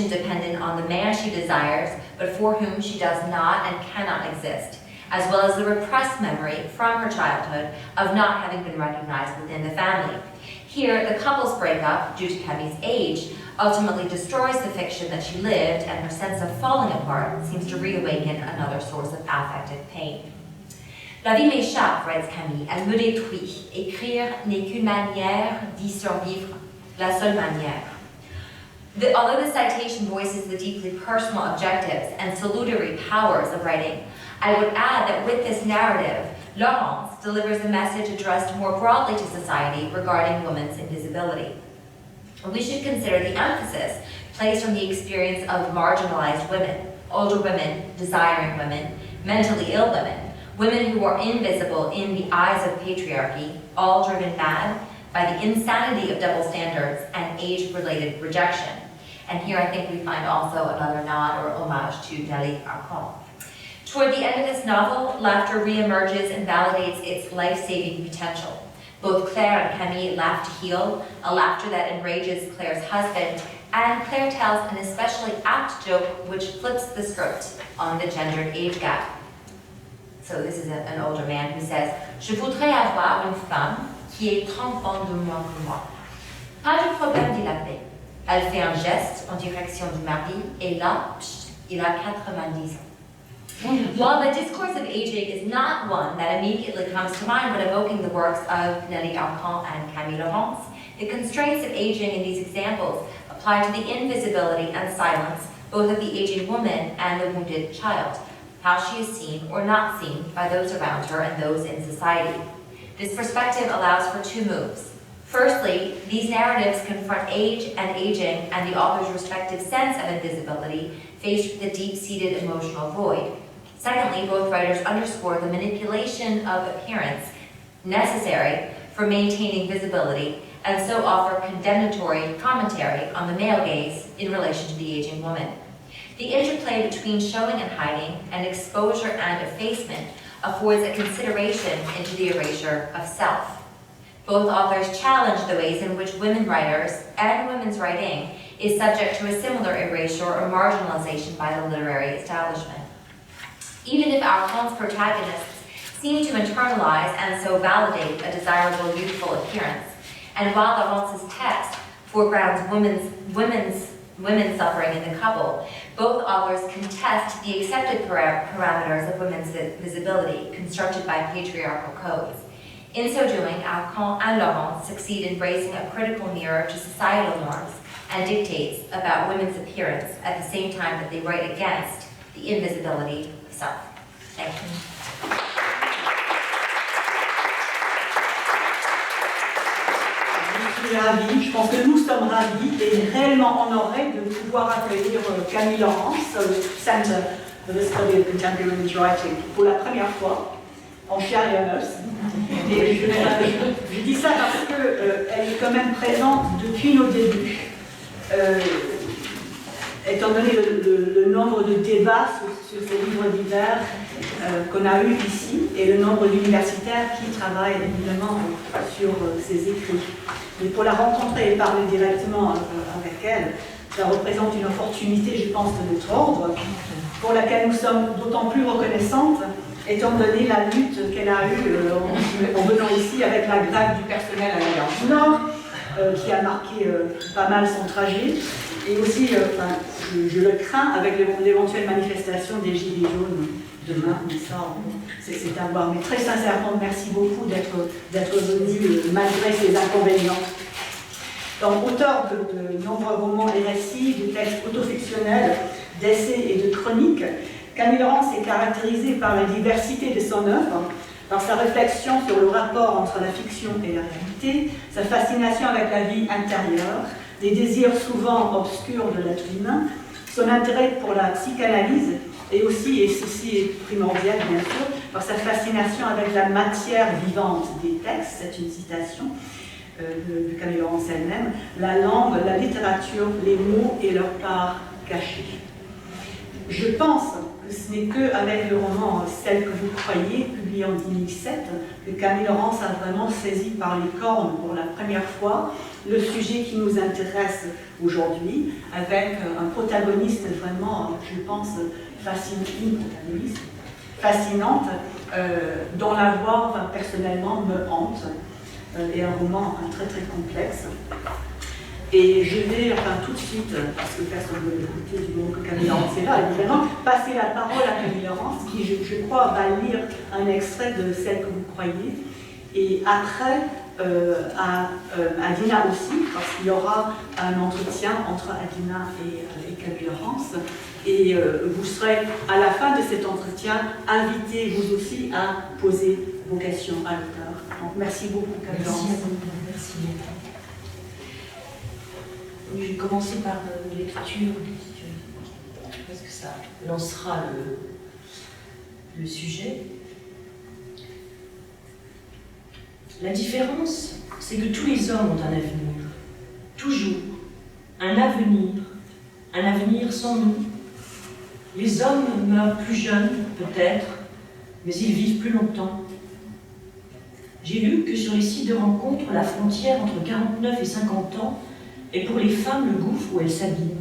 dependent on the man she desires, but for whom she does not and cannot exist, as well as the repressed memory from her childhood of not having been recognized within the family. Here, the couple's breakup, due to Camille's age, ultimately destroys the fiction that she lived, and her sense of falling apart seems to reawaken another source of affective pain. La vie m'échappe, writes Camille, elle me détruit. Écrire n'est qu'une manière d'y survivre, la seule manière. Although the citation voices the deeply personal objectives and salutary powers of writing, I would add that with this narrative, Laurens delivers a message addressed more broadly to society regarding women's invisibility. We should consider the emphasis placed on the experience of marginalized women, older women, desiring women, mentally ill women, women who are invisible in the eyes of patriarchy, all driven mad by the insanity of double standards and age-related rejection. And here I think we find also another nod or homage to Nelly Arcand. Toward the end of this novel, laughter reemerges and validates its life-saving potential. Both Claire and Camille laugh to heal, a laughter that enrages Claire's husband, and Claire tells an especially apt joke which flips the script on the gendered age gap. So this is an older man who says, Je voudrais avoir une femme qui est 30 ans de moins que moi. Pas de problème, dit l'abbé. Elle fait un geste en direction du mari, et là, pst, Il a 90 ans. While the discourse of aging is not one that immediately comes to mind when evoking the works of Nelly Arcan and Camille Laurens, the constraints of aging in these examples apply to the invisibility and silence both of the aging woman and the wounded child, how she is seen or not seen by those around her and those in society. This perspective allows for two moves. Firstly, these narratives confront age and aging and the author's respective sense of invisibility faced with a deep-seated emotional void. Secondly, both writers underscore the manipulation of appearance necessary for maintaining visibility and so offer condemnatory commentary on the male gaze in relation to the aging woman. The interplay between showing and hiding and exposure and effacement affords a consideration into the erasure of self. Both authors challenge the ways in which women writers and women's writing is subject to a similar erasure or marginalization by the literary establishment. Even if Arcan's protagonists seem to internalize and so validate a desirable youthful appearance, and while Laurence's text foregrounds women's suffering in the couple, both authors contest the accepted parameters of women's visibility constructed by patriarchal codes. In so doing, Arcan and Laurens succeed in raising a critical mirror to societal norms and dictates about women's appearance at the same time that they write against the invisibility of self. Thank you. Je suis ravie, je pense que nous sommes ravis et réellement honorés de pouvoir accueillir Camille Laurens au Center for the Study of Contemporary Women's Writing pour la première fois, en chair et en os. Et je dis ça parce qu'elle est quand même présente depuis nos débuts. Étant donné le nombre de débats sur ces livres divers qu'on a eu ici et le nombre d'universitaires qui travaillent évidemment sur ces écrits. Mais pour la rencontrer et parler directement avec elle, ça représente une opportunité, je pense, de notre ordre, pour laquelle nous sommes d'autant plus reconnaissantes, étant donné la lutte qu'elle a eue en venant ici avec la grève du personnel à l'Alliance Nord, qui a marqué pas mal son trajet, et aussi, je le crains, avec l'éventuelle manifestation des Gilets jaunes demain, mais ça, c'est à voir. Mais très sincèrement, merci beaucoup d'être venu malgré ces inconvénients. Donc, auteur de nombreux romans et récits, de textes autofictionnels, d'essais et de chroniques, Camille Laurens est caractérisée par la diversité de son œuvre, par sa réflexion sur le rapport entre la fiction et la réalité, sa fascination avec la vie intérieure, des désirs souvent obscurs de l'être humain, son intérêt pour la psychanalyse, et aussi, et ceci est primordial bien sûr, par sa fascination avec la matière vivante des textes, c'est une citation de Camille Laurens elle-même, la langue, la littérature, les mots et leur part cachée. Je pense que ce n'est qu'avec le roman « Celle que vous croyez », publié en 2007, que Camille Laurens a vraiment saisi par les cornes pour la première fois le sujet qui nous intéresse aujourd'hui, avec un protagoniste vraiment, je pense, fascinante, dont la voix personnellement me hante, et un roman très très complexe. Et je vais, tout de suite, parce que personne ne veut l'écouter du moment que Camille Laurens est là, évidemment, passer la parole à Camille Laurens, qui, je crois, va lire un extrait de Celle que vous croyez, et après, à Adina aussi, parce qu'il y aura un entretien entre Adina et Camille Laurens, et vous serez, à la fin de cet entretien, invités, vous aussi, à poser vos questions à l'auteur. Donc, merci beaucoup, Camille Laurens. Merci. Je vais commencer par l'écriture, parce que ça lancera le sujet. La différence, c'est que tous les hommes ont un avenir. Toujours. Un avenir sans nous. Les hommes meurent plus jeunes, peut-être, mais ils vivent plus longtemps. J'ai lu que sur les sites de rencontres, la frontière entre 49 et 50 ans est pour les femmes le gouffre où elles s'abîment.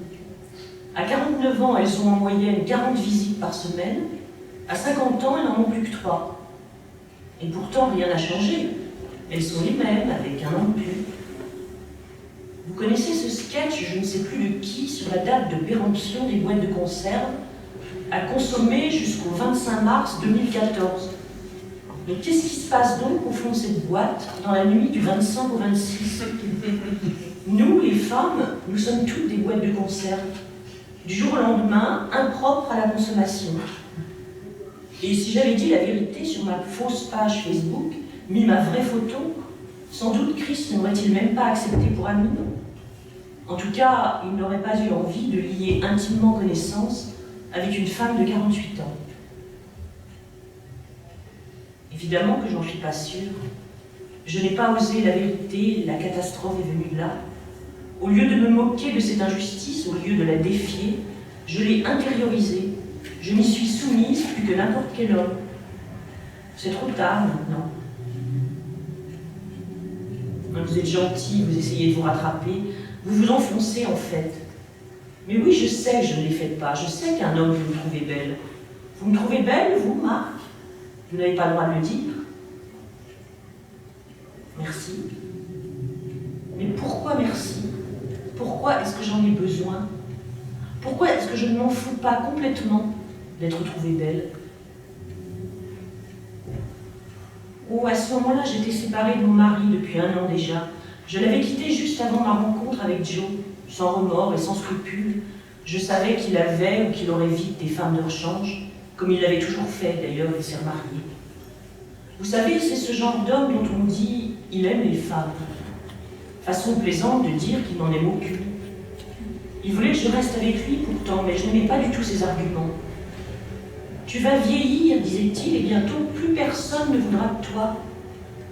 À 49 ans, elles ont en moyenne 40 visites par semaine. À 50 ans, elles n'en ont plus que 3. Et pourtant, rien n'a changé. Elles sont les mêmes, avec un an de plus. Vous connaissez ce sketch, je ne sais plus de qui, sur la date de péremption des boîtes de conserve, à consommer jusqu'au 25 mars 2014. Mais qu'est-ce qui se passe donc au fond de cette boîte dans la nuit du 25 au 26? Nous, les femmes, nous sommes toutes des boîtes de conserve, du jour au lendemain, impropres à la consommation. Et si j'avais dit la vérité sur ma fausse page Facebook, mis ma vraie photo, sans doute Christ n'aurait-il même pas accepté pour ami. En tout cas, il n'aurait pas eu envie de lier intimement connaissance avec une femme de 48 ans. Évidemment que j'en suis pas sûre. Je n'ai pas osé la vérité, la catastrophe est venue de là. Au lieu de me moquer de cette injustice, au lieu de la défier, je l'ai intériorisée. Je m'y suis soumise plus que n'importe quel homme. C'est trop tard maintenant. Vous êtes gentil, vous essayez de vous rattraper, vous vous enfoncez en fait. Mais oui, je sais que je ne l'ai fait pas, je sais qu'un homme, vous me trouvez belle. Vous me trouvez belle, vous, Marc? Vous n'avez pas le droit de le dire. Merci. Mais pourquoi merci? Pourquoi est-ce que j'en ai besoin? Pourquoi est-ce que je ne m'en fous pas complètement d'être trouvée belle? Oh, à ce moment-là, j'étais séparée de mon mari depuis 1 an déjà. Je l'avais quitté juste avant ma rencontre avec Joe, sans remords et sans scrupules. Je savais qu'il avait ou qu'il aurait vite des femmes de rechange, comme il l'avait toujours fait d'ailleurs, il s'est remarié. Vous savez, c'est ce genre d'homme dont on dit « il aime les femmes ». Façon plaisante de dire qu'il n'en aime aucune. Il voulait que je reste avec lui pourtant, mais je n'aimais pas du tout ses arguments. Tu vas vieillir, disait-il, et bientôt plus personne ne voudra de toi.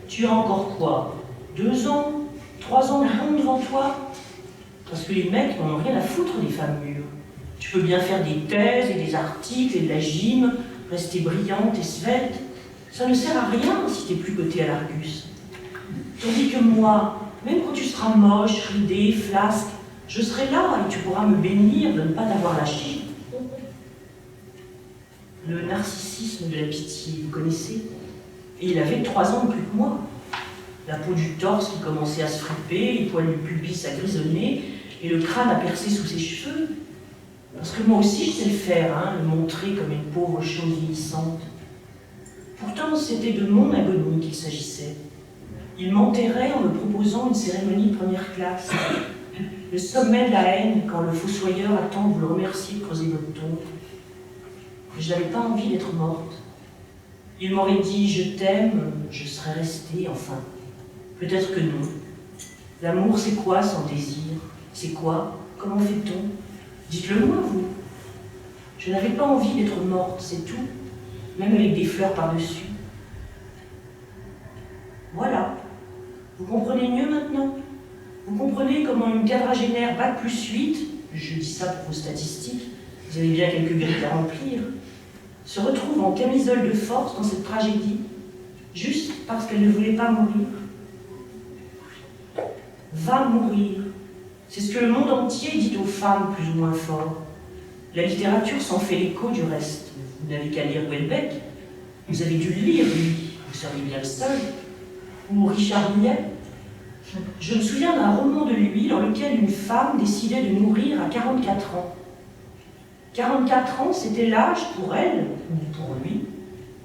Tu as encore quoi? 2 ans, 3 ans de monde devant toi? Parce que les mecs n'en ont rien à foutre des femmes mûres. Tu peux bien faire des thèses et des articles et de la gym, rester brillante et svelte. Ça ne sert à rien si t'es plus cotée à l'Argus. Tandis que moi, même quand tu seras moche, ridée, flasque, je serai là et tu pourras me bénir de ne pas t'avoir lâché. Le narcissisme de la pitié, vous connaissez? Et il avait 3 ans de plus que moi. La peau du torse qui commençait à se fripper, les poils du pubis à grisonner, et le crâne à percer sous ses cheveux. Parce que moi aussi je sais le faire, hein, le montrer comme une pauvre chose vieillissante. Pourtant, c'était de mon agonie qu'il s'agissait. Il m'enterrait en me proposant une cérémonie de première classe. Le sommet de la haine quand le fossoyeur attend de vous le remercier de creuser votre tombe. Je n'avais pas envie d'être morte. Il m'aurait dit « je t'aime », je serais restée, enfin. Peut-être que non. L'amour, c'est quoi sans désir? C'est quoi? Comment fait-on? Dites-le moi, vous. Je n'avais pas envie d'être morte, c'est tout. Même avec des fleurs par-dessus. Voilà. Vous comprenez mieux maintenant? Vous comprenez comment une quadragénaire Bac plus 8, je dis ça pour vos statistiques, vous avez bien quelques grilles à remplir, se retrouve en camisole de force dans cette tragédie, juste parce qu'elle ne voulait pas mourir. Va mourir. C'est ce que le monde entier dit aux femmes plus ou moins fort. La littérature s'en fait l'écho du reste. Vous n'avez qu'à lire Houellebecq. Vous avez dû le lire, lui. Vous seriez bien le seul. Ou Richard Millet. Je me souviens d'un roman de lui dans lequel une femme décidait de mourir à 44 ans. 44 ans, c'était l'âge pour elle, ou pour lui,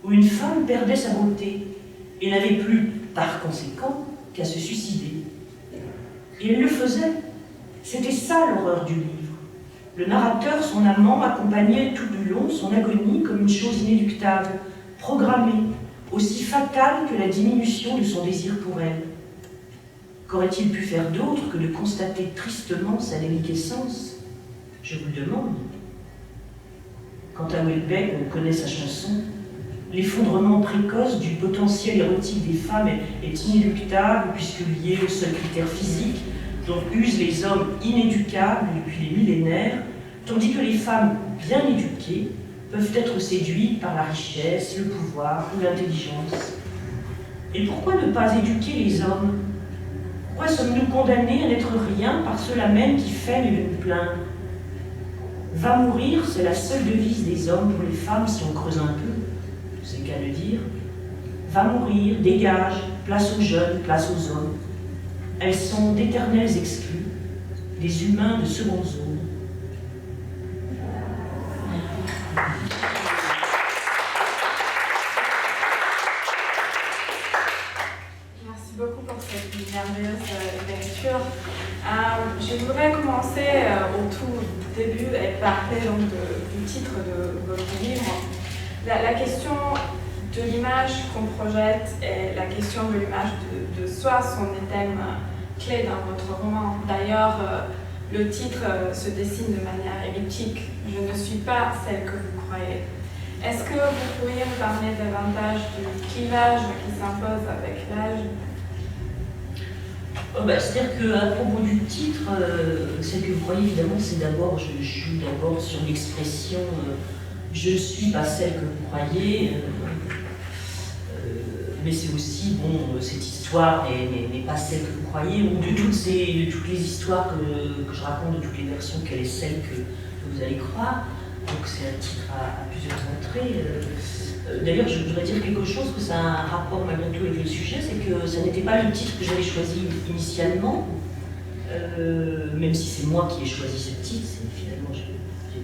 où une femme perdait sa beauté et n'avait plus, par conséquent, qu'à se suicider. Et elle le faisait. C'était ça l'horreur du livre. Le narrateur, son amant, accompagnait tout du long son agonie comme une chose inéluctable, programmée, aussi fatale que la diminution de son désir pour elle. Qu'aurait-il pu faire d'autre que de constater tristement sa déliquescence? Je vous le demande. Quant à Houellebecq, on connaît sa chanson. L'effondrement précoce du potentiel érotique des femmes est inéluctable puisque lié au seul critère physique dont usent les hommes inéducables depuis les millénaires, tandis que les femmes bien éduquées peuvent être séduites par la richesse, le pouvoir ou l'intelligence. Et pourquoi ne pas éduquer les hommes? Pourquoi sommes-nous condamnés à n'être rien par ceux-là même qui feignent de nous plaindre? Va mourir, c'est la seule devise des hommes pour les femmes si on creuse un peu, c'est qu'à le dire. Va mourir, dégage, place aux jeunes, place aux hommes. Elles sont d'éternels exclus, des humains de seconde zone. lecture. Je voudrais commencer au tout début et parler donc du titre de votre livre. La question de l'image qu'on projette et la question de l'image de soi sont des thèmes clés dans votre roman. D'ailleurs, le titre se dessine de manière elliptique. Je ne suis pas celle que vous croyez. Est-ce que vous pourriez me parler davantage du clivage qui s'impose avec l'âge? C'est-à-dire qu'à propos du titre, celle que vous croyez, évidemment, c'est d'abord, je joue d'abord sur l'expression je ne suis pas celle que vous croyez, mais c'est aussi, bon, cette histoire n'est pas celle que vous croyez, ou de toutes les histoires que je raconte, de toutes les versions, quelle est celle que vous allez croire. Donc c'est un titre à plusieurs entrées. D'ailleurs, je voudrais dire quelque chose, que ça a un rapport malgré tout avec le sujet, c'est que ça n'était pas le titre que j'avais choisi initialement, même si c'est moi qui ai choisi ce titre, finalement j'ai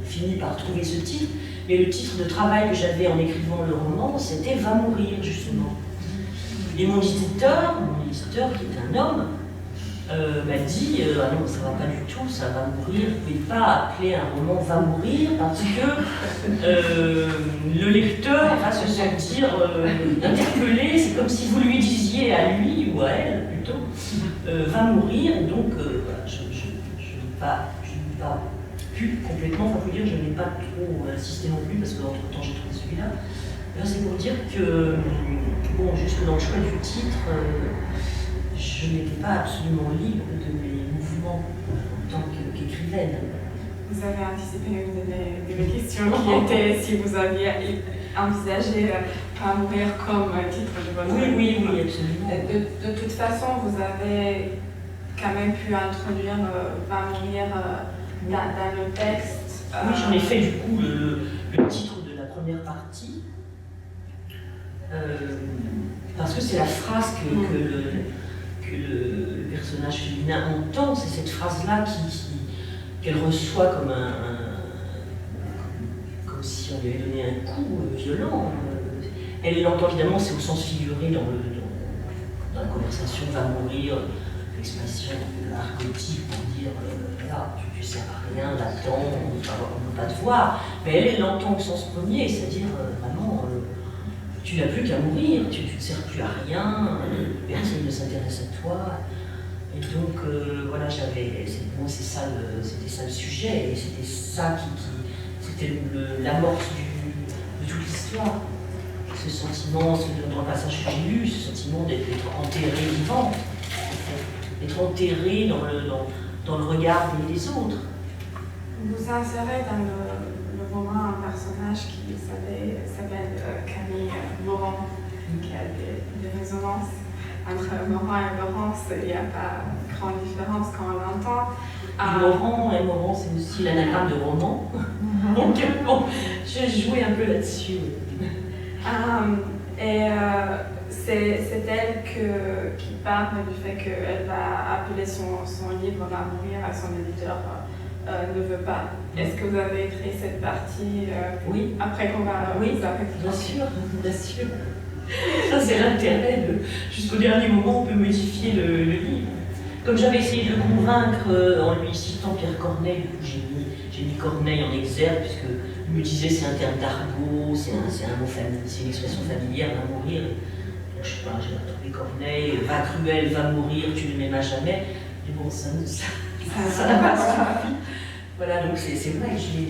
fini par trouver ce titre, mais le titre de travail que j'avais en écrivant le roman, c'était « Va mourir » justement. Et mon éditeur, qui est un homme, m'a dit ah non, ça va pas du tout, ça va mourir, vous ne pouvez pas appeler un roman Va mourir parce que le lecteur va se sentir interpellé, c'est comme si vous lui disiez à lui ou à elle plutôt Va mourir, et donc voilà, je n'ai pas pu complètement, enfin, faut dire, je n'ai pas trop insisté non plus parce qu'entre temps j'ai trouvé celui-là. C'est pour dire que, bon, jusque dans le choix du titre, je n'étais pas absolument libre de mes mouvements en tant qu'écrivaine. Vous avez anticipé une de mes questions qui était si vous aviez envisagé Va mourir comme titre de votre livre. Oui, absolument. De toute façon, vous avez quand même pu introduire Va mourir dans le texte. Oui, j'en ai fait du coup le titre de la première partie. Parce que c'est la phrase que le personnage féminin entend, c'est cette phrase-là qu'elle reçoit comme si on lui avait donné un coup violent. Elle l'entend évidemment, c'est au sens figuré dans la conversation Va mourir, l'expression argotique pour dire là, tu sers à rien, va-t'en, on ne peut pas te voir. Mais elle l'entend au sens premier, c'est-à-dire vraiment. Tu n'as plus qu'à mourir, tu ne sers plus à rien, personne ne s'intéresse à toi. Et donc, voilà, moi c'était ça le sujet, et c'était ça c'était l'amorce de toute l'histoire. Ce sentiment, dans le passage que j'ai lu, ce sentiment d'être enterré vivant, d'être enterré dans le regard des autres. Vous insérez dans le roman un personnage qui s'appelle Camille Laurens, qui a des résonances entre Laurent et Laurence. Il n'y a pas grande différence quand on l'entend. Laurent et Laurent, c'est aussi l'anagramme de roman. Donc bon, j'ai joué un peu là-dessus. C'est elle qui parle du fait qu'elle va appeler son livre Va mourir à son éditeur. Ne veut pas. Est-ce que vous avez écrit cette partie oui. Après qu'on va oui, bien sûr. Ça c'est l'intérêt. Jusqu'au dernier moment, on peut modifier le livre. Comme j'avais essayé de le convaincre en lui citant Pierre Corneille, du coup j'ai mis Corneille en exergue, puisque il me disait c'est un terme d'argot, c'est un mot familier, c'est une expression familière, Va mourir. Donc, je sais pas, j'ai retrouvé Corneille, Va cruel, va mourir, tu ne m'aimas jamais. Mais bon, ça n'a pas suffi. Voilà, donc c'est vrai que je l'ai.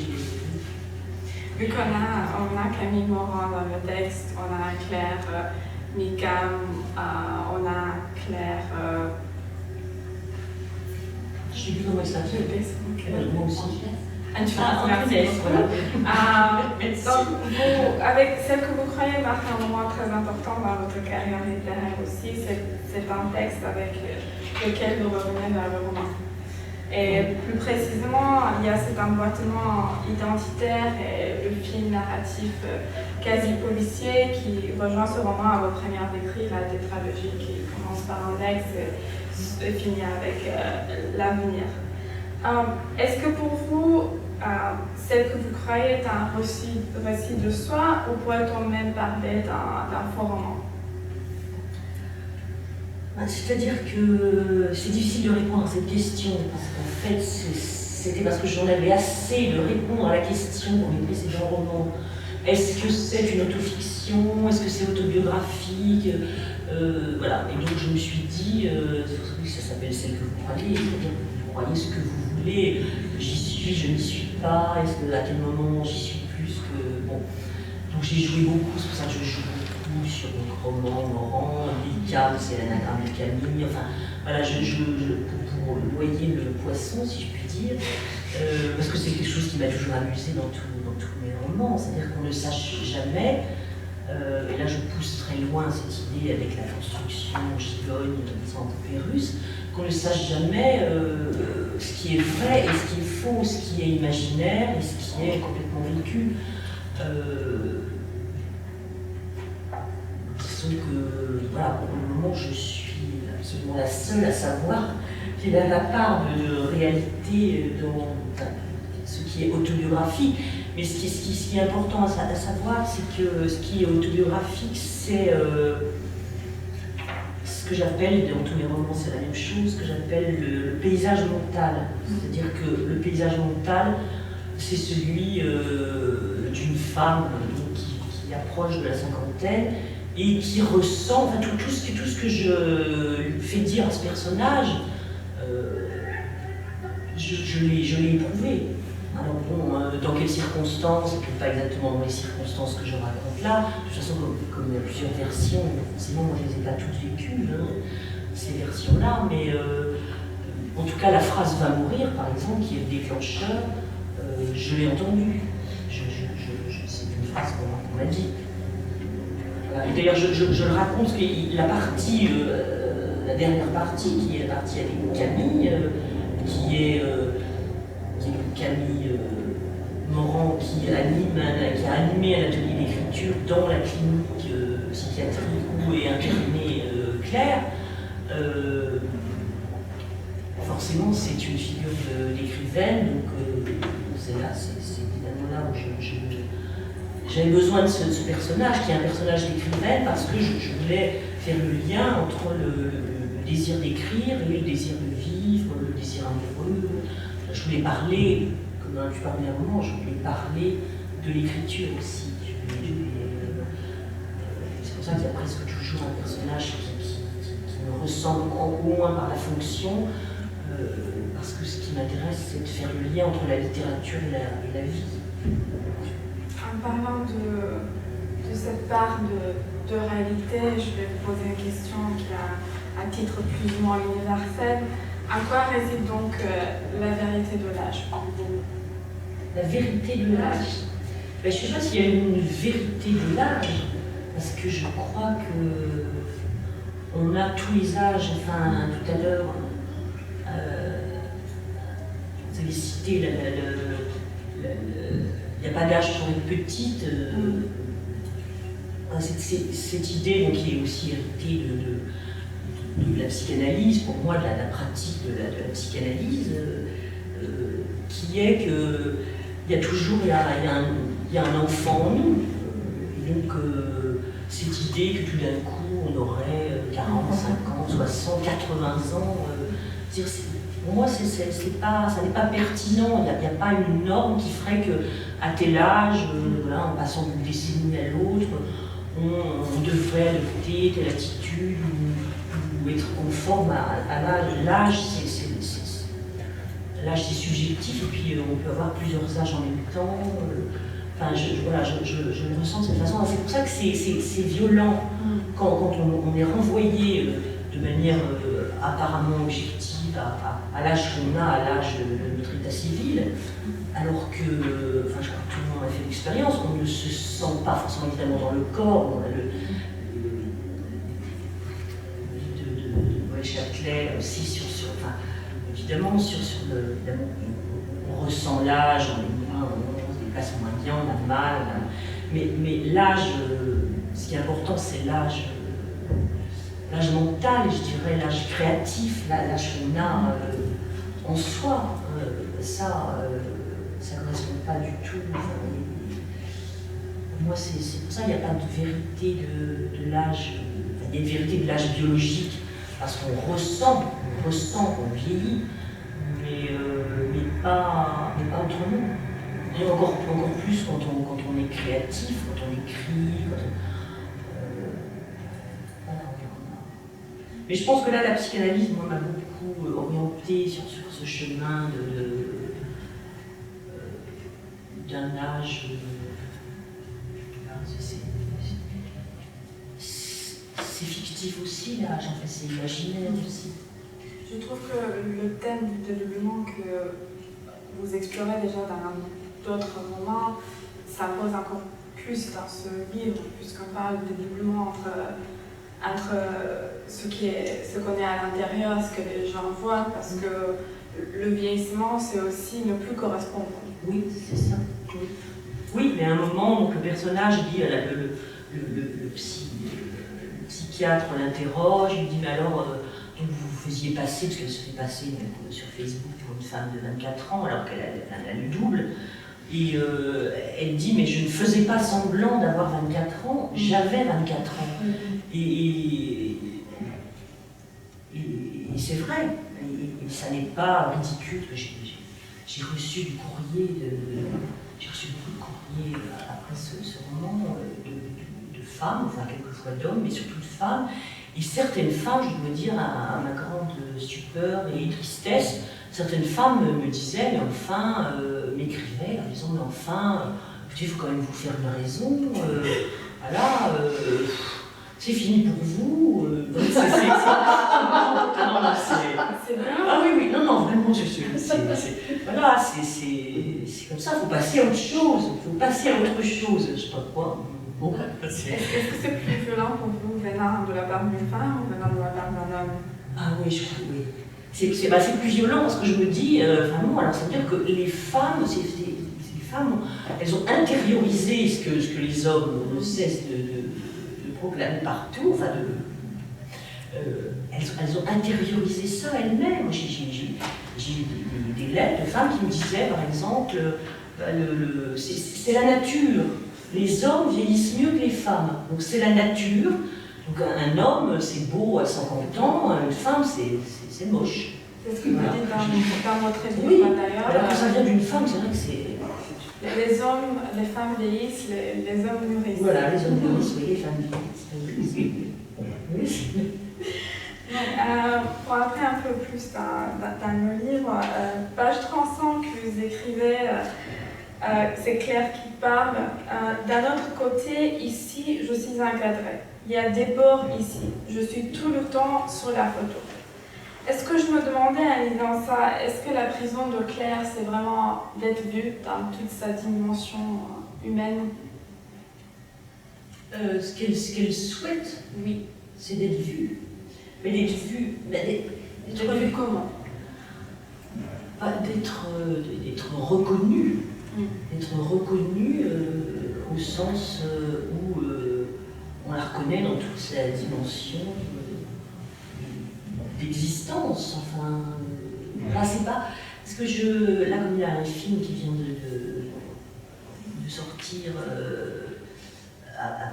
Vu qu'on a Camille Laurens dans le texte, on a Claire Micam, on a Claire. Je sais plus comment il s'appelle. Moi aussi. Voilà. Donc, avec celle que vous croyez marque un moment très important dans votre carrière littéraire aussi, c'est un texte avec lequel vous revenez vers le roman. Et plus précisément, il y a cet emboîtement identitaire et le fil narratif quasi policier qui rejoint ce roman à vos premières écrits, la tétralogie qui commence par un ex et finit avec l'avenir. Est-ce que pour vous, celle que vous croyez est un récit de soi ou pourrait-on même parler d'un faux roman? C'est-à-dire que c'est difficile de répondre à cette question, parce qu'en fait, c'était parce que j'en avais assez de répondre à la question dans mes précédents romans. Est-ce que c'est une autofiction? Est-ce que c'est autobiographique? Voilà, et donc je me suis dit, c'est pour ça que ça s'appelle Celle que vous croyez, c'est-à-dire que vous croyez ce que vous voulez, j'y suis, je n'y suis pas, est-ce que à quel moment j'y suis plus que... Bon, donc j'ai joué beaucoup, c'est pour ça que je joue beaucoup sur mon roman, Laurent, Cam, c'est l'anagramme de Camille, enfin, voilà, pour noyer le poisson, si je puis dire, parce que c'est quelque chose qui m'a toujours amusé dans tous mes romans, c'est-à-dire qu'on ne sache jamais. Et là je pousse très loin cette idée avec la construction gigogne, disons russe, qu'on ne sache jamais ce qui est vrai et ce qui est faux, ce qui est imaginaire et ce qui est complètement vécu. Disons que voilà, pour le moment je suis absolument la seule à savoir qu'il y a la part de réalité dans ce qui est autobiographique. Mais ce qui est important à savoir, c'est que ce qui est autobiographique, c'est ce que j'appelle, dans tous mes romans c'est la même chose, ce que j'appelle le paysage mental. C'est-à-dire que le paysage mental, c'est celui d'une femme qui approche de la cinquantaine et qui ressent, enfin, tout ce que je fais dire à ce personnage, je l'ai éprouvé. Alors bon, dans quelles circonstances, et pas exactement dans les circonstances que je raconte là, de toute façon comme il y a plusieurs versions, forcément moi je ne les ai pas toutes vécues, ces versions-là, mais en tout cas la phrase « va mourir » par exemple, qui est le déclencheur, je l'ai entendue. C'est une phrase qu'on m'a dit. Voilà. Et d'ailleurs je le raconte, parce que la partie, la dernière partie, qui est la partie avec Camille, qui est Camille Laurens, qui a animé un atelier d'écriture dans la clinique psychiatrique où est internée Claire. Forcément, c'est une figure d'écrivaine, donc c'est évidemment là où j'avais besoin de ce personnage, qui est un personnage d'écrivaine, parce que je voulais faire le lien entre le désir d'écrire et le désir de vivre, le désir amoureux. Je voulais parler, comme tu parlais à un moment, je voulais parler de l'écriture aussi. C'est pour ça qu'il y a presque toujours un personnage qui me ressemble au moins par la fonction, parce que ce qui m'intéresse, c'est de faire le lien entre la littérature et la vie. En parlant de cette part de réalité, je vais vous poser une question qui a un titre plus ou moins universel. À quoi réside donc la vérité de l'âge pour vous? La vérité de l'âge? Je ne sais pas s'il y a une vérité de l'âge, parce que je crois qu'on a tous les âges. Enfin, tout à l'heure, vous avez cité il n'y a pas d'âge pour être petite. Cette idée donc, qui est aussi héritée de la psychanalyse, pour moi, de la pratique de la psychanalyse, qui est qu'il y a toujours il y a un enfant en nous. Donc, cette idée que tout d'un coup, on aurait 40, 50, 60, 80 ans, pour moi, ça n'est pas pertinent. Il n'y a pas une norme qui ferait qu'à tel âge, voilà, en passant d'une décennie à l'autre, on devrait adopter telle attitude ou être conforme à l'âge. L'âge, c'est subjectif, et puis on peut avoir plusieurs âges en même temps. Enfin, je le ressens de cette façon. C'est pour ça que c'est violent quand on est renvoyé de manière apparemment objective à l'âge qu'on a, à l'âge de notre état civil, alors que, enfin, je crois que tout le monde a fait l'expérience, on ne se sent pas forcément évidemment dans le corps. On a de Châtelet aussi enfin, évidemment, on ressent l'âge, on se déplace moins bien, on a mal, mais l'âge, ce qui est important, c'est l'âge mental, je dirais, l'âge créatif, l'âge qu'on a en soi. Ça ne correspond pas du tout. Pour moi, c'est pour ça qu'il n'y a pas de vérité de l'âge. Il y a une vérité de l'âge biologique parce qu'on ressent qu'on vieillit, mais pas autrement. Et encore plus quand on est créatif, quand on écrit, voilà. Mais je pense que là, la psychanalyse, moi, m'a beaucoup orientée sur ce chemin d'un âge. C'est fictif aussi, l'âge, en fait, c'est imaginaire aussi. Je trouve que le thème du dédoublement que vous explorez déjà dans d'autres romans, ça pose encore plus dans ce livre, puisqu'on parle de dédoublement entre ce qu'on est à l'intérieur, ce que les gens voient, parce que le vieillissement, c'est aussi ne plus correspondre. Oui, c'est ça. Oui, mais à un moment, donc, le personnage dit, le psychiatre l'interroge, il dit, mais alors, donc vous faisiez passer, parce qu'elle se fait passer sur Facebook pour une femme de 24 ans, alors qu'elle a le double, et elle dit, mais je ne faisais pas semblant d'avoir 24 ans, j'avais 24 ans. Et c'est vrai, et ça n'est pas ridicule. J'ai reçu du courrier, j'ai reçu beaucoup de courriers après ce roman de femmes, enfin quelquefois d'hommes, mais surtout de femmes. Et certaines femmes, je dois dire, à ma grande stupeur et tristesse, certaines femmes me disaient, mais enfin, m'écrivaient en disant, mais enfin, écoutez, il faut quand même vous faire une raison, voilà, c'est fini pour vous. C'est bien. Ah oui, non, vraiment, voilà, c'est comme ça, il faut passer à autre chose, je sais pas quoi. Bon, Est-ce que c'est plus violent pour vous venant de la part d'une femme ou venant de la part d'un homme? Ah oui, je crois, oui. C'est plus violent parce que je me dis, vraiment, alors ça veut dire que les femmes, ces femmes, elles ont intériorisé ce que les hommes ne cessent de proclamer partout, enfin elles ont intériorisé ça elles-mêmes. J'ai des lettres de femmes qui me disaient, par exemple, c'est la nature. Les hommes vieillissent mieux que les femmes, donc c'est la nature. Donc un homme, c'est beau à 50 ans, une femme, c'est moche. C'est ce que vous dites dans votre livre, oui. D'ailleurs. Alors quand ça vient d'une femme, c'est vrai que c'est... Les femmes vieillissent, les hommes nourrissent. Voilà, les hommes nourrissent, oui, les femmes vieillissent. Pour entrer un peu plus dans le livre, page 35 que vous écrivez, c'est Claire qui parle. D'un autre côté, ici, je suis encadrée. Il y a des bords ici. Je suis tout le temps sur la photo. Est-ce que je me demandais en lisant ça, est-ce que la prison de Claire, c'est vraiment d'être vue dans toute sa dimension humaine? Ce qu'elle souhaite, oui, c'est d'être vue. Mais d'être vue, d'être vue comment? D'être reconnue. D'être reconnue au sens où on la reconnaît dans toute sa dimension d'existence. Enfin, là, c'est pas. Parce que là, comme il y a un film qui vient de sortir,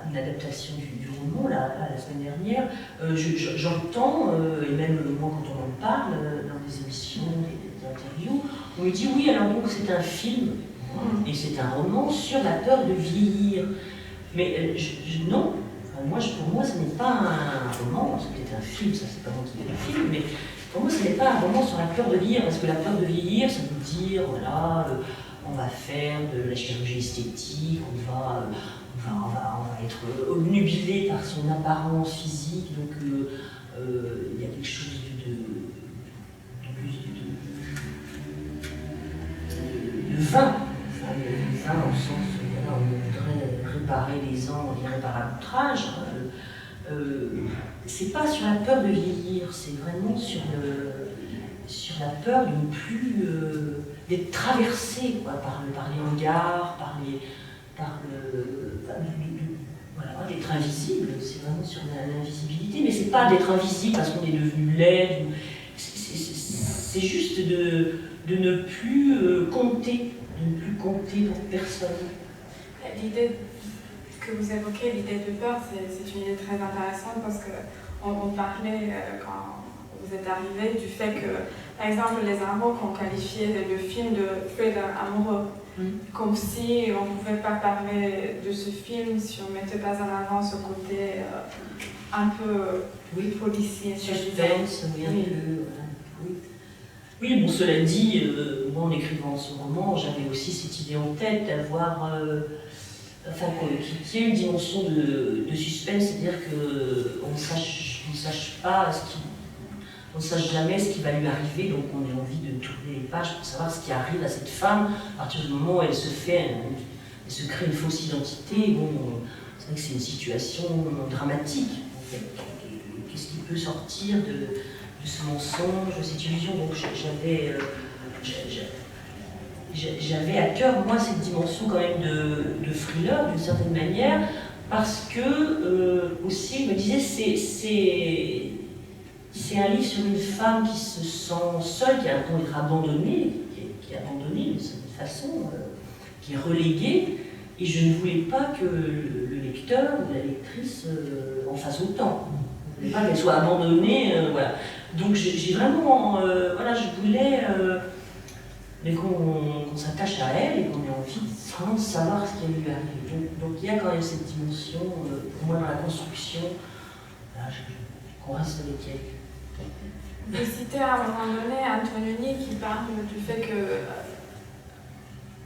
une adaptation du roman, là, la semaine dernière, j'entends, et même moi quand on en parle, dans des émissions, des interviews, on me dit oui, alors donc c'est un film. Et c'est un roman sur la peur de vieillir. Mais non, enfin, pour moi, ce n'est pas un roman, c'est peut-être un film, ça c'est pas moi qui fais le film, mais pour moi, ce n'est pas un roman sur la peur de vieillir, parce que la peur de vieillir, ça veut dire, voilà, on va faire de la chirurgie esthétique, on va être obnubilé par son apparence physique, donc il y a quelque chose de vain. Au sens où voilà, on voudrait réparer les ans irréparables outrages. C'est pas sur la peur de vieillir, c'est vraiment sur la peur de ne plus d'être traversé quoi, par les regards, voilà, d'être invisible. C'est vraiment sur l'invisibilité, mais c'est pas d'être invisible parce qu'on est devenu laid. C'est juste de ne plus compter. De ne plus compter pour personne. L'idée que vous évoquez, l'idée de peur, c'est une idée très intéressante parce que on parlait quand vous êtes arrivés du fait que, par exemple, Les Amours qu'on qualifiait le film de thriller amoureux, comme si on ne pouvait pas parler de ce film si on ne mettait pas en avant ce côté un peu policier. Suspense, oui, un peu. Oui. Oui, bon, cela dit, moi en écrivant ce roman, j'avais aussi cette idée en tête d'avoir. Enfin, qu'il y ait une dimension de suspense, c'est-à-dire qu'on ne sache pas on ne sache jamais ce qui va lui arriver, donc on a envie de tourner les pages pour savoir ce qui arrive à cette femme à partir du moment où elle se crée une fausse identité. Bon, c'est vrai que c'est une situation dramatique, en fait. Qu'est-ce qui peut sortir de ce mensonge, de cette illusion? Donc j'avais à cœur, moi, cette dimension quand même de thriller, d'une certaine manière, parce que, aussi, je me disais, c'est un livre sur une femme qui se sent seule, qui a un peu abandonnée, qui est abandonnée d'une certaine façon, qui est reléguée, et je ne voulais pas que le lecteur ou la lectrice en fasse autant. Je ne voulais pas qu'elle soit abandonnée, voilà. Donc j'ai vraiment, voilà, je voulais qu'on s'attache à elle et qu'on ait envie vraiment de savoir ce qui lui arrive. Donc il y a quand même cette dimension, pour moi, dans la construction, là, qu'on reste avec elle. Vous citez à un moment donné Antonini qui parle du fait que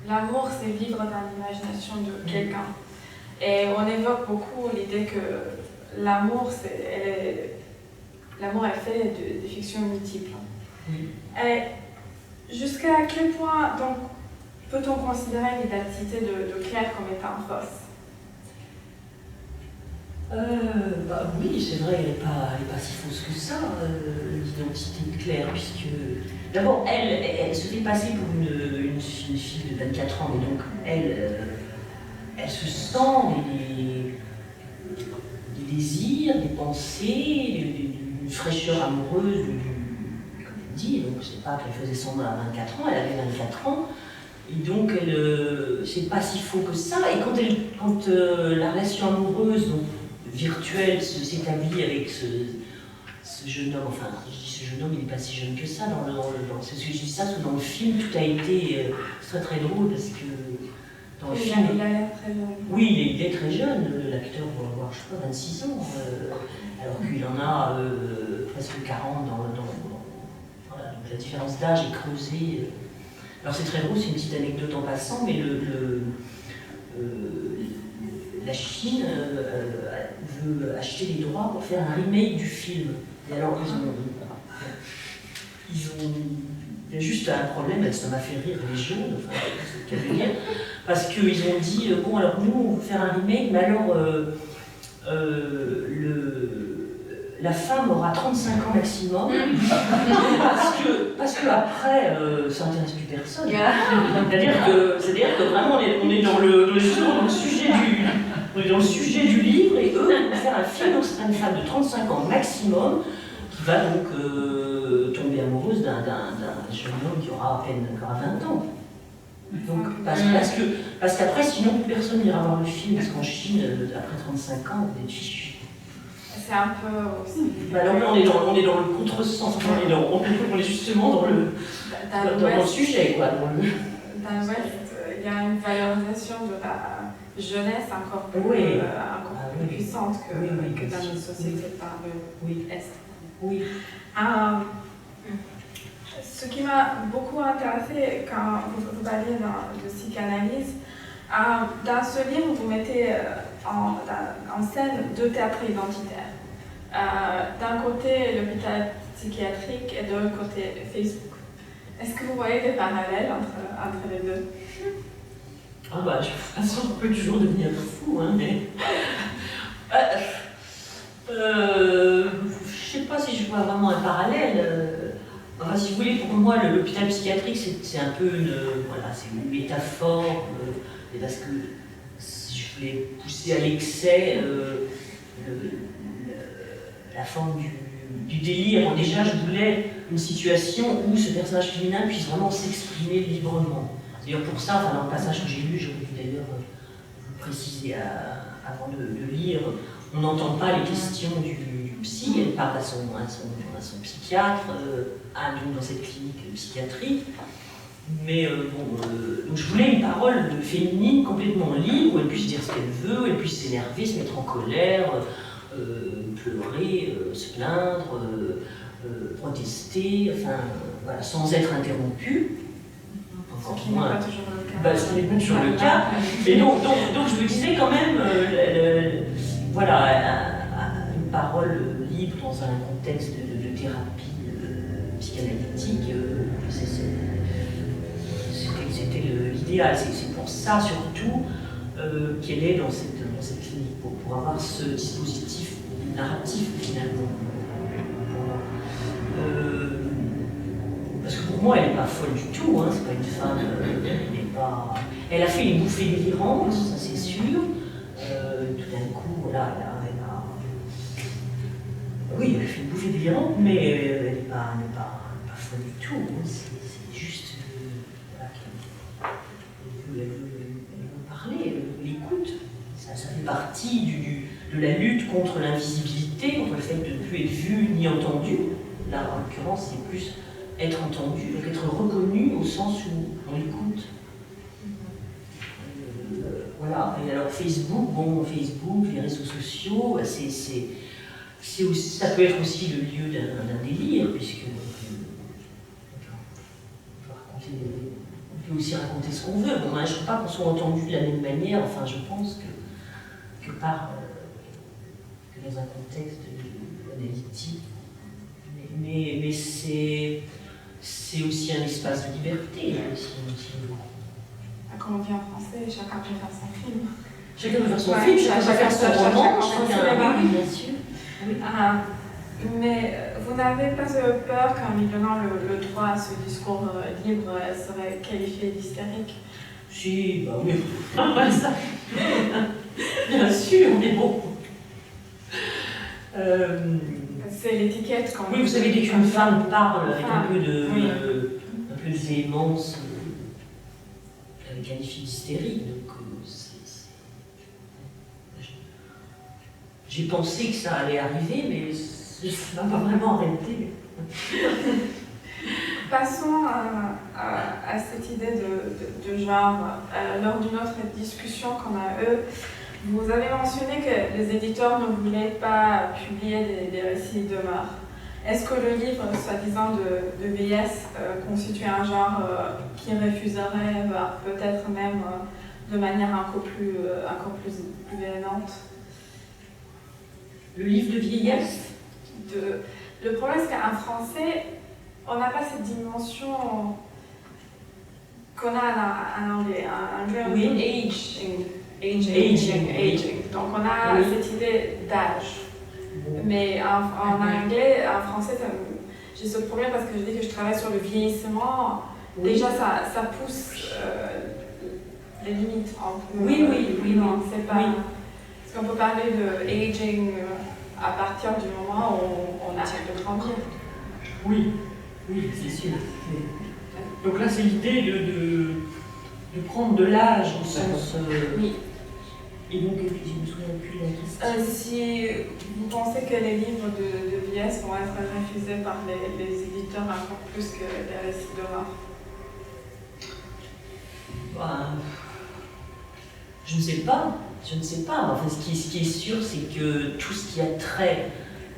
l'amour, c'est vivre dans l'imagination de quelqu'un. Et on évoque beaucoup l'idée que l'amour, l'amour est fait de fictions multiples. Et jusqu'à quel point donc, peut-on considérer l'identité de Claire comme étant fausse? Oui, c'est vrai, elle n'est pas si fausse que ça, l'identité de Claire, puisque d'abord, elle se fait passer pour une fille de 24 ans, et donc elle se sent des désirs, des pensées, une fraîcheur amoureuse, comme elle dit, donc c'est pas qu'elle faisait son à 24 ans, elle avait 24 ans, et donc c'est pas si faux que ça, et quand la relation amoureuse, donc, virtuelle s'établit avec ce jeune homme, enfin je dis ce jeune homme, il n'est pas si jeune que ça, c'est ce que je dis ça, parce que dans le film tout a été très très drôle parce que dans le film... Il a l'air très jeune. Oui, il est très jeune, l'acteur doit avoir, je sais pas, 26 ans, alors qu'il en a presque 40 voilà, donc la différence d'âge est creusée. Alors c'est très drôle, c'est une petite anecdote en passant, mais la Chine veut acheter les droits pour faire un remake du film. Et alors il y a juste un problème, ça m'a fait rire les jaunes, enfin, c'est ce qu'elle veut dire, parce qu'ils ont dit, bon alors nous on veut faire un remake, mais alors la femme aura 35 ans maximum, parce que après, ça n'intéresse plus personne. C'est-à-dire que vraiment, on est dans le sujet du livre, et eux vont faire un film, donc c'est une femme de 35 ans maximum, qui va donc tomber amoureuse d'un jeune homme qui aura à peine 20 ans. Donc, parce qu'après, sinon, plus personne n'ira voir le film, parce qu'en Chine, après 35 ans, vous êtes fichu. C'est un peu aussi... Alors là, on est dans le contresens, on est justement dans le sujet, quoi. Dans l'Ouest, il y a une valorisation de la jeunesse encore plus puissante que dans une société par l'Est. Oui. Ce qui m'a beaucoup intéressé quand vous parliez de psychanalyse, dans ce livre, vous mettez en scène deux théâtres identitaires. D'un côté, l'hôpital psychiatrique et de l'autre côté, Facebook. Est-ce que vous voyez des parallèles entre les deux? Ah bah, de toute façon, on peut toujours devenir fou, hein, mais... je sais pas si je vois vraiment un parallèle. Enfin, si vous voulez, pour moi, l'hôpital psychiatrique, c'est un peu une métaphore, parce que si je voulais pousser à l'excès la forme du délire, déjà je voulais une situation où ce personnage féminin puisse vraiment s'exprimer librement. D'ailleurs pour ça, enfin, dans le passage que j'ai lu, j'aurais dû d'ailleurs vous préciser avant de lire, on n'entend pas les questions du aussi, elle parle à son psychiatre, donc dans cette clinique psychiatrique. Mais donc je voulais une parole féminine complètement libre, où elle puisse dire ce qu'elle veut, où elle puisse s'énerver, se mettre en colère, pleurer, se plaindre, protester, enfin voilà, sans être interrompue. Ce qui n'est pas toujours le cas. Ce qui n'est pas toujours le cas. Et donc je me disais quand même, voilà, une parole libre dans un contexte de thérapie psychanalytique, c'était l'idéal. C'est pour ça surtout qu'elle est dans cette clinique, pour avoir ce dispositif narratif finalement. Parce que pour moi, elle n'est pas folle du tout, hein, c'est pas une femme, elle a fait une bouffée délirante, ça c'est sûr. Tout d'un coup, voilà, oui, elle a fait une bouffée délirante, mais elle n'est pas folle du tout, hein, c'est juste voilà, qu'elle veut parler, elle écoute. Ça fait partie de la lutte contre l'invisibilité, contre le fait de ne plus être vu ni entendu. Là, en l'occurrence, c'est plus être entendu, donc être reconnu au sens où on écoute. Voilà, et alors Facebook, les réseaux sociaux, c'est aussi, ça peut être aussi le lieu d'un délire, puisque on peut aussi raconter ce qu'on veut. Bon, moi, je ne veux pas qu'on soit entendu de la même manière, enfin je pense que dans un contexte analytique, mais c'est aussi un espace de liberté. Comme on dit en français, chacun peut faire son film. Chacun peut faire son film, chacun peut faire son roman, chacun... Oui, bien sûr. Oui. Mais vous n'avez pas peur qu'en lui donnant le droit à ce discours libre, elle serait qualifiée d'hystérique? Si, bah oui, ça. Bien sûr, mais bon. C'est l'étiquette quand même. Oui, vous savez, dès qu'une femme parle avec un peu de véhémence, elle est qualifiée d'hystérique, donc j'ai pensé que ça allait arriver, mais ça m'a pas vraiment arrêté. Passons à cette idée de genre. Lors d'une autre discussion qu'on a eue, vous avez mentionné que les éditeurs ne voulaient pas publier des récits de mort. Est-ce que le livre, soi-disant de VS, constitue un genre qui refuserait, peut-être même de manière encore plus véhémente? Le livre de vieillesse? Le problème, c'est qu'en français, on n'a pas cette dimension qu'on a en anglais. En anglais, on dit aging. Donc on a cette idée d'âge. Mais en anglais, en français, j'ai ce problème parce que je dis que je travaille sur le vieillissement. Déjà, ça pousse les limites. Oui. Non, c'est pas... Parce qu'on peut parler de aging à partir du moment où on arrête de grandir. Oui, c'est sûr. Donc là, c'est l'idée de prendre de l'âge au sens... Oui. Et donc, je me souviens plus de la question. Si vous pensez que les livres de vieillesse vont être refusés par les éditeurs encore plus que les récits de mort? Je ne sais pas. Enfin, ce qui est sûr, c'est que tout ce qui a trait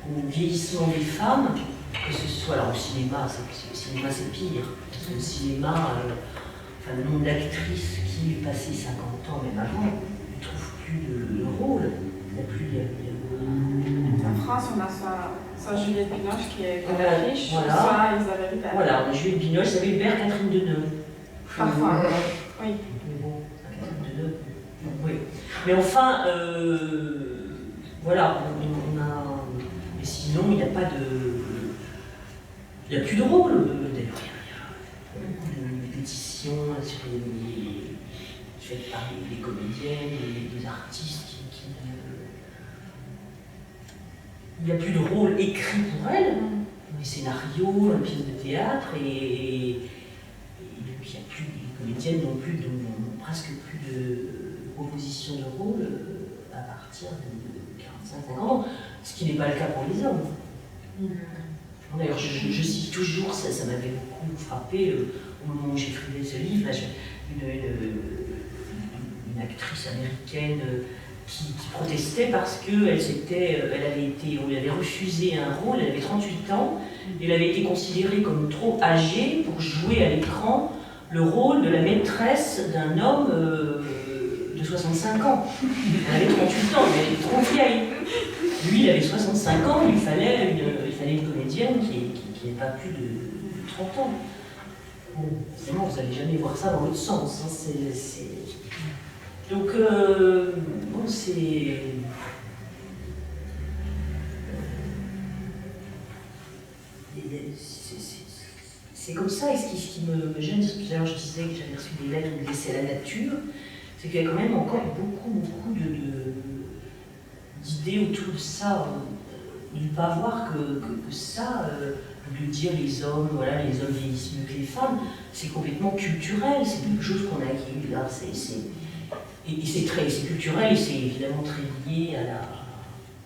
au vieillissement des femmes, que ce soit alors au cinéma, c'est pire. Parce que le cinéma, le nombre d'actrices qui est passé 50 ans, même avant, ne trouvent plus de rôle. Il n'y a plus En France, on a soit Juliette Binoche qui est à l'affiche, soit Isabelle Huppert. Voilà, on a Juliette Binoche, Isabelle Huppert, Catherine Deneuve. Parfois, oui. Mais bon, Catherine Deneuve, oui. Mais enfin, voilà, on a... Mais sinon, il n'y a pas de... Il n'y a plus de rôle. D'ailleurs, il y a beaucoup de pétitions faites par les comédiennes, les artistes il n'y a plus de rôle écrit pour elles, des scénarios, une pièce de théâtre, et puis il n'y a plus de comédiennes non plus, donc presque plus de propositions de rôle à partir de 45-50 ans, ce qui n'est pas le cas pour les hommes. D'ailleurs, je cite toujours, ça m'avait beaucoup frappé au moment où j'écrivais ce livre, là, une actrice américaine qui protestait parce qu'on lui avait refusé un rôle, elle avait 38 ans, et elle avait été considérée comme trop âgée pour jouer à l'écran le rôle de la maîtresse d'un homme de 65 ans. Elle avait 38 ans, mais elle était trop vieille. Lui, il avait 65 ans, il fallait une comédienne qui n'ait pas plus de 30 ans. Bon, évidemment, vous n'allez jamais voir ça dans l'autre sens. Hein, Donc, bon, c'est comme ça, et ce qui me gêne, tout à l'heure je disais que j'avais reçu des lettres où on laissait la nature, c'est qu'il y a quand même encore beaucoup d'idées autour de ça, de ne pas voir que ça, de dire les hommes, voilà, les hommes vieillissent mieux que les femmes, c'est complètement culturel, c'est quelque chose qu'on a acquis là, c'est culturel et c'est évidemment très lié à la...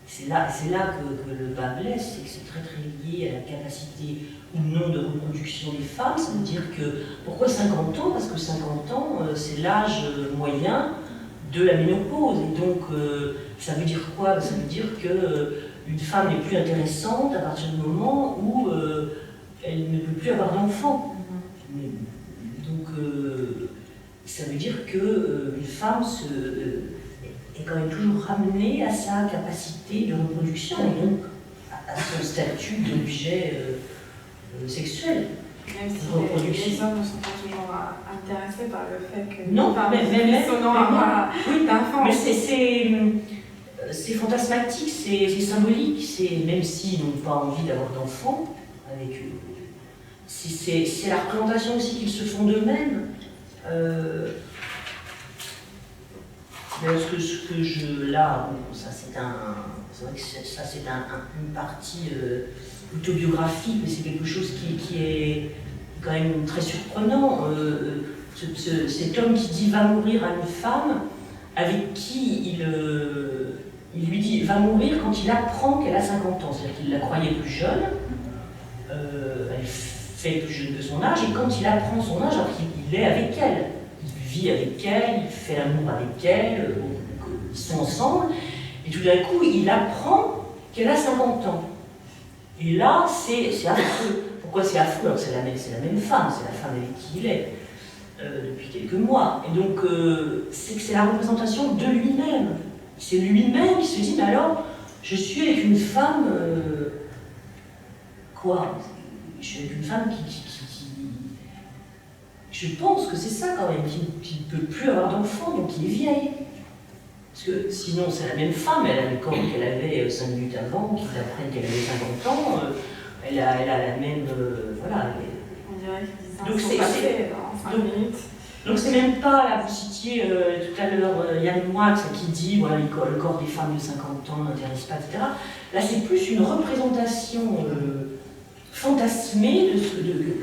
C'est là que le bas blesse, c'est que c'est très lié à la capacité ou non de reproduction des femmes. Ça veut dire que, pourquoi 50 ans? Parce que 50 ans, c'est l'âge moyen de la ménopause. Et donc, ça veut dire quoi? Ça veut dire qu'une femme n'est plus intéressante à partir du moment où elle ne peut plus avoir d'enfant. Donc, ça veut dire qu'une femme est quand même toujours ramenée à sa capacité de reproduction et donc à son statut d'objet sexuel. Même si les hommes ne sont pas toujours intéressés par le fait que non, mais d'enfants. Mais c'est fantasmatique, c'est symbolique, même s'ils n'ont pas envie d'avoir d'enfants avec eux. C'est la représentation aussi qu'ils se font d'eux-mêmes. Là, ça c'est vrai que ça c'est une partie autobiographique, mais c'est quelque chose qui est quand même très surprenant. Cet homme qui dit va mourir à une femme, avec qui il lui dit va mourir quand il apprend qu'elle a 50 ans, c'est-à-dire qu'il la croyait plus jeune, elle fait plus jeune que son âge, et quand il apprend son âge, alors qu'il est avec elle. Il vit avec elle, il fait l'amour avec elle, ils sont ensemble, et tout d'un coup, il apprend qu'elle a 50 ans. Et là, c'est affreux. Pourquoi c'est affreux? Alors c'est la même femme, c'est la femme avec qui il est, depuis quelques mois. Et donc, c'est la représentation de lui-même. C'est lui-même qui se dit, mais alors, je suis avec une femme... quoi? Je suis avec une femme qui je pense que c'est ça quand même, qui ne peut plus avoir d'enfant, donc qui est vieille. Parce que sinon, c'est la même femme, elle a le corps qu'elle avait 5 minutes avant, qu'ils apprennent qu'elle avait 50 ans, elle a la même... voilà. On dirait qu'ils donc sont passés en 5 minutes. Donc c'est même pas, là vous citiez tout à l'heure Yann Moix qui dit voilà, le corps des femmes de 50 ans n'intéresse pas, etc. Là c'est plus une représentation fantasmée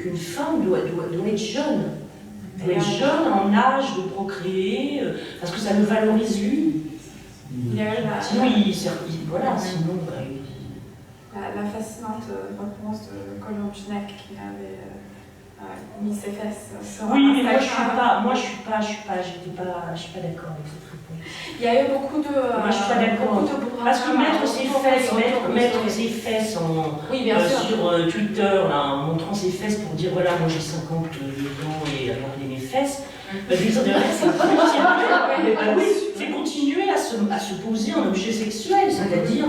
qu'une femme doit être jeune. Elle doit être jeune, en âge de procréer, parce que ça le valorise lui. Sinon, voilà, sinon... La fascinante réponse de Colomb Schneck qui avait mis ses fesses sur oui, mais moi je suis pas d'accord avec cette réponse. Il y a eu beaucoup de... moi je suis pas d'accord. Parce que mettre ses fesses sur Twitter, là, en montrant ses fesses pour dire voilà, moi j'ai 52 ans et regardez mes fesses, c'est continuer à se poser en objet sexuel, c'est-à-dire,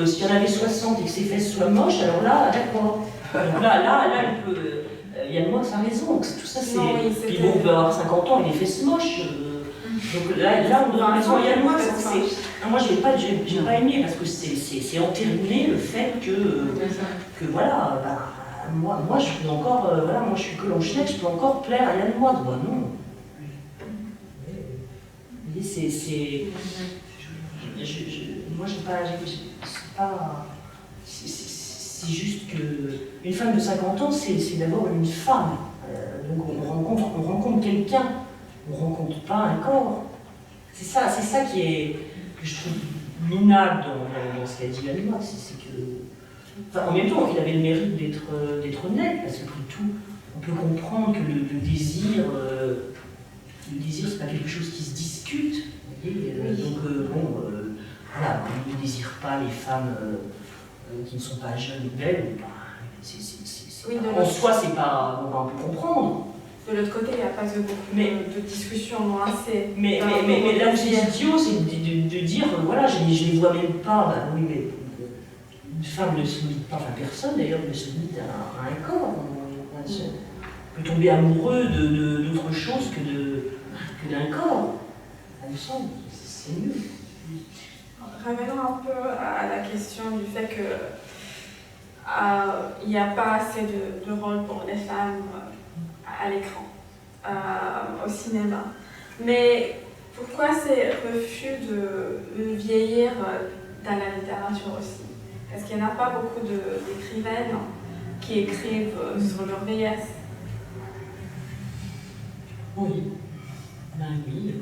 s'il y en avait 60 et que ses fesses soient moches, alors là, d'accord. Donc là, il peut. Yann Moix a raison, tout ça c'est. Puis bon, on peut avoir 50 ans et des fesses moches. Donc là on doit raison à Yann Moix. Moi, j'ai pas aimé parce que c'est entériner le fait que voilà. Moi, je peux encore. Moi, je suis Colomb Schneck, je peux encore plaire à Yann Moix. Bah non. Vous voyez, moi, j'ai pas. C'est juste qu'une femme de 50 ans, c'est d'abord une femme. Donc on rencontre quelqu'un, on ne rencontre pas un corps. C'est ça qui est que je trouve minable dans ce qu'a dit Adina, c'est que... Enfin, en même temps, il avait le mérite d'être honnête, parce qu'après tout, on peut comprendre que le désir, c'est pas quelque chose qui se discute. Vous voyez, donc, voilà, on ne désire pas les femmes qui ne sont pas jeunes ou belles. En soi, c'est pas... on peut comprendre. De l'autre côté, il n'y a pas beaucoup de discussions nuancées. Mais là où c'est idiot, c'est de dire, voilà, je ne les vois même pas. Bah, oui, mais une femme ne se limite pas, enfin personne d'ailleurs ne se limite à un corps. On peut tomber amoureux d'autre chose que d'un corps. Ça me semble, c'est mieux. Revenons un peu à la question du fait que il n'y a pas assez de rôle pour les femmes à l'écran, au cinéma. Mais pourquoi ces refus de vieillir dans la littérature aussi? Est-ce qu'il n'y en a pas beaucoup d'écrivaines qui écrivent sur leur vieillesse? Oui. Ben oui,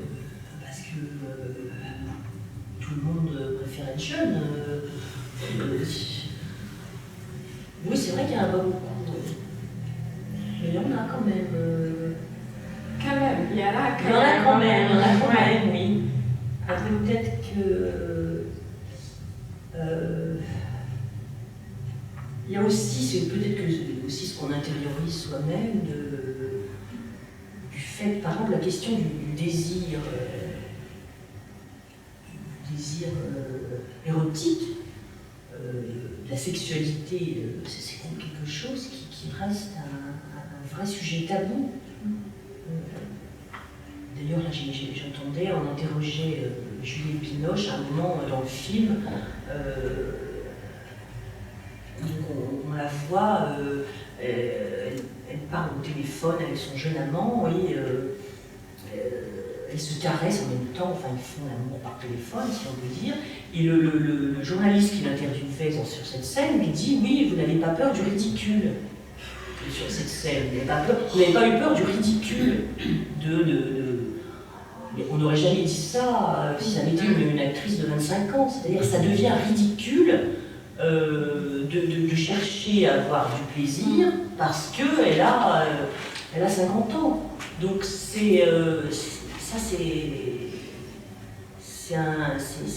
parce que tout le monde préfère être jeune. Oui, c'est vrai qu'il y en a pas beaucoup. Mais il y en a quand même. Quand même, il y en a quand même, oui. Après, peut-être que. Il y a aussi, c'est peut-être que aussi ce qu'on intériorise soi-même du fait, par exemple, la question du désir, érotique, de la sexualité, c'est quelque chose qui reste un vrai sujet tabou. D'ailleurs, là, j'entendais, on interrogeait Julie Binoche à un moment dans le film. Donc on la voit, elle parle au téléphone avec son jeune amant et elle se caresse en même temps, enfin ils font l'amour par téléphone si on peut dire. Et le journaliste qui l'interviewait sur cette scène lui dit « Oui, vous n'avez pas peur du ridicule sur cette scène, vous n'avez pas eu peur du ridicule Mais on n'aurait jamais dit ça si ça avait été une actrice de 25 ans, c'est-à-dire ça devient ridicule de chercher à avoir du plaisir parce qu'elle a 50 ans. Donc c'est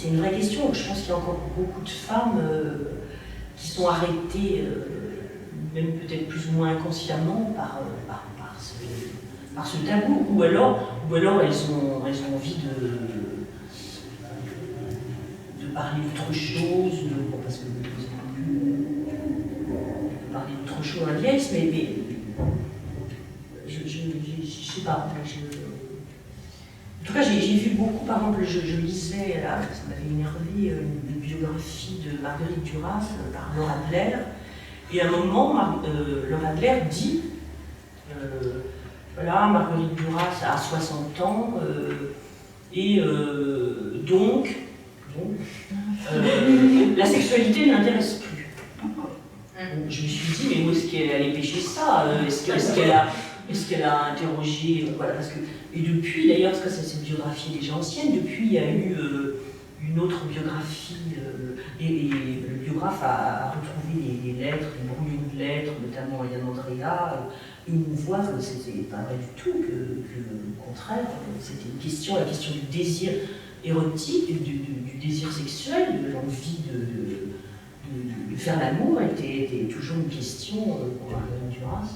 une vraie question. Je pense qu'il y a encore beaucoup de femmes qui sont arrêtées, même peut-être plus ou moins inconsciemment, par ce tabou. Ou alors elles ont envie de parler d'autre chose, parce que parler d'autre chose dans la vieillesse, mais je sais pas. En tout cas, j'ai vu beaucoup, par exemple, je lisais, là, ça m'avait énervé, une biographie de Marguerite Duras par Laura Adler, et à un moment, Laura Adler dit, voilà, Marguerite Duras a 60 ans, et donc la sexualité n'intéresse plus. Je me suis dit, mais où est-ce qu'elle allait pêcher ça? Est-ce qu'elle a interrogé, voilà, parce que, et depuis d'ailleurs, parce que c'est une biographie déjà ancienne, depuis il y a eu une autre biographie, et le biographe a retrouvé les lettres, les brouillons de lettres, notamment à Yann Andrea, et on voit que c'était pas vrai du tout, que au contraire, c'était la question du désir érotique, du désir sexuel, de l'envie de faire l'amour était toujours une question pour Marguerite Duras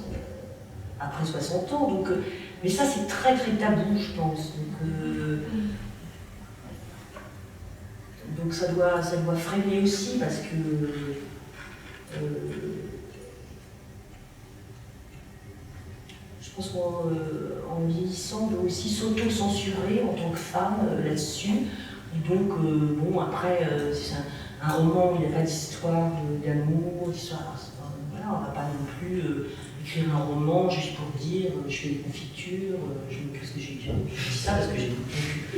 après 60 ans. Donc, mais ça, c'est très très tabou, je pense. Donc ça doit freiner aussi, parce que je pense qu'en vieillissant, on doit aussi s'auto-censurer en tant que femme là-dessus. Et donc, bon, après, c'est un roman où il n'y a pas d'histoire d'amour, d'histoire. Voilà, on ne va pas non plus écrire un roman juste pour dire je fais des confitures, parce que j'ai dit ça parce que j'ai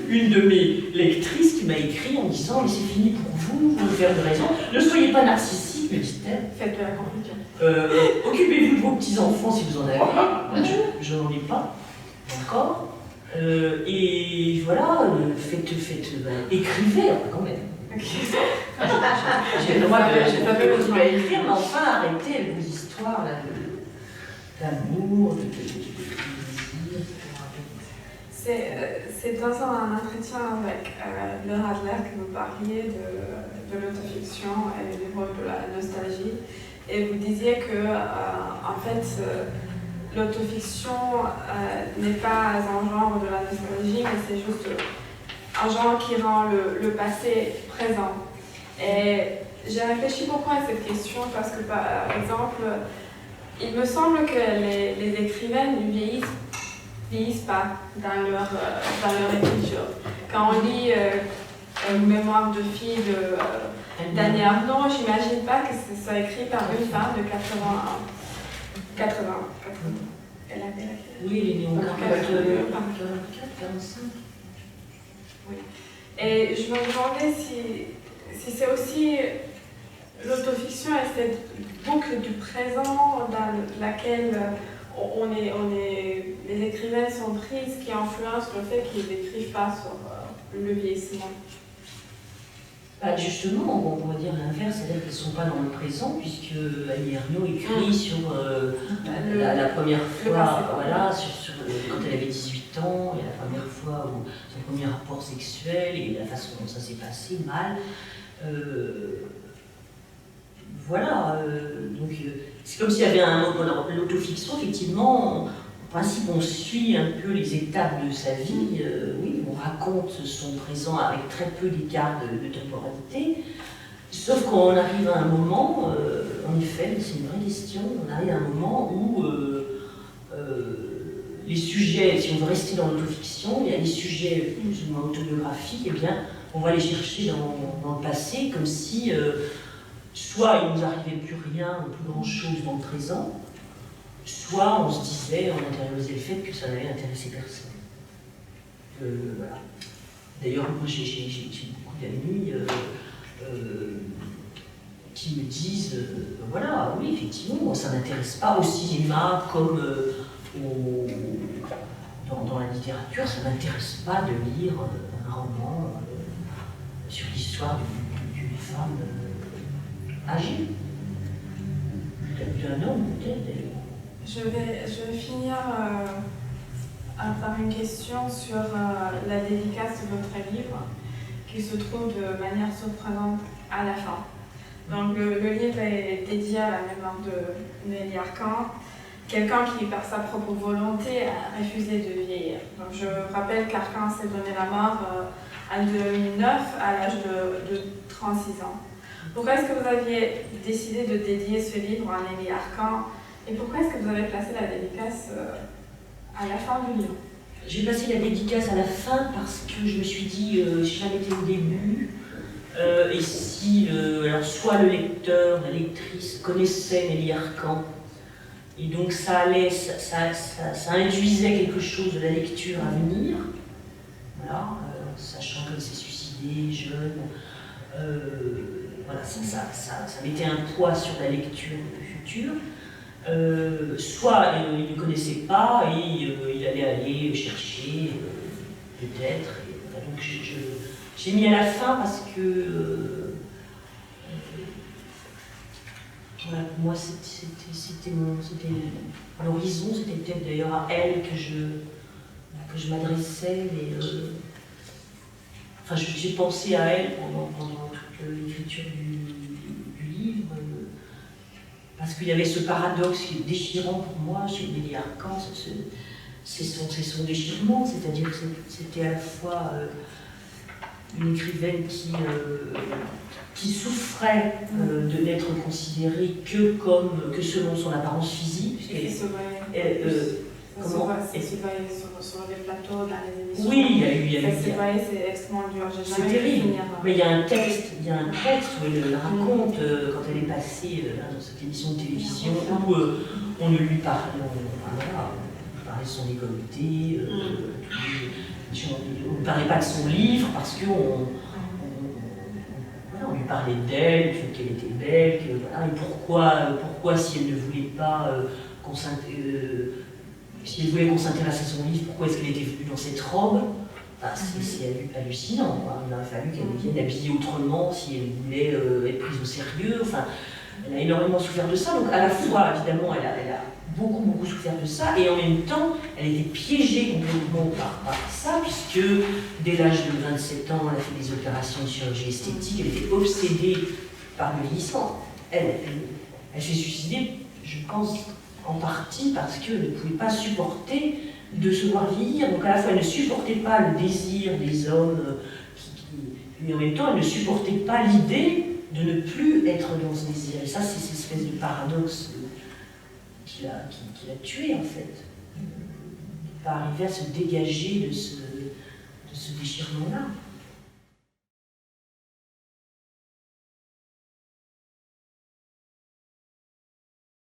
une de mes lectrices qui m'a écrit en disant mais c'est fini pour vous, vous faire de raison, ne soyez pas narcissique, me dit-elle. Faites de la confiture. Occupez-vous de vos petits-enfants si vous en avez. Je n'en ai pas encore. Et voilà, écrivez quand même. J'ai le droit de continuer à écrire, mais enfin arrêtez vos histoires là, d'amour, de désir. C'est dans un entretien avec Laure Adler que vous parliez de l'autofiction et du rôle de la nostalgie. Et vous disiez que, en fait, l'autofiction n'est pas un genre de la nostalgie, mais c'est juste un genre qui rend le passé présent. Et j'ai réfléchi beaucoup à cette question parce que, par exemple, il me semble que les écrivaines ne vieillissent pas dans leur écriture. Quand on lit Mémoire de fille d'Annie Ardant, j'imagine pas que ce soit écrit par une femme de 80. Elle a quel âge? Oui, il est né en 45. Oui. Et je me demandais si c'est aussi l'autofiction et cette boucle du présent dans laquelle les écrivaines sont prises qui influence le fait qu'ils n'écrivent pas sur le vieillissement. Bah justement, on pourrait dire l'inverse, c'est-à-dire qu'elles ne sont pas dans le présent, puisque Annie Ernaux écrit sur la première fois, voilà, quand elle avait 18 ans, et la première fois où son premier rapport sexuel, et la façon dont ça s'est passé, mal. Voilà, donc c'est comme s'il y avait l'autofiction, effectivement, en principe on suit un peu les étapes de sa vie, oui, on raconte son présent avec très peu d'écart de temporalité, sauf qu'on arrive à un moment, en effet, c'est une vraie question, on arrive à un moment où les sujets, si on veut rester dans l'autofiction, il y a des sujets plus ou moins autobiographiques, et bien on va les chercher dans le passé, comme si soit il ne nous arrivait plus rien, ou plus grand-chose dans le présent, soit on se disait, on intériorisait le fait que ça n'allait intéresser personne. Voilà. D'ailleurs, moi j'ai beaucoup d'amis qui me disent, voilà, oui, effectivement, moi ça ne m'intéresse pas au cinéma comme dans la littérature, ça ne m'intéresse pas de lire un roman sur l'histoire d'une femme âgée. D'un homme, peut-être d'ailleurs. Je vais finir par une question sur la dédicace de votre livre, qui se trouve de manière surprenante à la fin. Donc le livre est dédié à la mémoire de Nelly Arcan, quelqu'un qui, par sa propre volonté, a refusé de vieillir. Donc je rappelle qu'Arcan s'est donné la mort en 2009 à l'âge de 36 ans. Pourquoi est-ce que vous aviez décidé de dédier ce livre à Nelly Arcan et pourquoi est-ce que vous avez placé la dédicace à la fin du livre? J'ai placé la dédicace à la fin parce que je me suis dit, si j'avais été au début, et si alors soit le lecteur, la lectrice connaissait Nelly Arcan, et donc ça induisait quelque chose de la lecture à venir, voilà, sachant qu'elle s'est suicidée jeune, voilà, ça mettait un poids sur la lecture future. Soit il ne connaissait pas et il allait aller chercher, peut-être. Voilà, donc j'ai mis à la fin parce que voilà, pour moi c'était l'horizon, c'était peut-être d'ailleurs à elle que je m'adressais, mais enfin j'ai pensé à elle pendant toute l'écriture du livre. Parce qu'il y avait ce paradoxe qui est déchirant pour moi chez Nelly Arcan, c'est son déchirement, c'est-à-dire que c'était à la fois une écrivaine qui souffrait de n'être considérée que selon son apparence physique. Ça se voyait sur les plateaux, dans les émissions. Oui, il y a eu. C'est extrêmement dur. C'est terrible. Mais il y a un texte où elle raconte quand elle est passée dans cette émission de télévision où on ne lui parlait, on parlait de son décolleté, on ne parlait pas de son livre parce qu'on lui parlait d'elle, qu'elle était belle, et pourquoi si elle ne voulait pas Si elle voulait qu'on s'intéresse à son livre, pourquoi est-ce qu'elle était venue dans cette robe? C'est hallucinant, quoi. Il aurait fallu qu'elle vienne habillée autrement si elle voulait être prise au sérieux. Enfin, elle a énormément souffert de ça. Donc à la fois, évidemment, elle a beaucoup souffert de ça, et en même temps, elle était piégée complètement par ça, puisque dès l'âge de 27 ans, elle a fait des opérations de chirurgie esthétique, elle était obsédée par le vieillissement. Elle s'est suicidée, je pense, en partie parce qu'elle ne pouvait pas supporter de se voir vieillir. Donc à la fois, elle ne supportait pas le désir des hommes, mais en même temps, elle ne supportait pas l'idée de ne plus être dans ce désir. Et ça, c'est cette espèce de paradoxe qui l'a tuée, en fait. De ne pas arriver à se dégager de ce